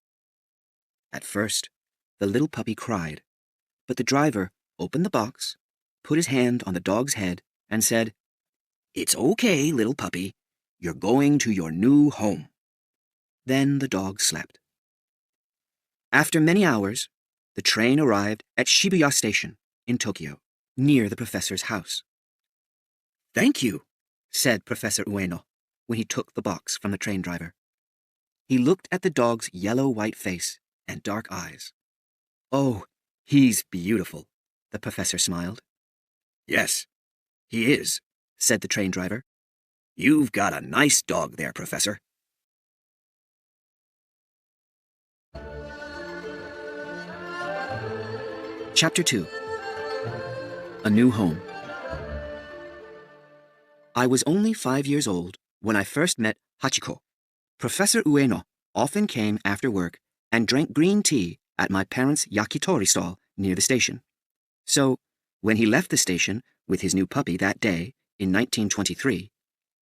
At first, the little puppy cried, but the driver opened the box, put his hand on the dog's head, and said, "It's okay, little puppy. You're going to your new home." Then the dog slept. After many hours, the train arrived at Shibuya Station in Tokyo, near the professor's house. "Thank you," said Professor Ueno when he took the box from the train driver. He looked at the dog's yellow-white face and dark eyes. "Oh, he's beautiful," the professor smiled. "Yes, he is," said the train driver. "You've got a nice dog there, Professor." Chapter 2. A New Home. I was only 5 years old when I first met Hachiko. Professor Ueno often came after work and drank green tea at my parents' yakitori stall near the station. So, when he left the station with his new puppy that day in 1923,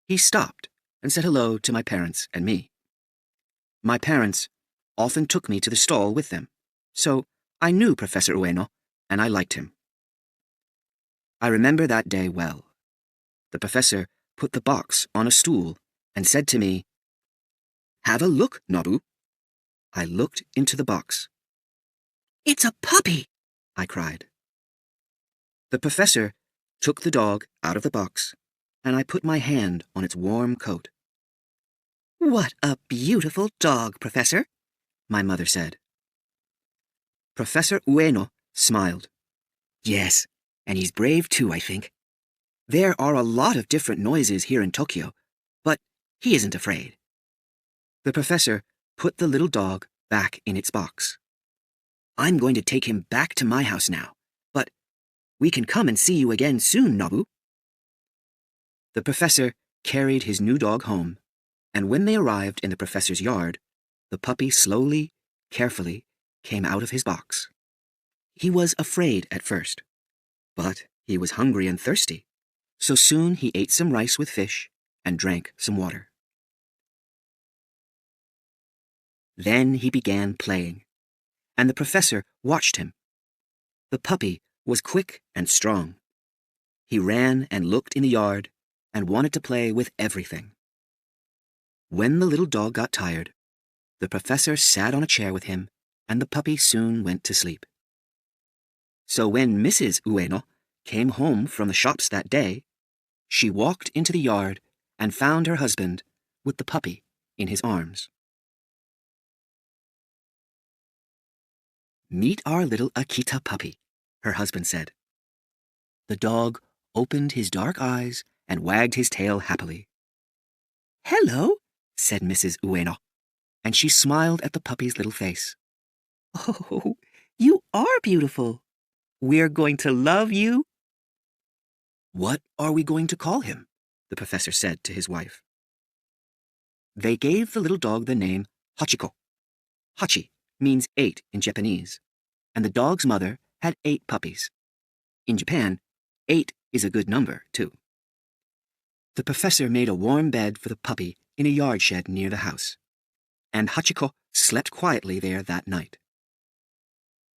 he stopped and said hello to my parents and me. My parents often took me to the stall with them, so I knew Professor Ueno and I liked him. I remember that day well. The professor put the box on a stool and said to me, "Have a look, Nobu." I looked into the box. "It's a puppy!" I cried. The professor took the dog out of the box, and I put my hand on its warm coat. "What a beautiful dog, Professor," my mother said. Professor Ueno smiled. Yes, and he's brave too, I think. There are a lot of different noises here in Tokyo, but he isn't afraid. The professor put the little dog back in its box. I'm going to take him back to my house now, but we can come and see you again soon, Nobu. The professor carried his new dog home, and when they arrived in the professor's yard, the puppy slowly, carefully came out of his box. He was afraid at first, but he was hungry and thirsty, so soon he ate some rice with fish and drank some water. Then he began playing, and the professor watched him. The puppy was quick and strong. He ran and looked in the yard and wanted to play with everything. When the little dog got tired, the professor sat on a chair with him, and the puppy soon went to sleep. So when Mrs. Ueno came home from the shops that day, she walked into the yard and found her husband with the puppy in his arms. Meet our little Akita puppy, her husband said. The dog opened his dark eyes and wagged his tail happily. Hello, said Mrs. Ueno, and she smiled at the puppy's little face. Oh, you are beautiful. We're going to love you. What are we going to call him? The professor said to his wife. They gave the little dog the name Hachiko. Hachi means 8 in Japanese, and the dog's mother had 8 puppies. In Japan, 8 is a good number, too. The professor made a warm bed for the puppy in a yard shed near the house, and Hachiko slept quietly there that night.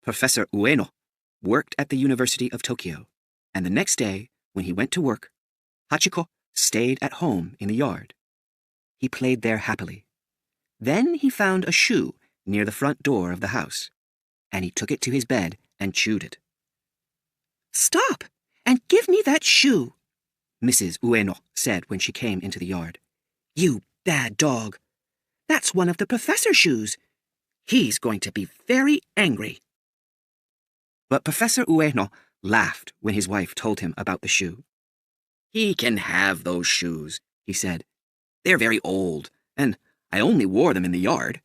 Professor Ueno worked at the University of Tokyo, and the next day, when he went to work, Hachiko stayed at home in the yard. He played there happily. Then he found a shoe near the front door of the house, and he took it to his bed and chewed it. Stop, and give me that shoe, Mrs. Ueno said when she came into the yard. You bad dog. That's one of the professor's shoes. He's going to be very angry. But Professor Ueno laughed when his wife told him about the shoe. He can have those shoes, he said. They're very old, and I only wore them in the yard.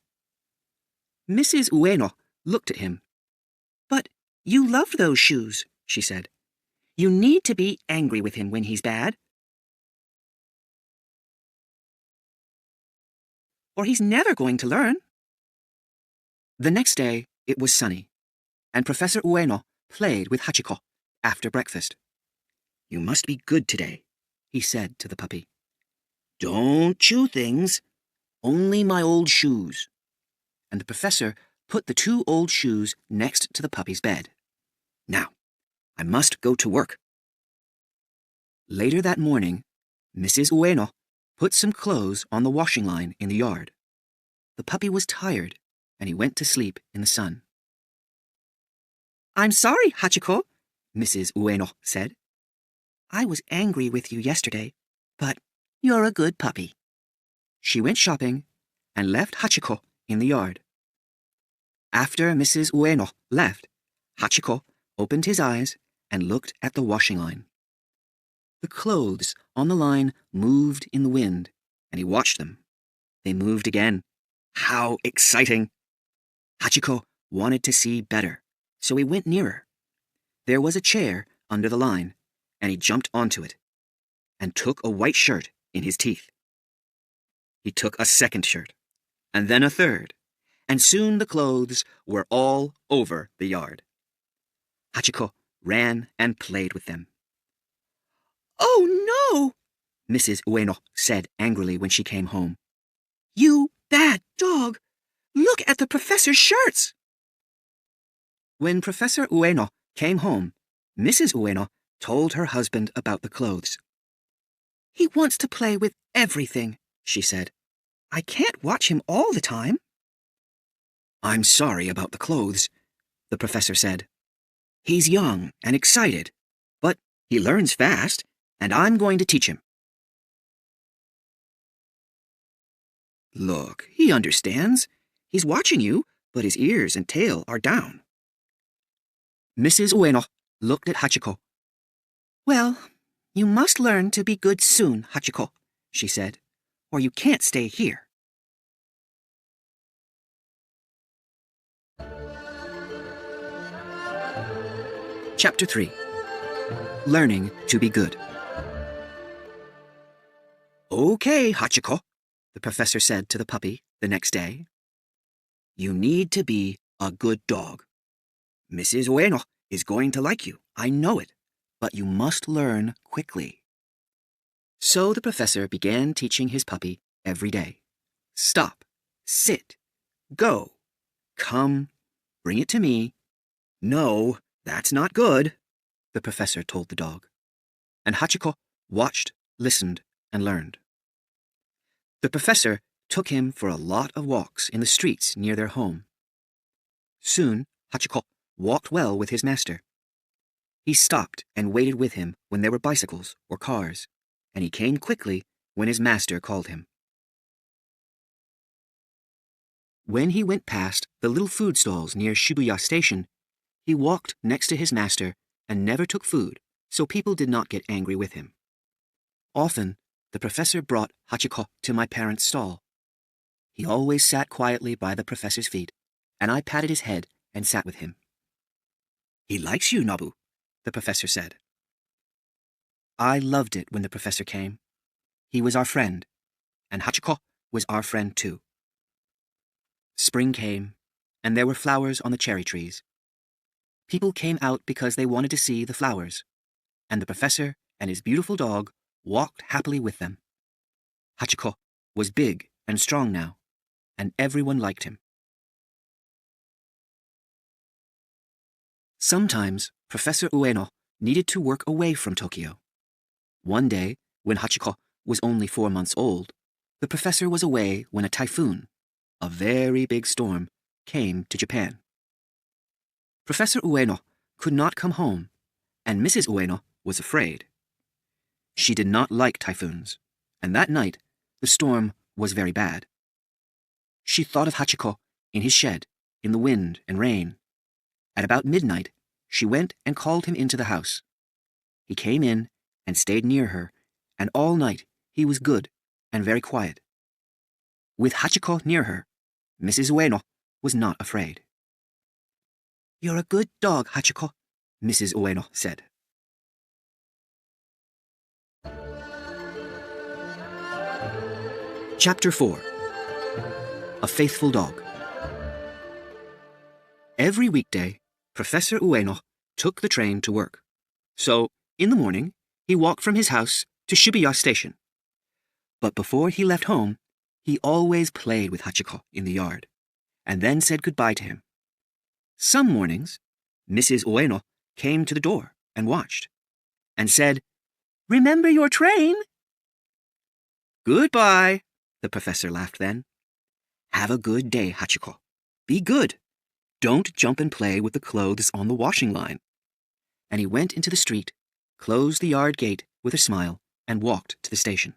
Mrs. Ueno looked at him. But you love those shoes, she said. You need to be angry with him when he's bad, or he's never going to learn. The next day, it was sunny, and Professor Ueno played with Hachiko after breakfast. You must be good today, he said to the puppy. Don't chew things, only my old shoes. And the professor put the 2 old shoes next to the puppy's bed. Now, I must go to work. Later that morning, Mrs. Ueno put some clothes on the washing line in the yard. The puppy was tired, and he went to sleep in the sun. I'm sorry, Hachiko, Mrs. Ueno said. I was angry with you yesterday, but you're a good puppy. She went shopping and left Hachiko in the yard. After Mrs. Ueno left, Hachiko opened his eyes and looked at the washing line. The clothes on the line moved in the wind, and he watched them. They moved again. How exciting! Hachiko wanted to see better, so he went nearer. There was a chair under the line, and he jumped onto it, and took a white shirt in his teeth. He took a second shirt, and then a third, and soon the clothes were all over the yard. Hachiko ran and played with them. Oh no, Mrs. Ueno said angrily when she came home. You bad dog! Look at the professor's shirts! When Professor Ueno came home, Mrs. Ueno told her husband about the clothes. He wants to play with everything, she said. I can't watch him all the time. I'm sorry about the clothes, the professor said. He's young and excited, but he learns fast, and I'm going to teach him. Look, he understands. He's watching you, but his ears and tail are down. Mrs. Ueno looked at Hachiko. "Well, you must learn to be good soon, Hachiko," she said, "or you can't stay here." Chapter 3. Learning to be good. "Okay, Hachiko," the professor said to the puppy the next day. "You need to be a good dog. Mrs. Ueno is going to like you, I know it, but you must learn quickly." So the professor began teaching his puppy every day. Stop, sit, go, come, bring it to me. "No, that's not good," the professor told the dog. And Hachiko watched, listened, and learned. The professor took him for a lot of walks in the streets near their home. Soon, Hachiko walked well with his master. He stopped and waited with him when there were bicycles or cars, and he came quickly when his master called him. When he went past the little food stalls near Shibuya Station, he walked next to his master and never took food, so people did not get angry with him. Often, the professor brought Hachiko to my parents' stall. He always sat quietly by the professor's feet, and I patted his head and sat with him. "He likes you, Nobu," the professor said. I loved it when the professor came. He was our friend, and Hachiko was our friend too. Spring came, and there were flowers on the cherry trees. People came out because they wanted to see the flowers, and the professor and his beautiful dog walked happily with them. Hachiko was big and strong now, and everyone liked him. Sometimes Professor Ueno needed to work away from Tokyo. One day, when Hachiko was only 4 months old, the professor was away when a typhoon, a very big storm, came to Japan. Professor Ueno could not come home, and Mrs. Ueno was afraid. She did not like typhoons, and that night the storm was very bad. She thought of Hachiko in his shed, in the wind and rain. At about midnight, she went and called him into the house. He came in and stayed near her, and all night he was good and very quiet. With Hachiko near her, Mrs. Ueno was not afraid. "You're a good dog, Hachiko," Mrs. Ueno said. Chapter 4. A Faithful Dog. Every weekday, Professor Ueno took the train to work. So, in the morning, he walked from his house to Shibuya Station. But before he left home, he always played with Hachiko in the yard, and then said goodbye to him. Some mornings, Mrs. Ueno came to the door and watched, and said, "Remember your train?" "Goodbye," the professor laughed then. "Have a good day, Hachiko. Be good. Don't jump and play with the clothes on the washing line." And he went into the street, closed the yard gate with a smile, and walked to the station.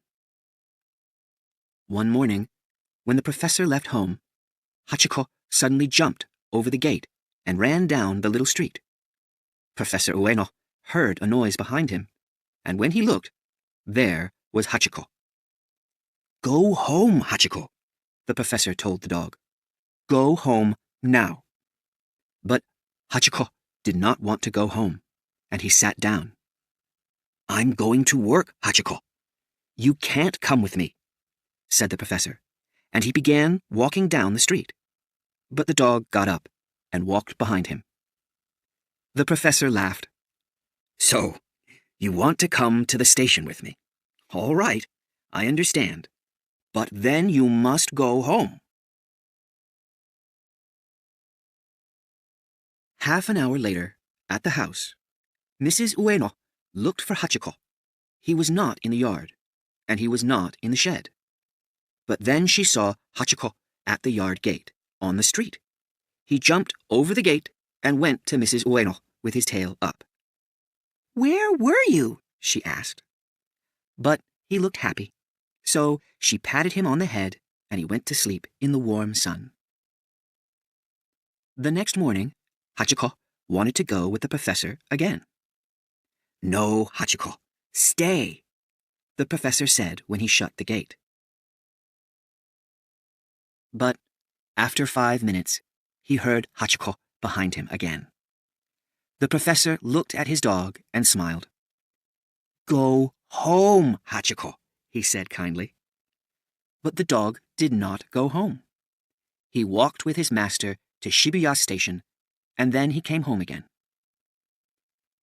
One morning, when the professor left home, Hachiko suddenly jumped over the gate and ran down the little street. Professor Ueno heard a noise behind him, and when he looked, there was Hachiko. "Go home, Hachiko," the professor told the dog. "Go home now." But Hachiko did not want to go home, and he sat down. "I'm going to work, Hachiko. You can't come with me," said the professor, and he began walking down the street. But the dog got up and walked behind him. The professor laughed. "So, you want to come to the station with me? All right, I understand. But then you must go home." Half an hour later, at the house, Mrs. Ueno looked for Hachiko. He was not in the yard, and he was not in the shed. But then she saw Hachiko at the yard gate, on the street. He jumped over the gate and went to Mrs. Ueno with his tail up. "Where were you?" she asked. But he looked happy, so she patted him on the head and he went to sleep in the warm sun. The next morning, Hachiko wanted to go with the professor again. "No, Hachiko, stay," the professor said when he shut the gate. But after 5 minutes, he heard Hachiko behind him again. The professor looked at his dog and smiled. "Go home, Hachiko," he said kindly. But the dog did not go home. He walked with his master to Shibuya Station, and then he came home again.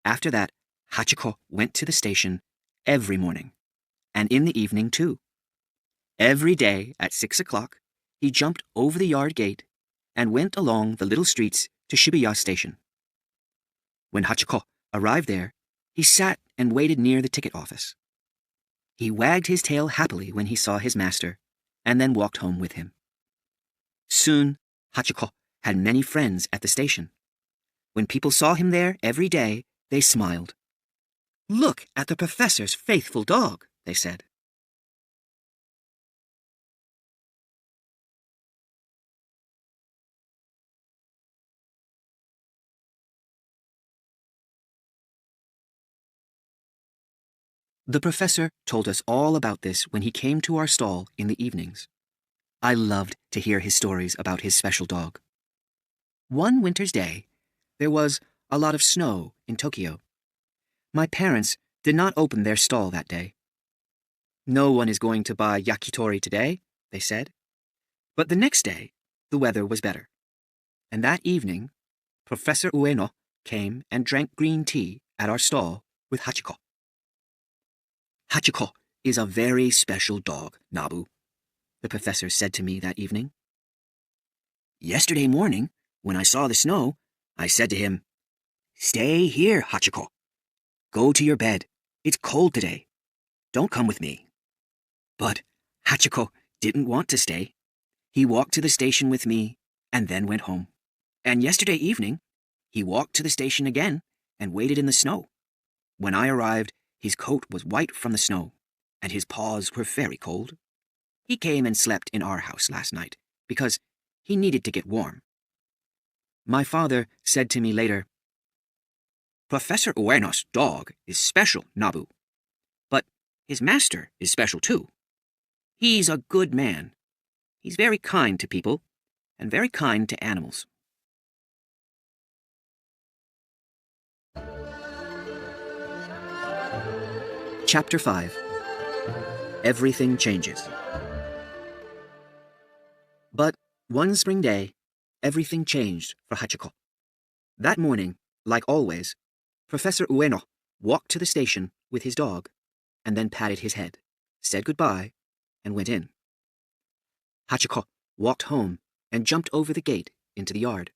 After that, Hachiko went to the station every morning, and in the evening too. Every day at 6 o'clock, he jumped over the yard gate and went along the little streets to Shibuya Station. When Hachiko arrived there, he sat and waited near the ticket office. He wagged his tail happily when he saw his master, and then walked home with him. Soon, Hachiko had many friends at the station. When people saw him there every day, they smiled. "Look at the professor's faithful dog," they said. The professor told us all about this when he came to our stall in the evenings. I loved to hear his stories about his special dog. One winter's day, there was a lot of snow in Tokyo. My parents did not open their stall that day. "No one is going to buy yakitori today," they said. But the next day, the weather was better. And that evening, Professor Ueno came and drank green tea at our stall with Hachiko. "Hachiko is a very special dog, Nabu," the professor said to me that evening. "Yesterday morning, when I saw the snow, I said to him, 'Stay here, Hachiko. Go to your bed. It's cold today. Don't come with me.' But Hachiko didn't want to stay. He walked to the station with me and then went home. And yesterday evening, he walked to the station again and waited in the snow. When I arrived, his coat was white from the snow, and his paws were very cold. He came and slept in our house last night because he needed to get warm." My father said to me later, "Professor Ueno's dog is special, Nabu. But his master is special too. He's a good man. He's very kind to people and very kind to animals." Chapter 5. Everything Changes. But one spring day, everything changed for Hachiko. That morning, like always, Professor Ueno walked to the station with his dog, and then patted his head, said goodbye, and went in. Hachiko walked home and jumped over the gate into the yard.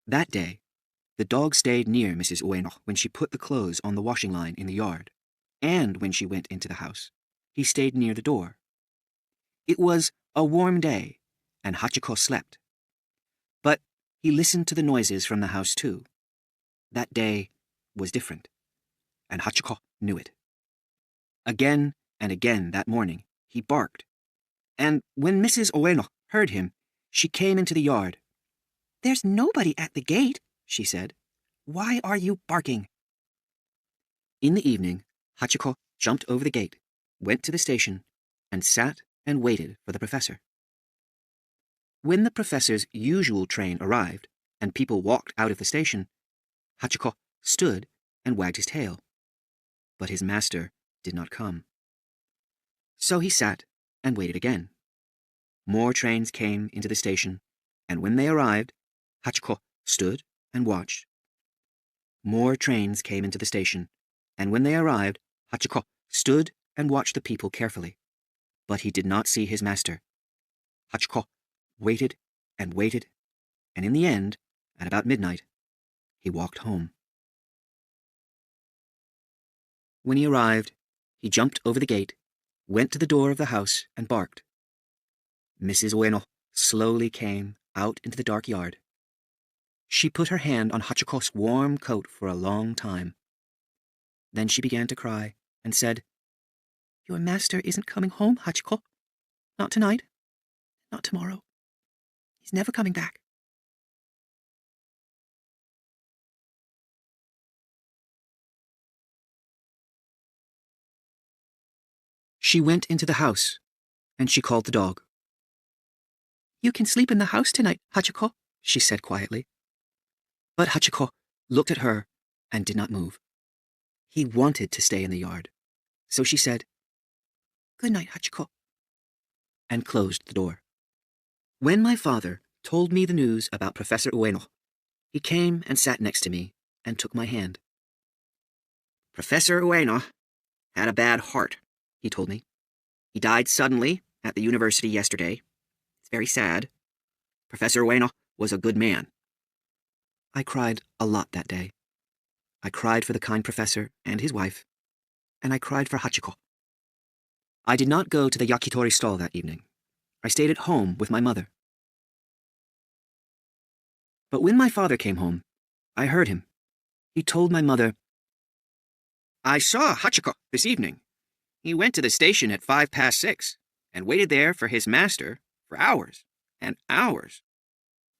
That day, the dog stayed near Mrs. Ueno when she put the clothes on the washing line in the yard, and when she went into the house, he stayed near the door. It was a warm day, and Hachiko slept. But he listened to the noises from the house too. That day was different, and Hachiko knew it. Again and again that morning, he barked, and when Mrs. Ueno heard him, she came into the yard. "There's nobody at the gate," she said. "Why are you barking?" In the evening, Hachiko jumped over the gate, went to the station, and sat and waited for the professor. When the professor's usual train arrived and people walked out of the station, Hachiko stood and wagged his tail. But his master did not come. So he sat and waited again. More trains came into the station, and when they arrived, Hachiko stood and watched. More trains came into the station, and when they arrived, Hachiko stood and watched the people carefully. But he did not see his master. Hachiko waited and waited, and in the end, at about midnight, he walked home. When he arrived, he jumped over the gate, went to the door of the house, and barked. Mrs. Ueno slowly came out into the dark yard. She put her hand on Hachiko's warm coat for a long time. Then she began to cry and said, "Your master isn't coming home, Hachiko. Not tonight. Not tomorrow. He's never coming back." She went into the house, and she called the dog. "You can sleep in the house tonight, Hachiko," she said quietly. But Hachiko looked at her and did not move. He wanted to stay in the yard, so she said, "Good night, Hachiko," and closed the door. When my father told me the news about Professor Ueno, he came and sat next to me and took my hand. "Professor Ueno had a bad heart," he told me. "He died suddenly at the university yesterday. It's very sad. Professor Ueno was a good man." I cried a lot that day. I cried for the kind professor and his wife, and I cried for Hachiko. I did not go to the yakitori stall that evening. I stayed at home with my mother. But when my father came home, I heard him. He told my mother, "I saw Hachiko this evening. He went to the station at 6:05 and waited there for his master for hours and hours.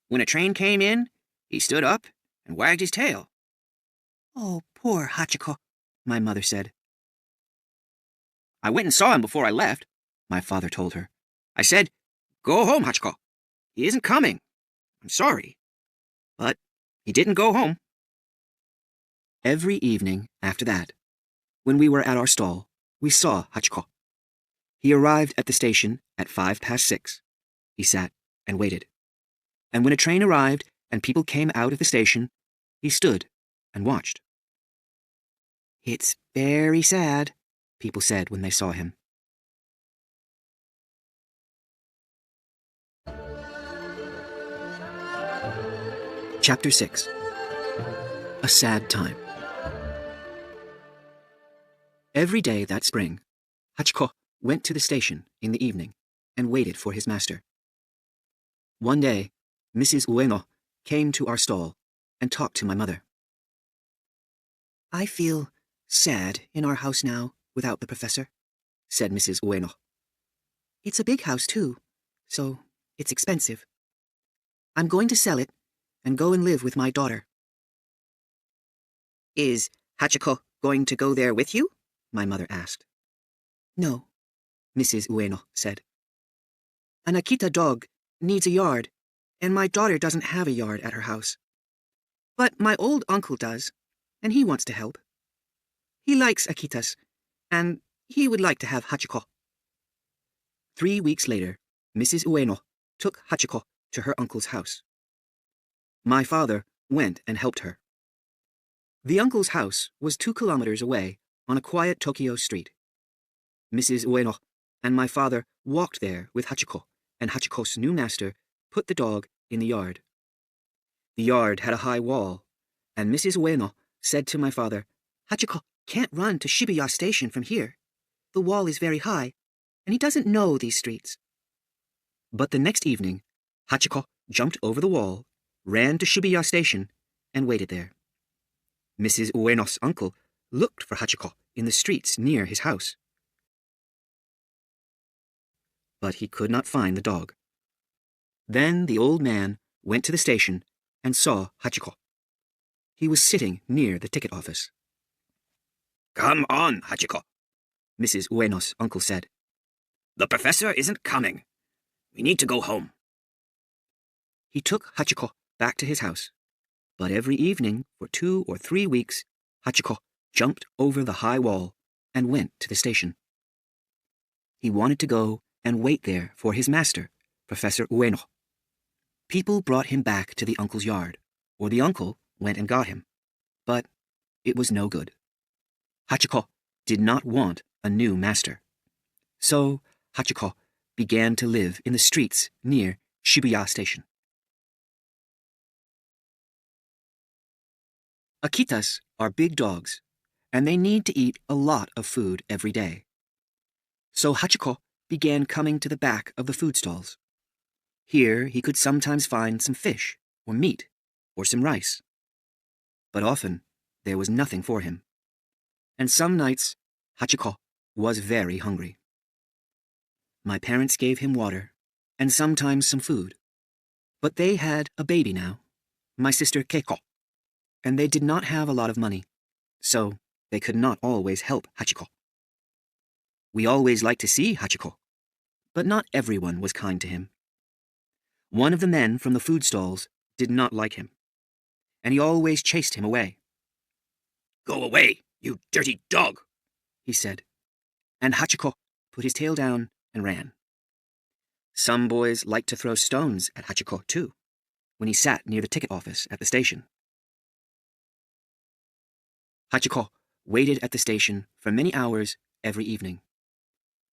When a train came in, he stood up and wagged his tail." "Oh, poor Hachiko," my mother said. "I went and saw him before I left," my father told her. "I said, 'Go home, Hachiko. He isn't coming. I'm sorry.' But he didn't go home." Every evening after that, when we were at our stall, we saw Hachiko. He arrived at the station at 6:05. He sat and waited. And when a train arrived and people came out of the station, he stood and watched. "It's very sad," people said when they saw him. Chapter 6. A Sad Time. Every day that spring, Hachiko went to the station in the evening and waited for his master. One day, Mrs. Ueno came to our stall and talked to my mother. "I feel sad in our house now without the professor," said Mrs. Ueno. "It's a big house, too, so it's expensive. I'm going to sell it and go and live with my daughter." "Is Hachiko going to go there with you?" my mother asked. "No," Mrs. Ueno said. "An Akita dog needs a yard, and my daughter doesn't have a yard at her house. But my old uncle does, and he wants to help. He likes Akitas, and he would like to have Hachiko." 3 weeks later, Mrs. Ueno took Hachiko to her uncle's house. My father went and helped her. The uncle's house was 2 kilometers away on a quiet Tokyo street. Mrs. Ueno and my father walked there with Hachiko, and Hachiko's new master put the dog in the yard. The yard had a high wall, and Mrs. Ueno said to my father, "Hachiko can't run to Shibuya Station from here. The wall is very high, and he doesn't know these streets." But the next evening, Hachiko jumped over the wall, ran to Shibuya Station, and waited there. Mrs. Ueno's uncle looked for Hachiko in the streets near his house. But he could not find the dog. Then the old man went to the station and saw Hachiko. He was sitting near the ticket office. "Come on, Hachiko," Mrs. Ueno's uncle said. "The professor isn't coming. We need to go home." He took Hachiko back to his house, but every evening for 2 or 3 weeks, Hachiko jumped over the high wall and went to the station. He wanted to go and wait there for his master, Professor Ueno. People brought him back to the uncle's yard, or the uncle went and got him. But it was no good. Hachiko did not want a new master. So Hachiko began to live in the streets near Shibuya Station. Akitas are big dogs, and they need to eat a lot of food every day. So Hachiko began coming to the back of the food stalls. Here he could sometimes find some fish, or meat, or some rice. But often there was nothing for him. And some nights Hachiko was very hungry. My parents gave him water, and sometimes some food. But they had a baby now, my sister Keiko, and they did not have a lot of money, so they could not always help Hachiko. We always liked to see Hachiko, but not everyone was kind to him. One of the men from the food stalls did not like him, and he always chased him away. "Go away, you dirty dog," he said, and Hachiko put his tail down and ran. Some boys liked to throw stones at Hachiko, too, when he sat near the ticket office at the station. Hachiko waited at the station for many hours every evening.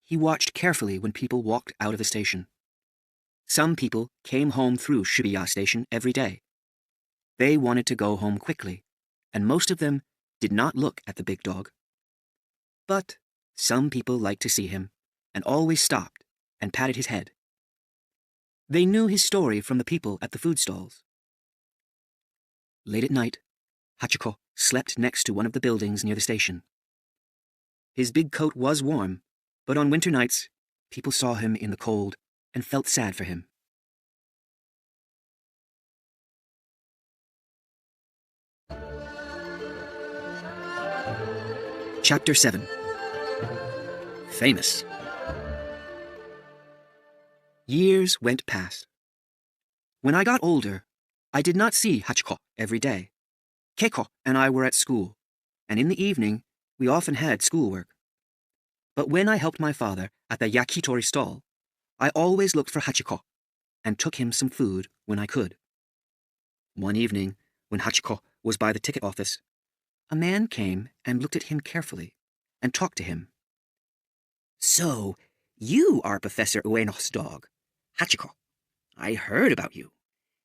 He watched carefully when people walked out of the station. Some people came home through Shibuya Station every day. They wanted to go home quickly, and most of them did not look at the big dog. But some people liked to see him, and always stopped and patted his head. They knew his story from the people at the food stalls. Late at night, Hachiko slept next to one of the buildings near the station. His big coat was warm, but on winter nights, people saw him in the cold and felt sad for him. Chapter 7. Famous. Years went past. When I got older, I did not see Hachiko every day. Keiko and I were at school, and in the evening, we often had schoolwork. But when I helped my father at the yakitori stall, I always looked for Hachiko and took him some food when I could. One evening, when Hachiko was by the ticket office, a man came and looked at him carefully and talked to him. "So, you are Professor Ueno's dog, Hachiko. I heard about you,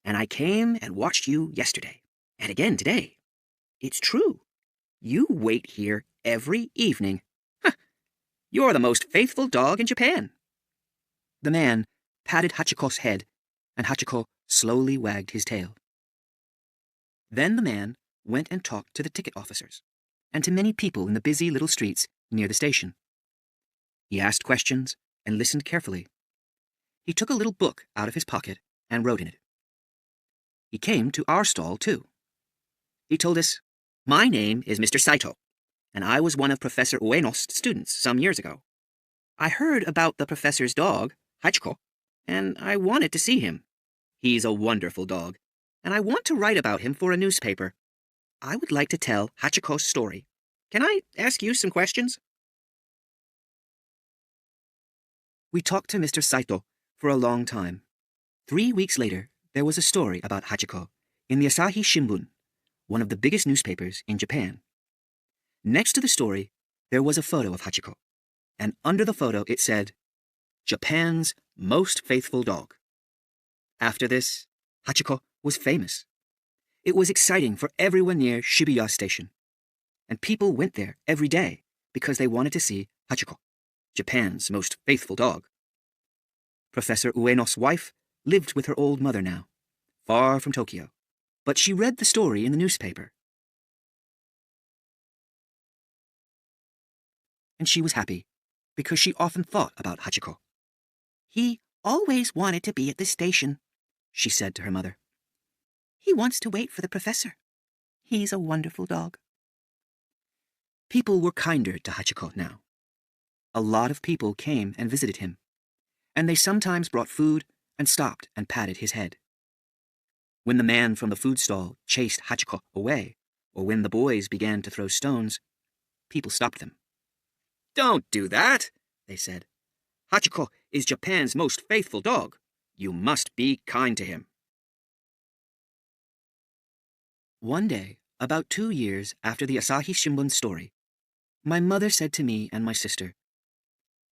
and I came and watched you yesterday, and again today. It's true. You wait here every evening. You're the most faithful dog in Japan." The man patted Hachiko's head, and Hachiko slowly wagged his tail. Then the man went and talked to the ticket officers, and to many people in the busy little streets near the station. He asked questions and listened carefully. He took a little book out of his pocket and wrote in it. He came to our stall, too. He told us, "My name is Mr. Saito, and I was one of Professor Ueno's students some years ago. I heard about the professor's dog, Hachiko, and I wanted to see him. He's a wonderful dog, and I want to write about him for a newspaper. I would like to tell Hachiko's story. Can I ask you some questions?" We talked to Mr. Saito for a long time. 3 weeks later, there was a story about Hachiko in the Asahi Shimbun, one of the biggest newspapers in Japan. Next to the story, there was a photo of Hachiko, and under the photo it said, "Japan's most faithful dog." After this, Hachiko was famous. It was exciting for everyone near Shibuya Station, and people went there every day because they wanted to see Hachiko, Japan's most faithful dog. Professor Ueno's wife lived with her old mother now, far from Tokyo, but she read the story in the newspaper. And she was happy, because she often thought about Hachiko. "He always wanted to be at the station," she said to her mother. "He wants to wait for the professor. He's a wonderful dog." People were kinder to Hachiko now. A lot of people came and visited him, and they sometimes brought food and stopped and patted his head. When the man from the food stall chased Hachiko away, or when the boys began to throw stones, people stopped them. "Don't do that," they said. "Hachiko is Japan's most faithful dog. You must be kind to him." One day, about 2 years after the Asahi Shimbun story, my mother said to me and my sister,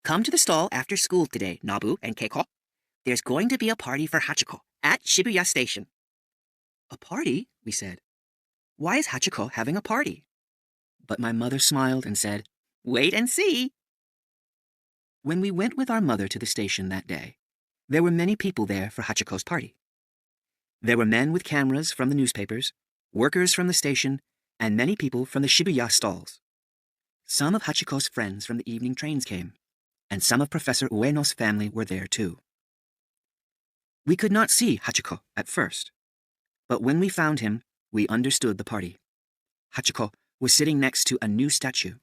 "Come to the stall after school today, Nabu and Keiko. There's going to be a party for Hachiko at Shibuya Station." "A party?" we said. "Why is Hachiko having a party?" But my mother smiled and said, "Wait and see." When we went with our mother to the station that day, there were many people there for Hachiko's party. There were men with cameras from the newspapers, workers from the station, and many people from the Shibuya stalls. Some of Hachiko's friends from the evening trains came, and some of Professor Ueno's family were there too. We could not see Hachiko at first, but when we found him, we understood the party. Hachiko was sitting next to a new statue.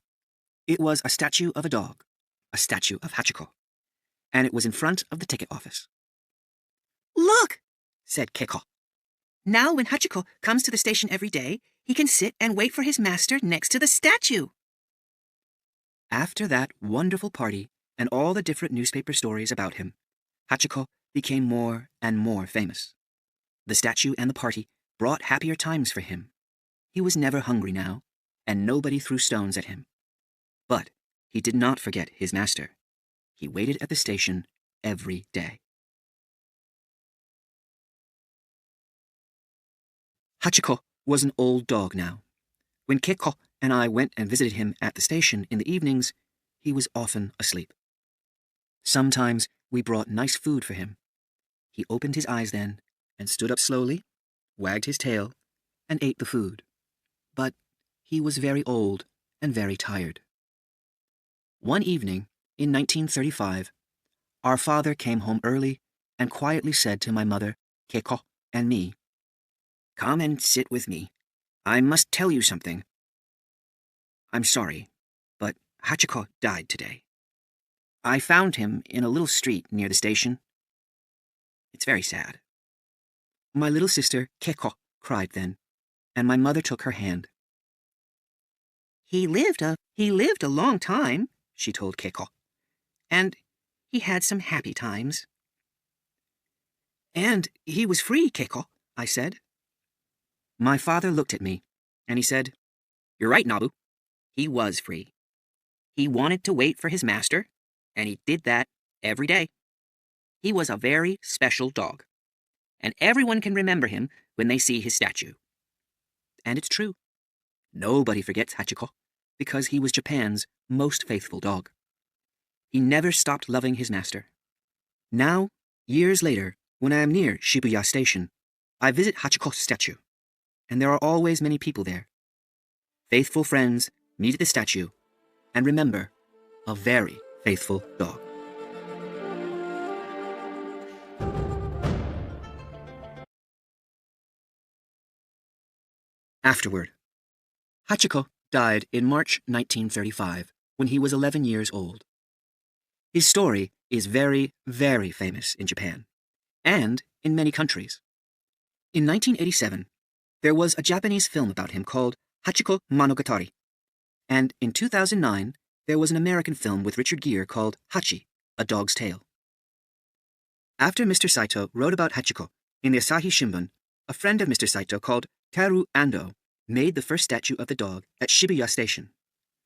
It was a statue of a dog, a statue of Hachiko, and it was in front of the ticket office. "Look," said Keiko. "Now when Hachiko comes to the station every day, he can sit and wait for his master next to the statue." After that wonderful party and all the different newspaper stories about him, Hachiko became more and more famous. The statue and the party brought happier times for him. He was never hungry now, and nobody threw stones at him. But he did not forget his master. He waited at the station every day. Hachiko was an old dog now. When Keiko and I went and visited him at the station in the evenings, he was often asleep. Sometimes we brought nice food for him. He opened his eyes then and stood up slowly, wagged his tail, and ate the food. But he was very old and very tired. One evening, in 1935, our father came home early and quietly said to my mother, Keiko, and me, "Come and sit with me. I must tell you something. I'm sorry, but Hachiko died today. I found him in a little street near the station. It's very sad." My little sister, Keiko, cried then, and my mother took her hand. He lived a long time," she told Keiko, "and he had some happy times." "And he was free, Keiko," I said. My father looked at me, and he said, "You're right, Nabu. He was free. He wanted to wait for his master, and he did that every day. He was a very special dog, and everyone can remember him when they see his statue." And it's true. Nobody forgets Hachiko, because he was Japan's most faithful dog. He never stopped loving his master. Now, years later, when I am near Shibuya Station, I visit Hachiko's statue, and there are always many people there. Faithful friends meet at the statue and remember a very faithful dog. Afterward, Hachiko died in March 1935 when he was 11 years old. His story is very, very famous in Japan and in many countries. In 1987, there was a Japanese film about him called Hachiko Monogatari, and in 2009, there was an American film with Richard Gere called Hachi, A Dog's Tale. After Mr. Saito wrote about Hachiko in the Asahi Shimbun, a friend of Mr. Saito called Teru Ando made the first statue of the dog at Shibuya Station.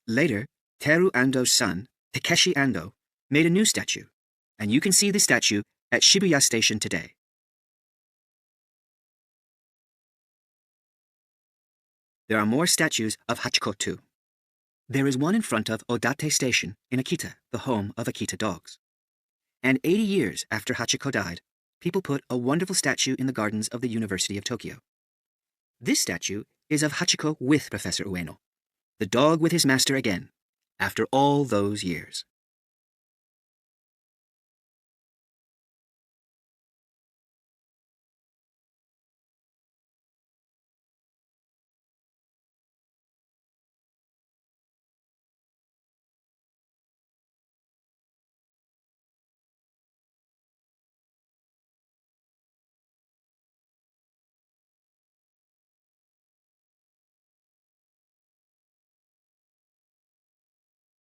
Later, Teru Ando's son, Takeshi Ando, made a new statue, and you can see the statue at Shibuya Station today. There are more statues of Hachiko too. There is one in front of Odate Station in Akita, the home of Akita dogs. And 80 years after Hachiko died, people put a wonderful statue in the gardens of the University of Tokyo. This statue is of Hachiko with Professor Ueno, the dog with his master again, after all those years.